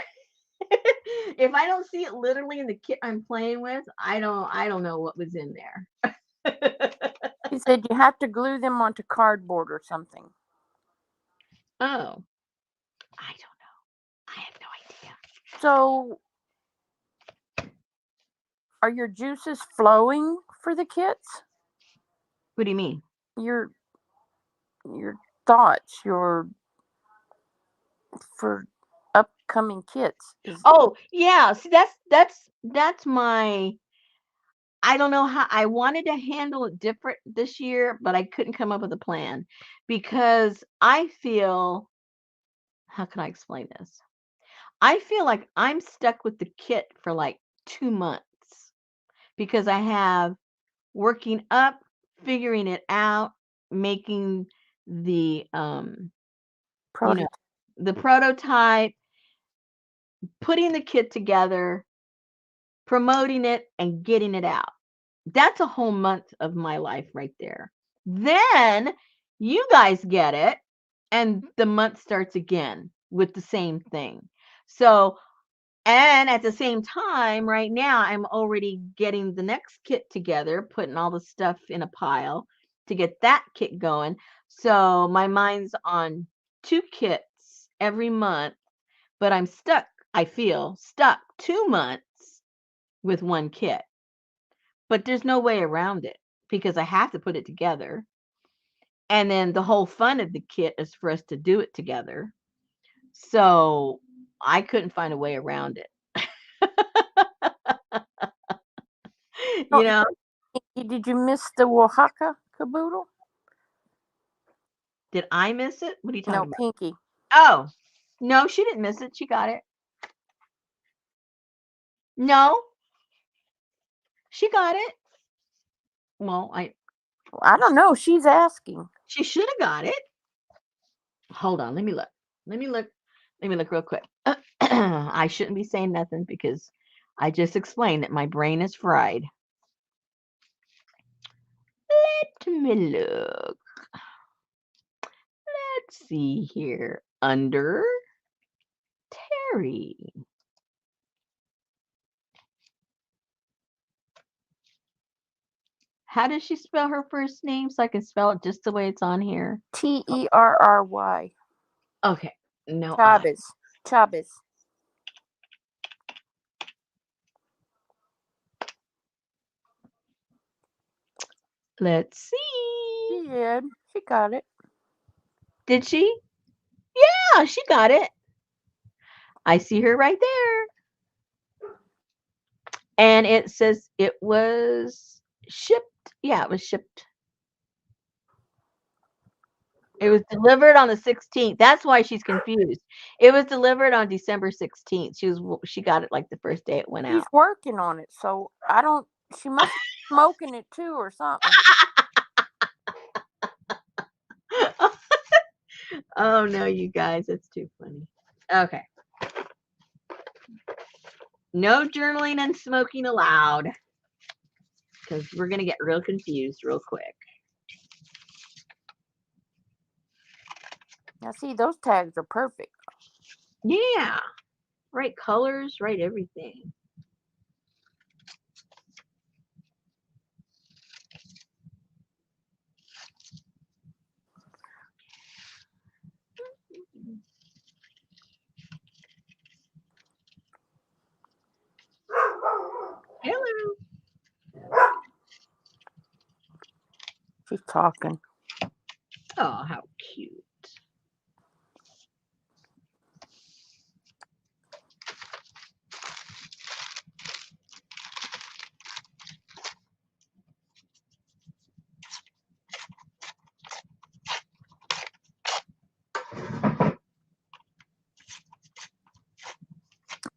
If I don't see it literally in the kit I'm playing with, I don't know what was in there.
She said you have to glue them onto cardboard or something.
Oh. I don't know. I have no idea.
So are your juices flowing for the kits?
What do you mean?
Your thoughts, for upcoming kits.
Oh, yeah. See, that's my... I don't know how I wanted to handle it different this year, but I couldn't come up with a plan because I feel, how can I explain this? I feel like I'm stuck with the kit for like 2 months because I have working up, figuring it out, making the the prototype, putting the kit together, promoting it, and getting it out. That's a whole month of my life right there. Then you guys get it, and the month starts again with the same thing. So, and at the same time, right now, I'm already getting the next kit together, putting all the stuff in a pile to get that kit going. So my mind's on 2 kits every month, but I'm stuck. I feel stuck 2 months with 1 kit. But there's no way around it because I have to put it together. And then the whole fun of the kit is for us to do it together. So I couldn't find a way around it. You know?
Did you miss the Oaxaca caboodle?
Did I miss it? What are you talking about?
No, Pinky.
Oh, no, she didn't miss it. She got it. No, she got it. Well,
I don't know. She's asking.
She should have got it. Hold on. Let me look. Let me look real quick. I shouldn't be saying nothing because I just explained that my brain is fried. Let me look. Let's see here. Under Terry. How does she spell her first name so I can spell it just the way it's on here?
Terry.
Okay. No I.
Chavez. Chavez.
Let's see.
She did. She got it.
Did she? Yeah, she got it. I see her right there. And it says it was shipped. Yeah, it was shipped. It was delivered on the 16th. That's why she's confused. It was delivered on December 16th. She got it like the first day it went
She's
out.
working on it, so I don't. She must be smoking it too or something.
Oh no, you guys, it's too funny. Okay. No journaling and smoking allowed. Because we're gonna get real confused real quick.
Now, see, those tags are perfect.
Yeah. Right colors, right everything. Hello.
She's talking.
Oh, how cute.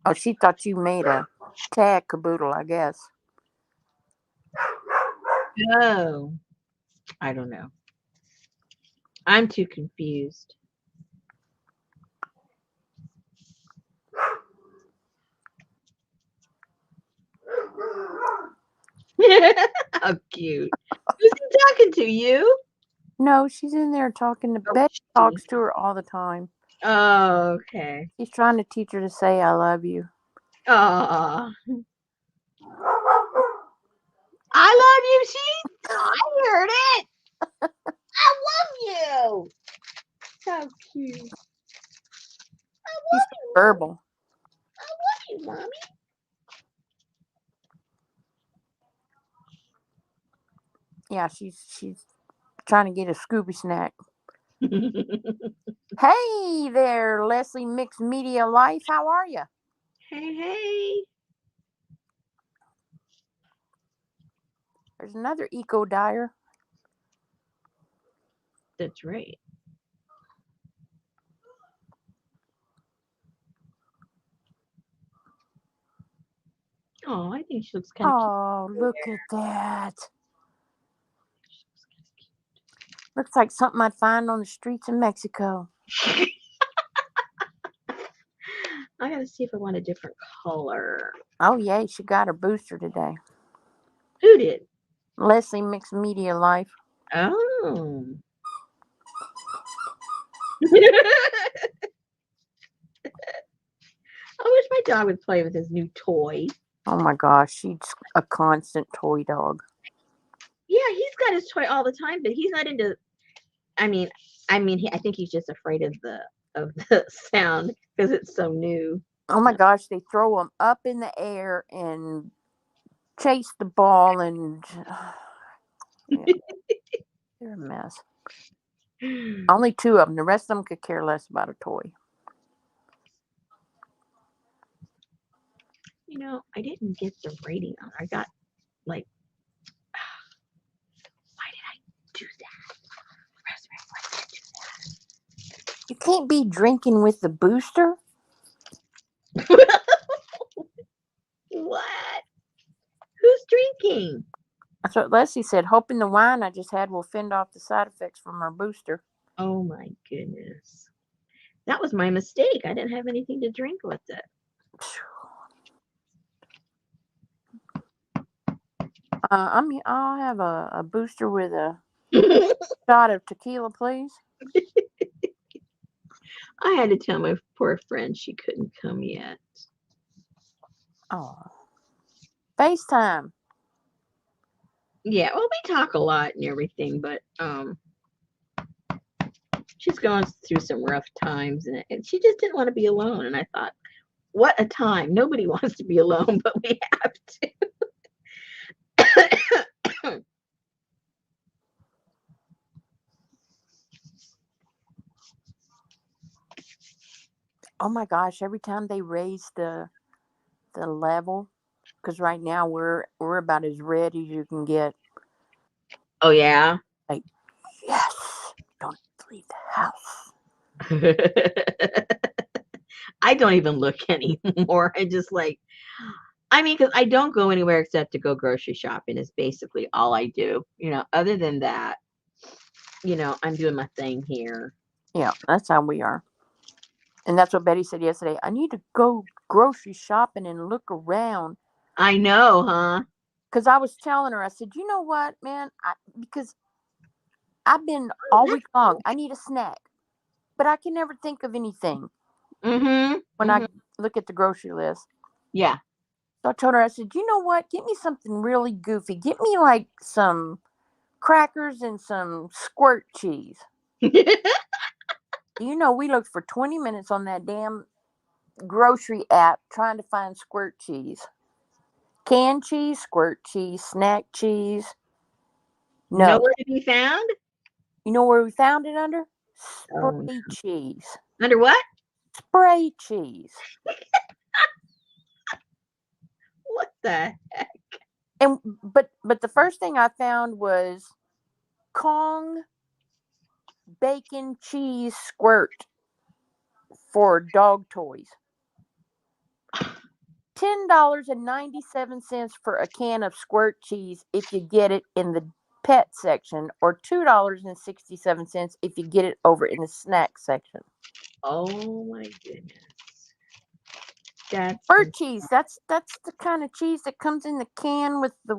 Oh, she thought you made a tag caboodle, I guess.
Oh, I don't know. I'm too confused. How cute. Who's he talking to? You?
No, she's in there talking to
Oh,
Betty.
she.
Talks to her all the time.
Oh, okay.
She's trying to teach her to say "I love you."
Oh, I love you, she. I heard it. I love you. So cute. I
She's
love you.
verbal.
I love you, mommy.
Yeah, she's trying to get a Scooby snack. Hey there, Leslie Mixed Media Life. How are you?
Hey, hey.
There's another eco dyer.
That's right. Oh, I think she looks kind of
Oh, look at that. Looks like something I'd find on the streets of Mexico.
cute. I gotta see if I want a different color.
Oh, yay, she got her booster today.
Who did?
Leslie Mixed Media Life.
Oh. I wish my dog would play with his new toy.
Oh my gosh, she's a constant toy dog.
Yeah, he's got his toy all the time, but he's not into. I mean, I think he's just afraid of the sound because it's so new.
Oh my gosh, they throw them up in the air and chase the ball, and yeah, they're a mess. Only two of them. The rest of them could care less about a toy.
You know, I didn't get the rating on. I got like, why did I do that? Rosemary, why did I do
You can't be drinking with the booster.
that? What? Who's drinking?
That's what Leslie said. Hoping the wine I just had will fend off the side effects from our booster.
Oh my goodness. That was my mistake. I didn't have anything to drink with it.
I'll have a booster with a shot of tequila, please.
I had to tell my poor friend she couldn't come yet.
Oh, FaceTime.
Yeah, well, we talk a lot and everything, but she's going through some rough times, and she just didn't want to be alone. And I thought, what a time! Nobody wants to be alone, but we have to.
Oh my gosh! Every time they raise the level, because right now we're about as red as you can get.
Oh yeah.
Like, yes, don't leave the house.
I don't even look anymore. I just like, I mean, because I don't go anywhere except to go grocery shopping is basically all I do. Other than that, I'm doing my thing here.
Yeah, that's how we are. And that's what Betty said yesterday. I need to go grocery shopping and look around.
I know, huh?
Because I was telling her, I said, you know what, man? Because I've been all week long. I need a snack. But I can never think of anything when I look at the grocery list.
Yeah.
So I told her, I said, you know what? Get me something really goofy. Get me like some crackers and some squirt cheese. We looked for 20 minutes on that damn grocery app trying to find squirt cheese. Canned cheese, squirt cheese, snack cheese. No.
Nowhere to be found?
You know where we found it under? Spray cheese.
Under what?
Spray cheese.
What the heck?
And but the first thing I found was Kong bacon cheese squirt for dog toys. $10.97 for a can of squirt cheese if you get it in the pet section, or $2.67 if you get it over in the snack section.
Oh my goodness. That's
Squirt cheese. That's the kind of cheese that comes in the can with the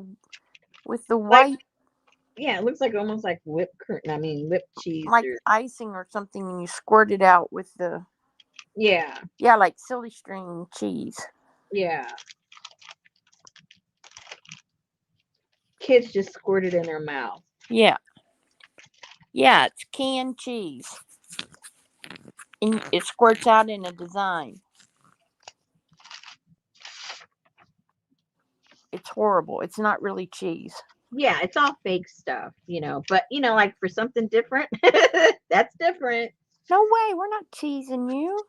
white.
Yeah, it looks like almost like whipped cheese.
Like icing or something, and you squirt it out with the.
Yeah.
Yeah, like silly string cheese.
Yeah. Kids just squirt it in their mouth.
Yeah. Yeah, it's canned cheese. And it squirts out in a design. It's horrible. It's not really cheese.
Yeah, it's all fake stuff, but like for something different, that's different.
No way, we're not teasing you.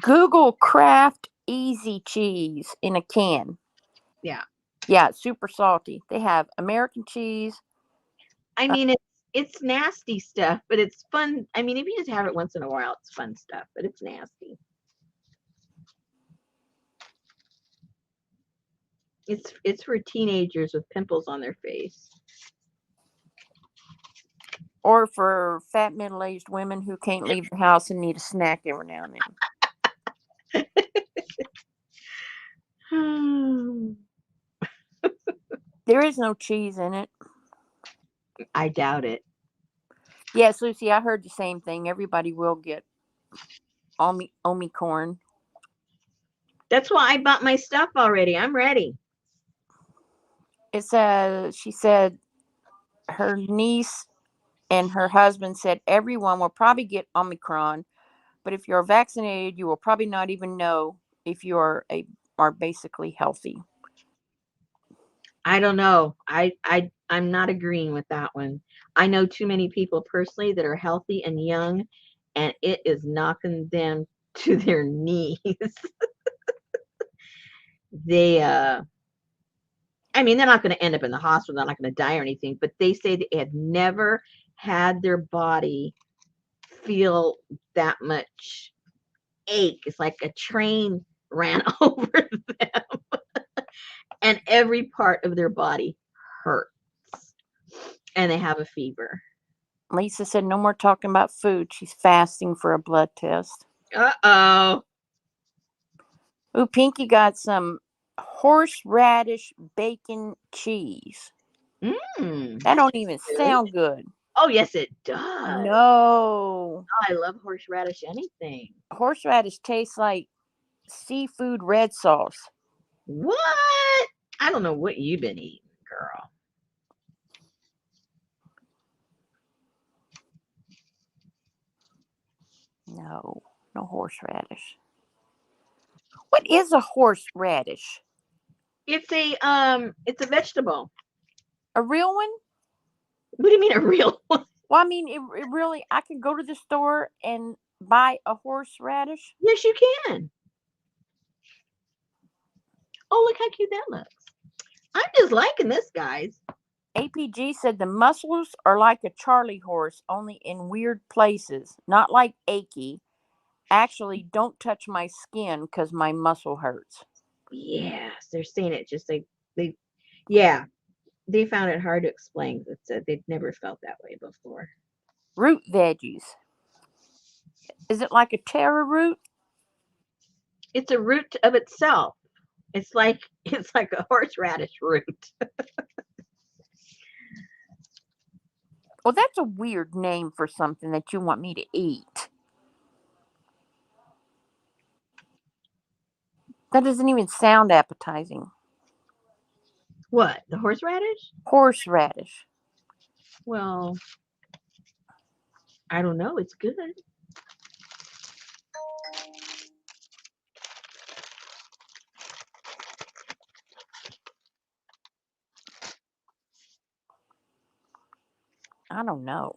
Google Kraft Easy Cheese in a can.
Yeah.
Yeah, it's super salty. They have American cheese.
I mean, it's nasty stuff, but it's fun. I mean, if you just have it once in a while, it's fun stuff, but it's nasty. It's for teenagers with pimples on their face.
Or for fat middle-aged women who can't leave the house and need a snack every now and then. There is no cheese in it.
I doubt it.
Yes, Lucy, I heard the same thing. Everybody will get Omicron.
That's why I bought my stuff already. I'm ready.
She said her niece and her husband said everyone will probably get Omicron, but if you're vaccinated, you will probably not even know if you are basically healthy.
I don't know. I'm not agreeing with that one. I know too many people personally that are healthy and young, and it is knocking them to their knees. I mean, they're not going to end up in the hospital. They're not going to die or anything, but they say they have never had their body feel that much ache. It's like a train ran over them and every part of their body hurts and they have a fever.
Lisa said no more talking about food. She's fasting for a blood test.
Uh-oh.
Ooh, Pinky got some horseradish bacon cheese. That don't even sound good.
Oh, yes, it does.
No.
Oh, I love horseradish anything.
Horseradish tastes like seafood red sauce.
What? I don't know what you've been eating, girl.
No horseradish. What is a horseradish?
It's a vegetable.
A real one?
What do you mean a real one?
Well, I mean, it really, I can go to the store and buy a horseradish.
Yes, you can. Oh, look how cute that looks. I'm just liking this, guys.
APG said the muscles are like a Charlie horse, only in weird places, not like achy. Actually, don't touch my skin because my muscle hurts.
Yes, they're saying it just yeah, they found it hard to explain. It said they've never felt that way before.
Root veggies. Is it like a taro root?
It's a root of itself. It's like a horseradish root.
Well, that's a weird name for something that you want me to eat. That doesn't even sound appetizing.
What? The horseradish?
Horseradish.
Well, I don't know. It's good.
I don't know.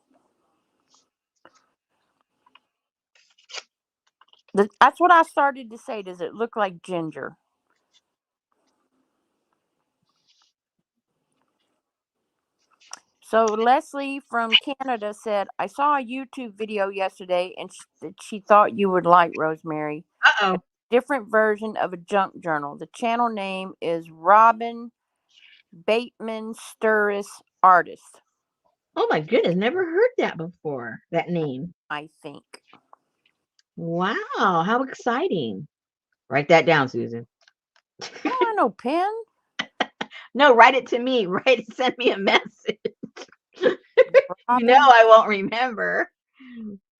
That's what I started to say. Does it look like ginger? So Leslie from Canada said, I saw a YouTube video yesterday and she thought you would like, Rosemary.
Uh-oh.
Different version of a junk journal. The channel name is Robin Bateman Sturris Artist.
Oh my goodness, never heard that before. That name.
I think.
Wow, how exciting. Write that down, Susan.
I don't know, pen.
No, write it to me. Send me a message.
Robin,
You know I won't remember.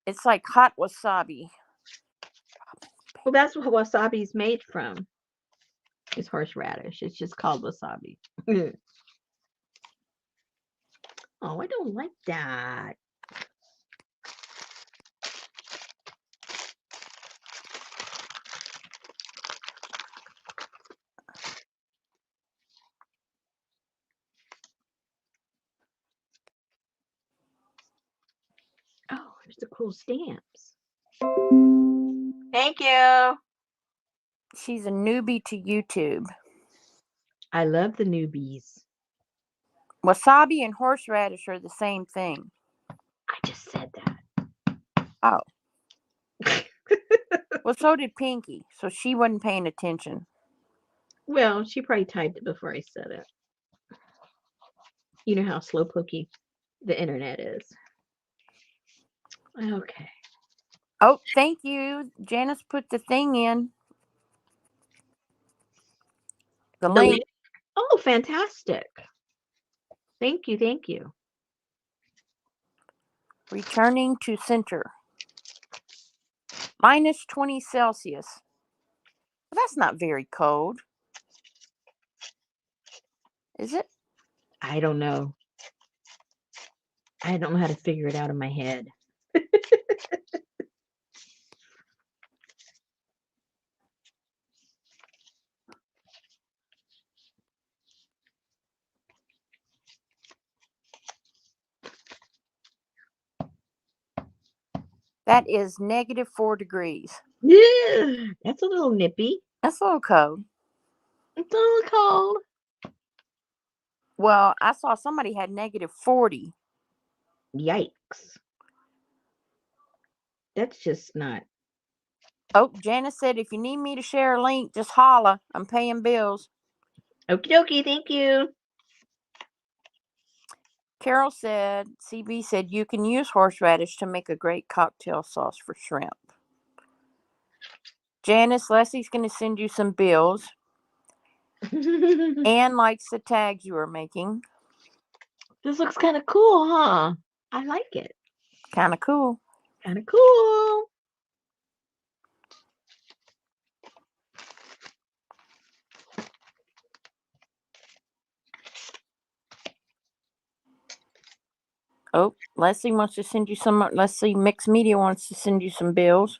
it's like hot wasabi.
Well, that's what wasabi's made from. It's horseradish. It's just called wasabi. Oh, I don't like that. Oh, there's the cool stamps. Thank you.
She's a newbie to YouTube.
I love the newbies.
Wasabi and horseradish are the same thing.
I just said that.
Oh. Well, so did Pinky, so she wasn't paying attention.
Well, she probably typed it before I said it. You know how slowpokey the internet is. Okay.
Oh, thank you. Janice put the thing in. The link.
Oh, fantastic. Thank you. Thank you.
Returning to center. Minus 20 Celsius. Well, that's not very cold. Is it?
I don't know. I don't know how to figure it out in my head.
That is negative 4 degrees.
Yeah, that's a little nippy.
That's a little cold.
It's a little cold.
Well, I saw somebody had negative 40.
Yikes. That's just not.
Oh, Janice said, if you need me to share a link, just holla. I'm paying bills.
Okie dokie, thank you.
Carol said, CB said, you can use horseradish to make a great cocktail sauce for shrimp. Janice, Leslie's going to send you some bills. Anne likes the tags you are making.
This looks kind of cool, huh? I like it.
Kind of cool.
Kind of cool.
Oh, Leslie wants to send you some. Leslie Mixed Media wants to send you some bills.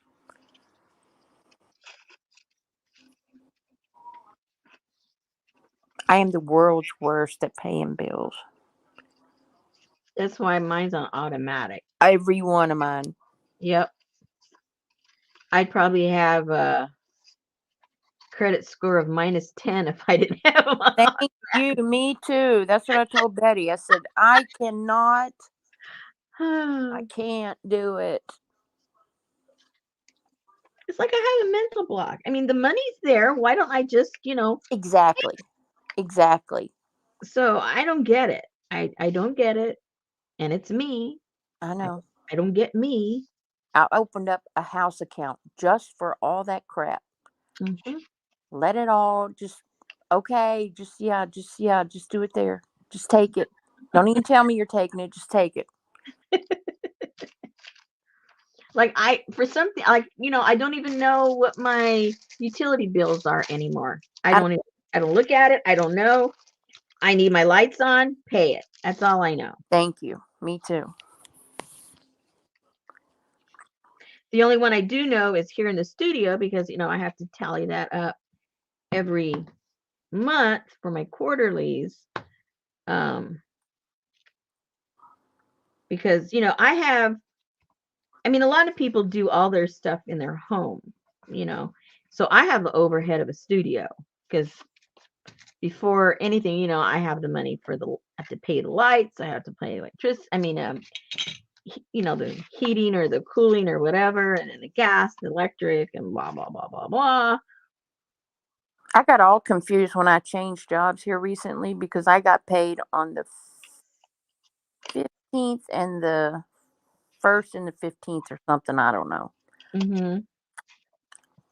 I am the world's worst at paying bills.
That's why mine's on automatic.
Every one of mine.
Yep. I'd probably have a credit score of -10 if I didn't have them on.
Thank you. Me too. That's what I told Betty. I said, I cannot. I can't do it.
It's like I have a mental block. I mean, the money's there. Why don't I just,
Exactly.
So I don't get it. I don't get it. And it's me.
I know.
I don't get me.
I opened up a house account just for all that crap.
Mhm.
Let it all just, okay, just do it there. Just take it. Don't even tell me you're taking it. Just take it.
Like for something like, I don't even know what my utility bills are anymore. I don't look at it. I don't know. I need my lights on, pay it. That's all I know.
Thank you. Me too.
The only one I do know is here in the studio because, I have to tally that up every month for my quarterlies. Because, a lot of people do all their stuff in their home, so I have the overhead of a studio because before anything, I have the money I have to pay the lights, I have to pay electricity, the heating or the cooling or whatever, and then the gas, the electric, and blah, blah, blah, blah, blah.
I got all confused when I changed jobs here recently because I got paid on the 15th and the 1st and the 15th or something. I don't know.
Mm-hmm.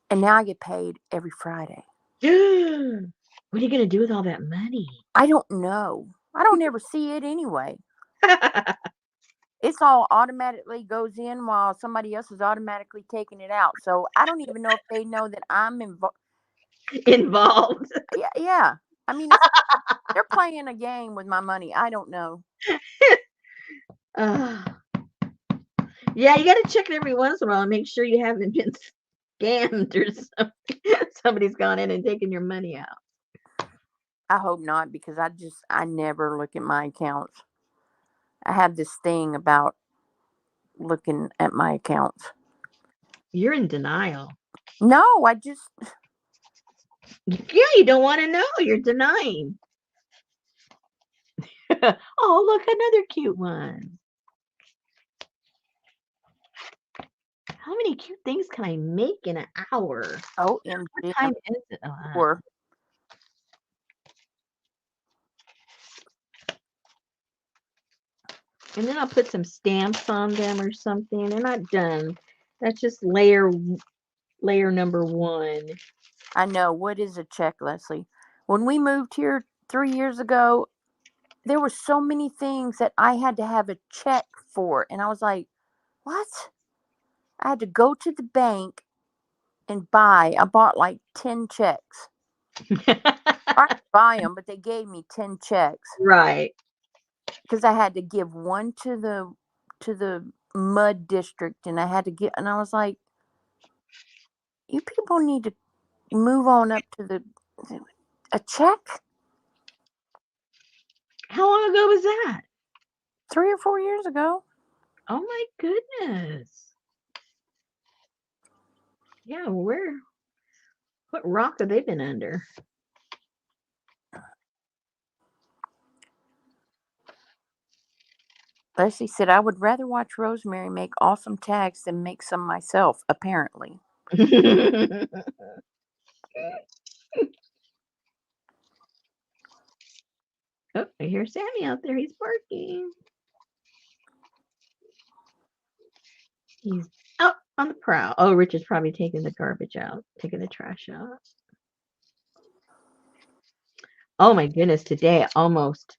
And now I get paid every Friday.
What are you going to do with all that money?
I don't know. I don't ever see it anyway. It's all automatically goes in while somebody else is automatically taking it out. So I don't even know if they know that I'm
involved.
Yeah. I mean, they're playing a game with my money. I don't know.
Yeah, you got to check it every once in a while and make sure you haven't been scammed or something. Somebody's gone in and taken your money out.
I hope not, because I never look at my accounts. I have this thing about looking at my accounts.
You're in denial.
No, I just...
Yeah, you don't want to know. You're denying. Oh, look, another cute one. How many cute things can I make in an hour?
Oh,
what time is it?
Four.
And then I'll put some stamps on them or something. They're not done. That's just layer number 1.
I know. What is a check, Leslie? When we moved here 3 years ago, there were so many things that I had to have a check for. And I was like, what? I had to go to the bank and buy. I bought like 10 checks. I didn't buy them, but they gave me 10 checks.
Right.
Because I had to give one to the mud district, and I had to get, and I was like, you people need to move on up to a check.
How long ago was that?
3 or 4 years ago.
Oh my goodness. Yeah, what rock have they been under?
Leslie said, I would rather watch Rosemary make awesome tags than make some myself, apparently.
Oh, I hear Sammy out there. He's barking. He's out on the prowl. Oh, Richard's probably taking the garbage out, taking the trash out. Oh my goodness, today almost.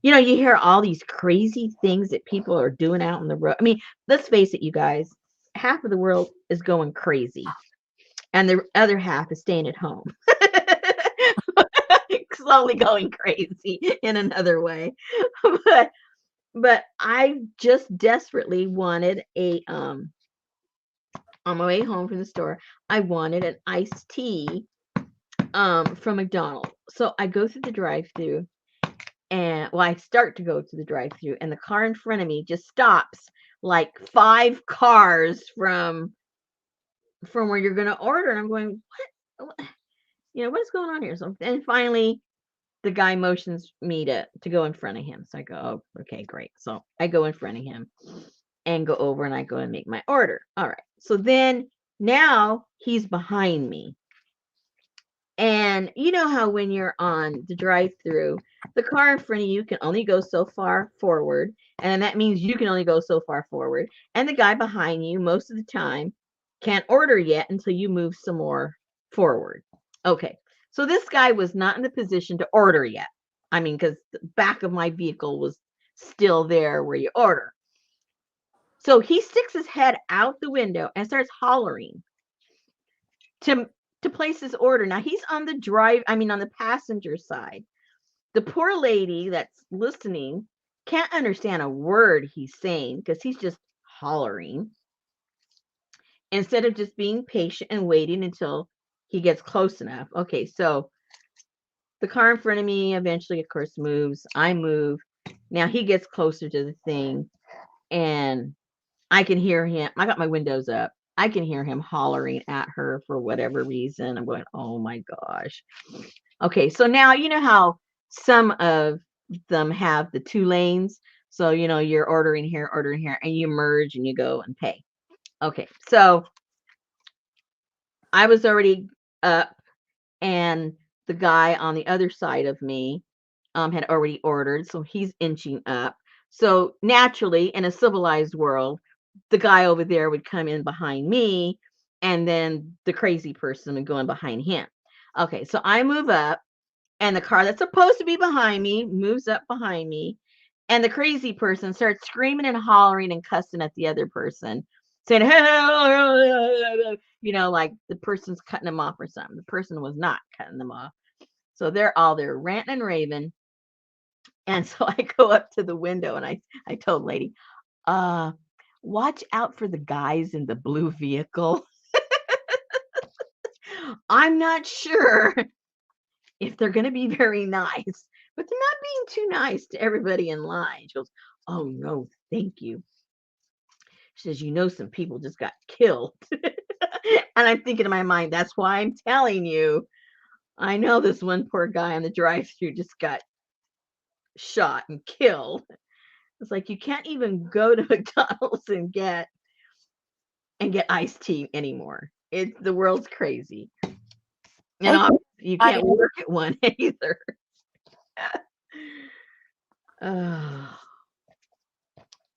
You hear all these crazy things that people are doing out on the road. I mean, let's face it, you guys. Half of the world is going crazy, and the other half is staying at home. Slowly going crazy in another way. But But I just desperately wanted on my way home from the store, I wanted an iced tea from McDonald's. So I go through the drive-through, and I start to go to the drive-through, and the car in front of me just stops like 5 cars from where you're going to order, and I'm going, what? What's going on here? So then finally the guy motions me to go in front of him. So I go, oh, okay, great. So I go in front of him and go over, and I go and make my order. All right. So then now he's behind me. And you know how when you're on the drive-through, the car in front of you can only go so far forward, and that means you can only go so far forward. And the guy behind you, most of the time, can't order yet until you move some more forward. Okay, so this guy was not in the position to order yet. I mean, because the back of my vehicle was still there where you order. So he sticks his head out the window and starts hollering to place his order. Now he's on the passenger side. The poor lady that's listening can't understand a word he's saying because he's just hollering instead of just being patient and waiting until he gets close enough. Okay, so the car in front of me eventually, of course, moves. I move. Now he gets closer to the thing, and I can hear him. I got my windows up. I can hear him hollering at her for whatever reason. I'm going, oh my gosh. Okay, so now you know how some of them have the 2 lanes. So, you're ordering here, and you merge and you go and pay. Okay, so I was already up, and the guy on the other side of me had already ordered, so he's inching up. So naturally, in a civilized world, the guy over there would come in behind me, and then the crazy person would go in behind him. Okay, so I move up, and the car that's supposed to be behind me moves up behind me, and the crazy person starts screaming and hollering and cussing at the other person, saying, like the person's cutting them off or something. The person was not cutting them off. So they're all there ranting and raving. And so I go up to the window, and I told the lady, watch out for the guys in the blue vehicle. I'm not sure if they're going to be very nice, but they're not being too nice to everybody in line. She goes, oh no, thank you. She says, some people just got killed. And I'm thinking in my mind, that's why I'm telling you. I know this one poor guy on the drive-thru just got shot and killed. It's like you can't even go to McDonald's and get iced tea anymore. The world's crazy. And you can't work at one either.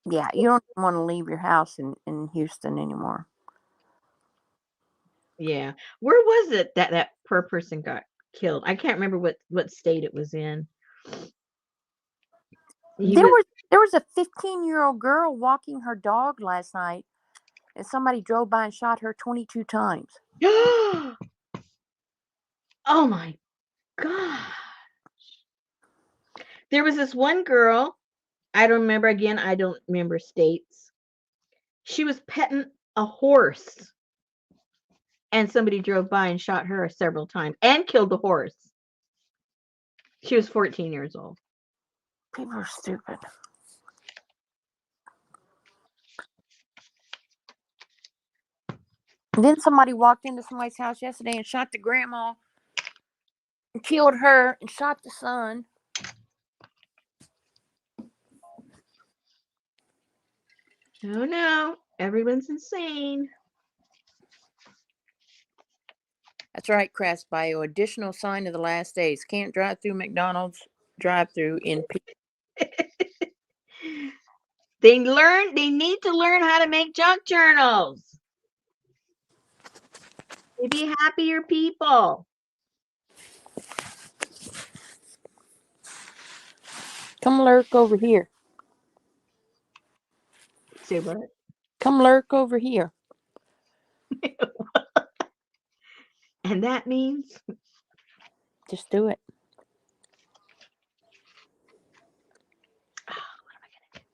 Yeah, you don't want to leave your house in Houston anymore.
Yeah. Where was it that poor person got killed? I can't remember what state it was in.
There was a 15-year-old girl walking her dog last night, and somebody drove by and shot her 22 times.
Oh my gosh. There was this one girl, I don't remember states. She was petting a horse, and somebody drove by and shot her several times and killed the horse. She was 14 years old.
People are stupid. And then somebody walked into somebody's house yesterday and shot the grandma and killed her and shot the son.
Oh no, everyone's insane.
That's right, Crass Bio. Additional sign of the last days. Can't drive through McDonald's drive-through in
They need to learn how to make junk journals. They be happier people.
Come lurk over here.
Say what?
Come lurk over here.
And that means?
Just do it.
Oh, what am I going to do?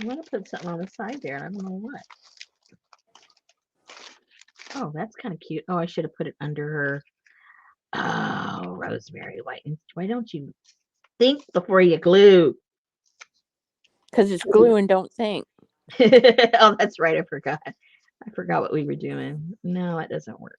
want to put something on the side there. I don't know what. Oh, that's kind of cute. Oh, I should have put it under her. Oh, rosemary white. Why don't you think before you glue?
Because it's glue and don't think.
Oh, that's right. I forgot. I forgot what we were doing. No, it doesn't work.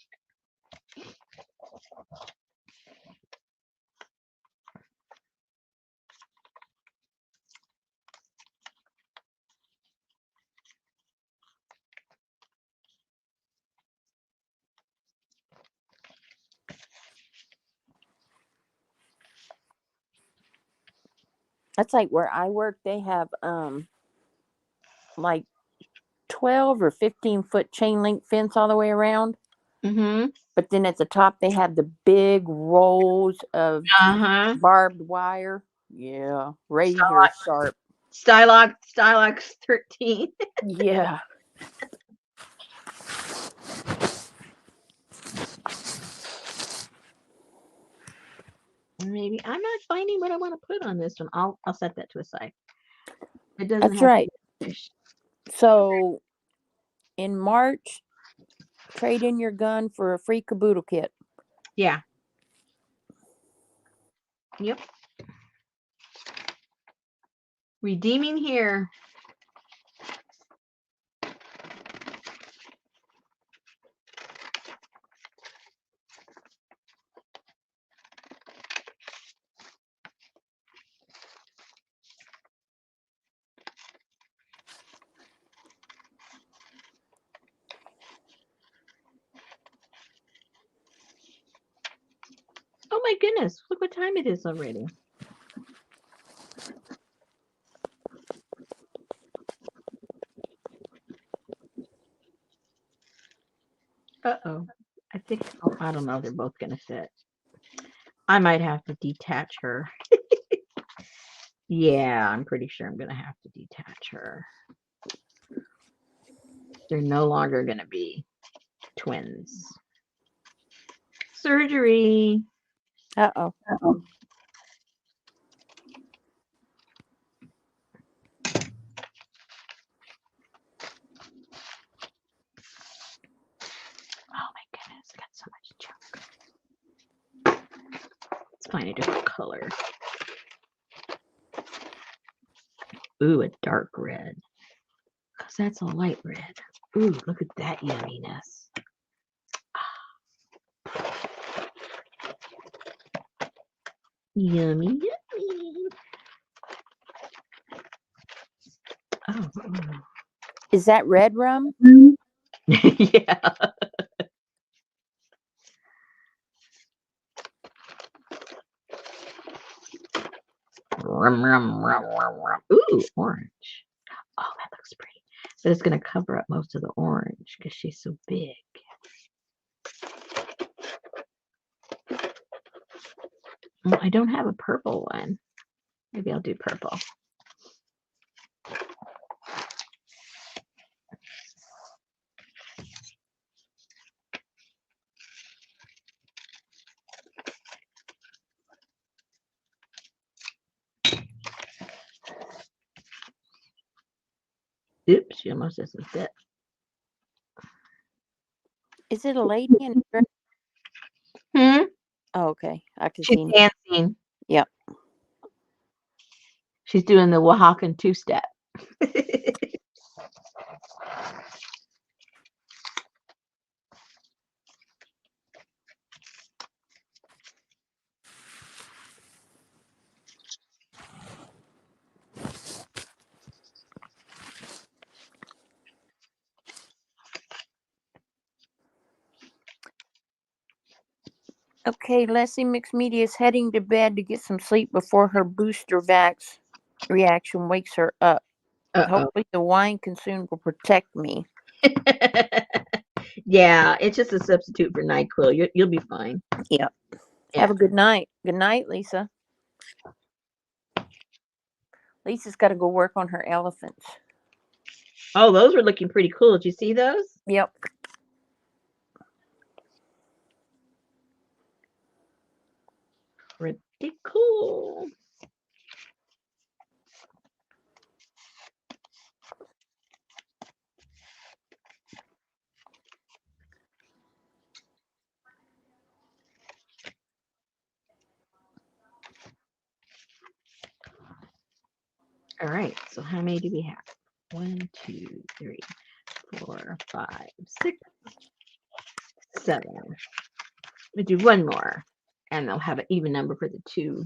That's like where I work. They have like 12 or 15-foot chain link fence all the way around.
Mm-hmm.
But then at the top they have the big rolls of
Uh-huh.
barbed wire. Yeah, razor sharp.
Stylox 13.
Yeah.
Maybe I'm not finding what I want to put on this one. I'll set that to a side. It doesn't
That's
have
right.
to be finished.
So in March, trade in your gun for a free caboodle kit.
Yeah. Yep. Redeeming here. Oh my goodness, look what time it is already. Uh-oh. I think, oh, I don't know, they're both going to fit. I might have to detach her. Yeah, I'm pretty sure I'm going to have to detach her. They're no longer going to be twins. Surgery.
Uh-oh.
Uh-oh. Oh my goodness, got so much junk. Let's find a different color. Ooh, a dark red. Because that's a light red. Ooh, look at that yumminess. Yummy, yummy. Oh.
Is that red rum?
Yeah. Rum, rum, rum, rum, rum. Ooh, orange. Oh, that looks pretty. But it's going to cover up most of the orange because she's so big. I don't have a purple one. Maybe I'll do purple. Oops, she almost doesn't fit.
Is it a lady in a dress?
Hmm?
Oh, okay. I can
She's
see.
dancing.
Yep.
She's doing the Oaxacan two-step.
Okay, Leslie Mixed Media is heading to bed to get some sleep before her booster vax reaction wakes her up.
Uh-oh.
Hopefully the wine consumed will protect me.
Yeah, it's just a substitute for NyQuil. You'll be fine.
Yep.
Yeah.
Have a good night. Good night, Lisa. Lisa's got to go work on her elephants.
Oh, those were looking pretty cool. Did you see those?
Yep.
Pretty cool. All right. So how many do we have? 1, 2, 3, 4, 5, 6, 7. We do one more, and they'll have an even number for the two.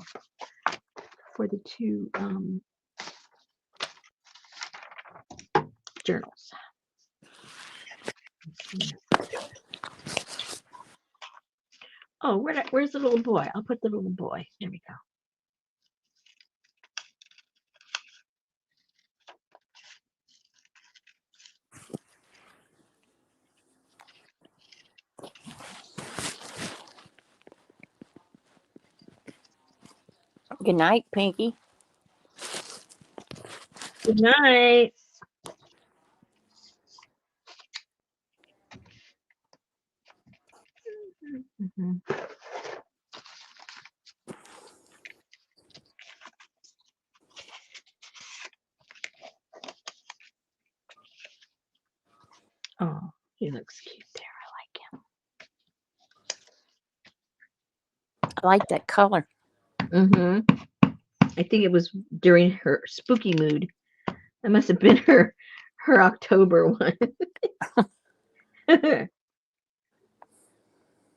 Journals. Oh, where's the little boy? I'll put the little boy. There we go.
Good night, Pinky.
Good night. Mm-hmm. Oh, he looks cute there. I like him.
I like that color.
Mm-hmm. I think it was during her spooky mood. That must have been her October one.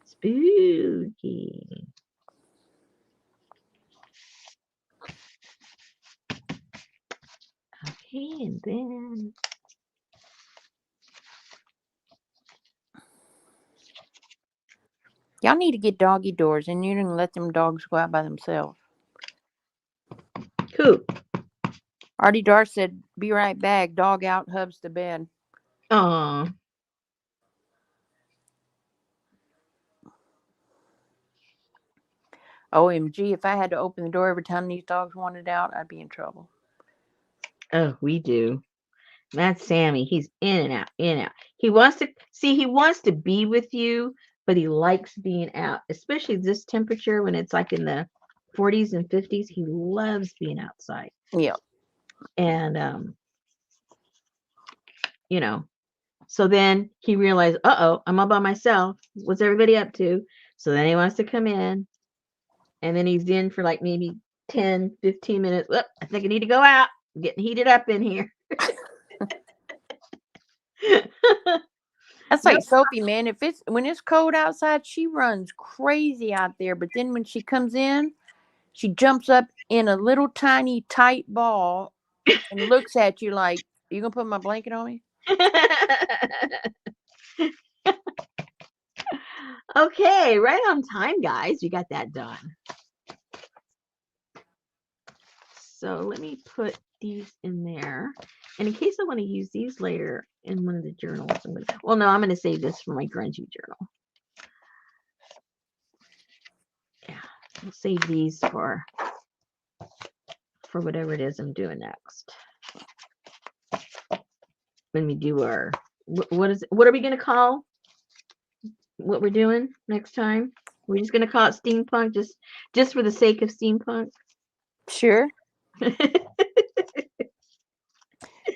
Spooky. Okay, and then
Y'all need to get doggy doors, and you didn't let them dogs go out by themselves.
who?
Artie Dar said, "Be right back. Dog out, Hubs to bed."
Aw.
OMG, if I had to open the door every time these dogs wanted out, I'd be in trouble.
Oh, we do. That's Sammy. He's in and out, in and out. He wants to be with you, but he likes being out, especially this temperature when it's like in the 40s and 50s. He loves being outside.
Yeah.
And so then he realized, I'm all by myself. What's everybody up to? So then he wants to come in, and then he's in for like maybe 10, 15 minutes. Well, I think I need to go out. I'm getting heated up in here.
That's like Sophie, man. When it's cold outside, she runs crazy out there. But then when she comes in, she jumps up in a little tiny tight ball and looks at you like, "You gonna put my blanket on me?"
Okay, right on time, guys. We got that done. So let me put these in there. And in case I want to use these later in one of the journals, I'm going to save this for my grungy journal. Yeah, I'll save these for whatever it is I'm doing next. When we do our, what are we going to call what we're doing next time? We're just going to call it steampunk, just for the sake of steampunk.
Sure.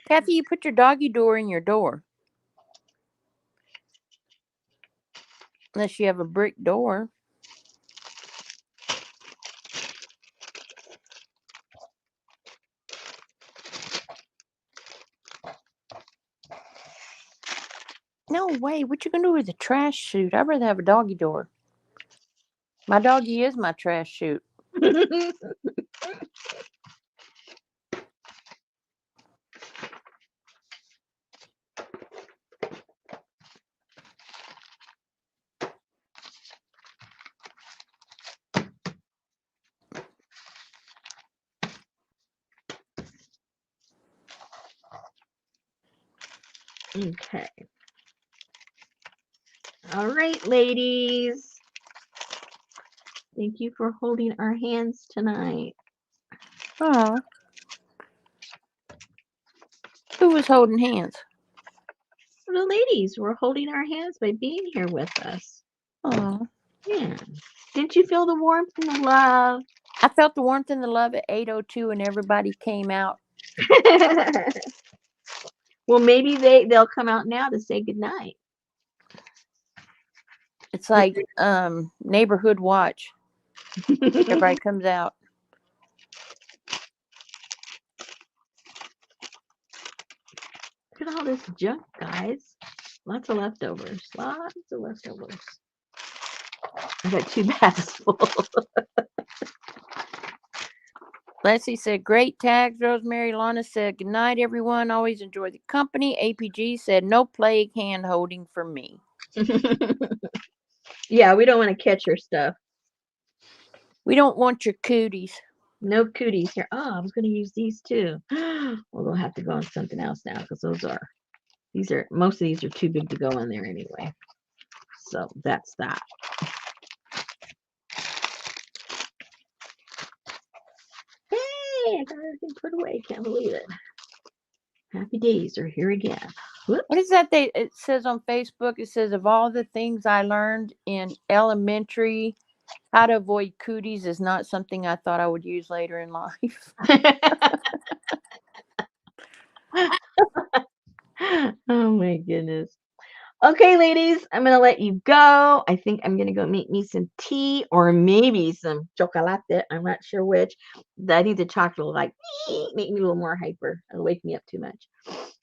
Kathy, you put your doggy door in your door. Unless you have a brick door. No way. What you gonna do with a trash chute? I'd rather have a doggy door. My doggy is my trash chute.
Okay. All right, ladies. Thank you for holding our hands tonight.
Oh. Who was holding hands?
The ladies were holding our hands by being here with us.
Oh.
Yeah. Didn't you feel the warmth and the love?
I felt the warmth and the love at 8:02 and everybody came out.
Well, maybe they'll come out now to say goodnight.
It's like neighborhood watch. Everybody comes out.
Look at all this junk, guys. Lots of leftovers. Lots of leftovers. I got 2 bags full.
Leslie said, great tags. Rosemary Lana said, good night, everyone. Always enjoy the company. APG said, no plague hand holding for me.
Yeah, we don't want to catch her stuff.
We don't want your cooties.
No cooties here. Oh, I was going to use these too. We'll have to go on something else now because most of these are too big to go in there anyway. So that's that. Hey, I got everything put away. Can't believe it. Happy days are here again. Whoops.
What is that? It says on Facebook, it says, of all the things I learned in elementary, how to avoid cooties is not something I thought I would use later in life.
Oh my goodness. Okay, ladies, I'm going to let you go. I think I'm going to go make me some tea or maybe some chocolate. I'm not sure which. I think the chocolate will make me a little more hyper. It'll wake me up too much.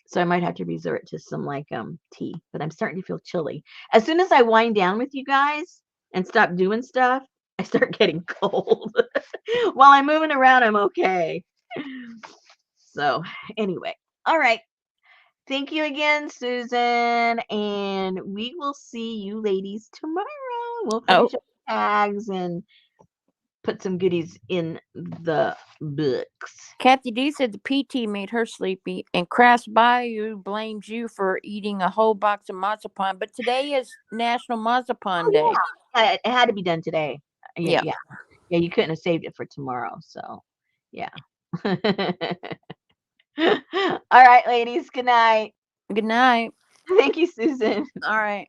So I might have to resort to some tea, but I'm starting to feel chilly. As soon as I wind down with you guys and stop doing stuff, I start getting cold. While I'm moving around, I'm okay. So anyway, all right. Thank you again, Susan, and we will see you ladies tomorrow. We'll finish up tags and put some goodies in the books.
Kathy D said the PT made her sleepy, and Crass Bayou blames you for eating a whole box of Marzipan. But today is National Marzipan Day.
Yeah. It had to be done today.
Yeah.
You couldn't have saved it for tomorrow. So, yeah. All right, ladies. Good night.
Good night.
Thank you, Susan.
All right.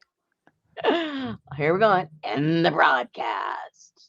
Here we're going. End the broadcast.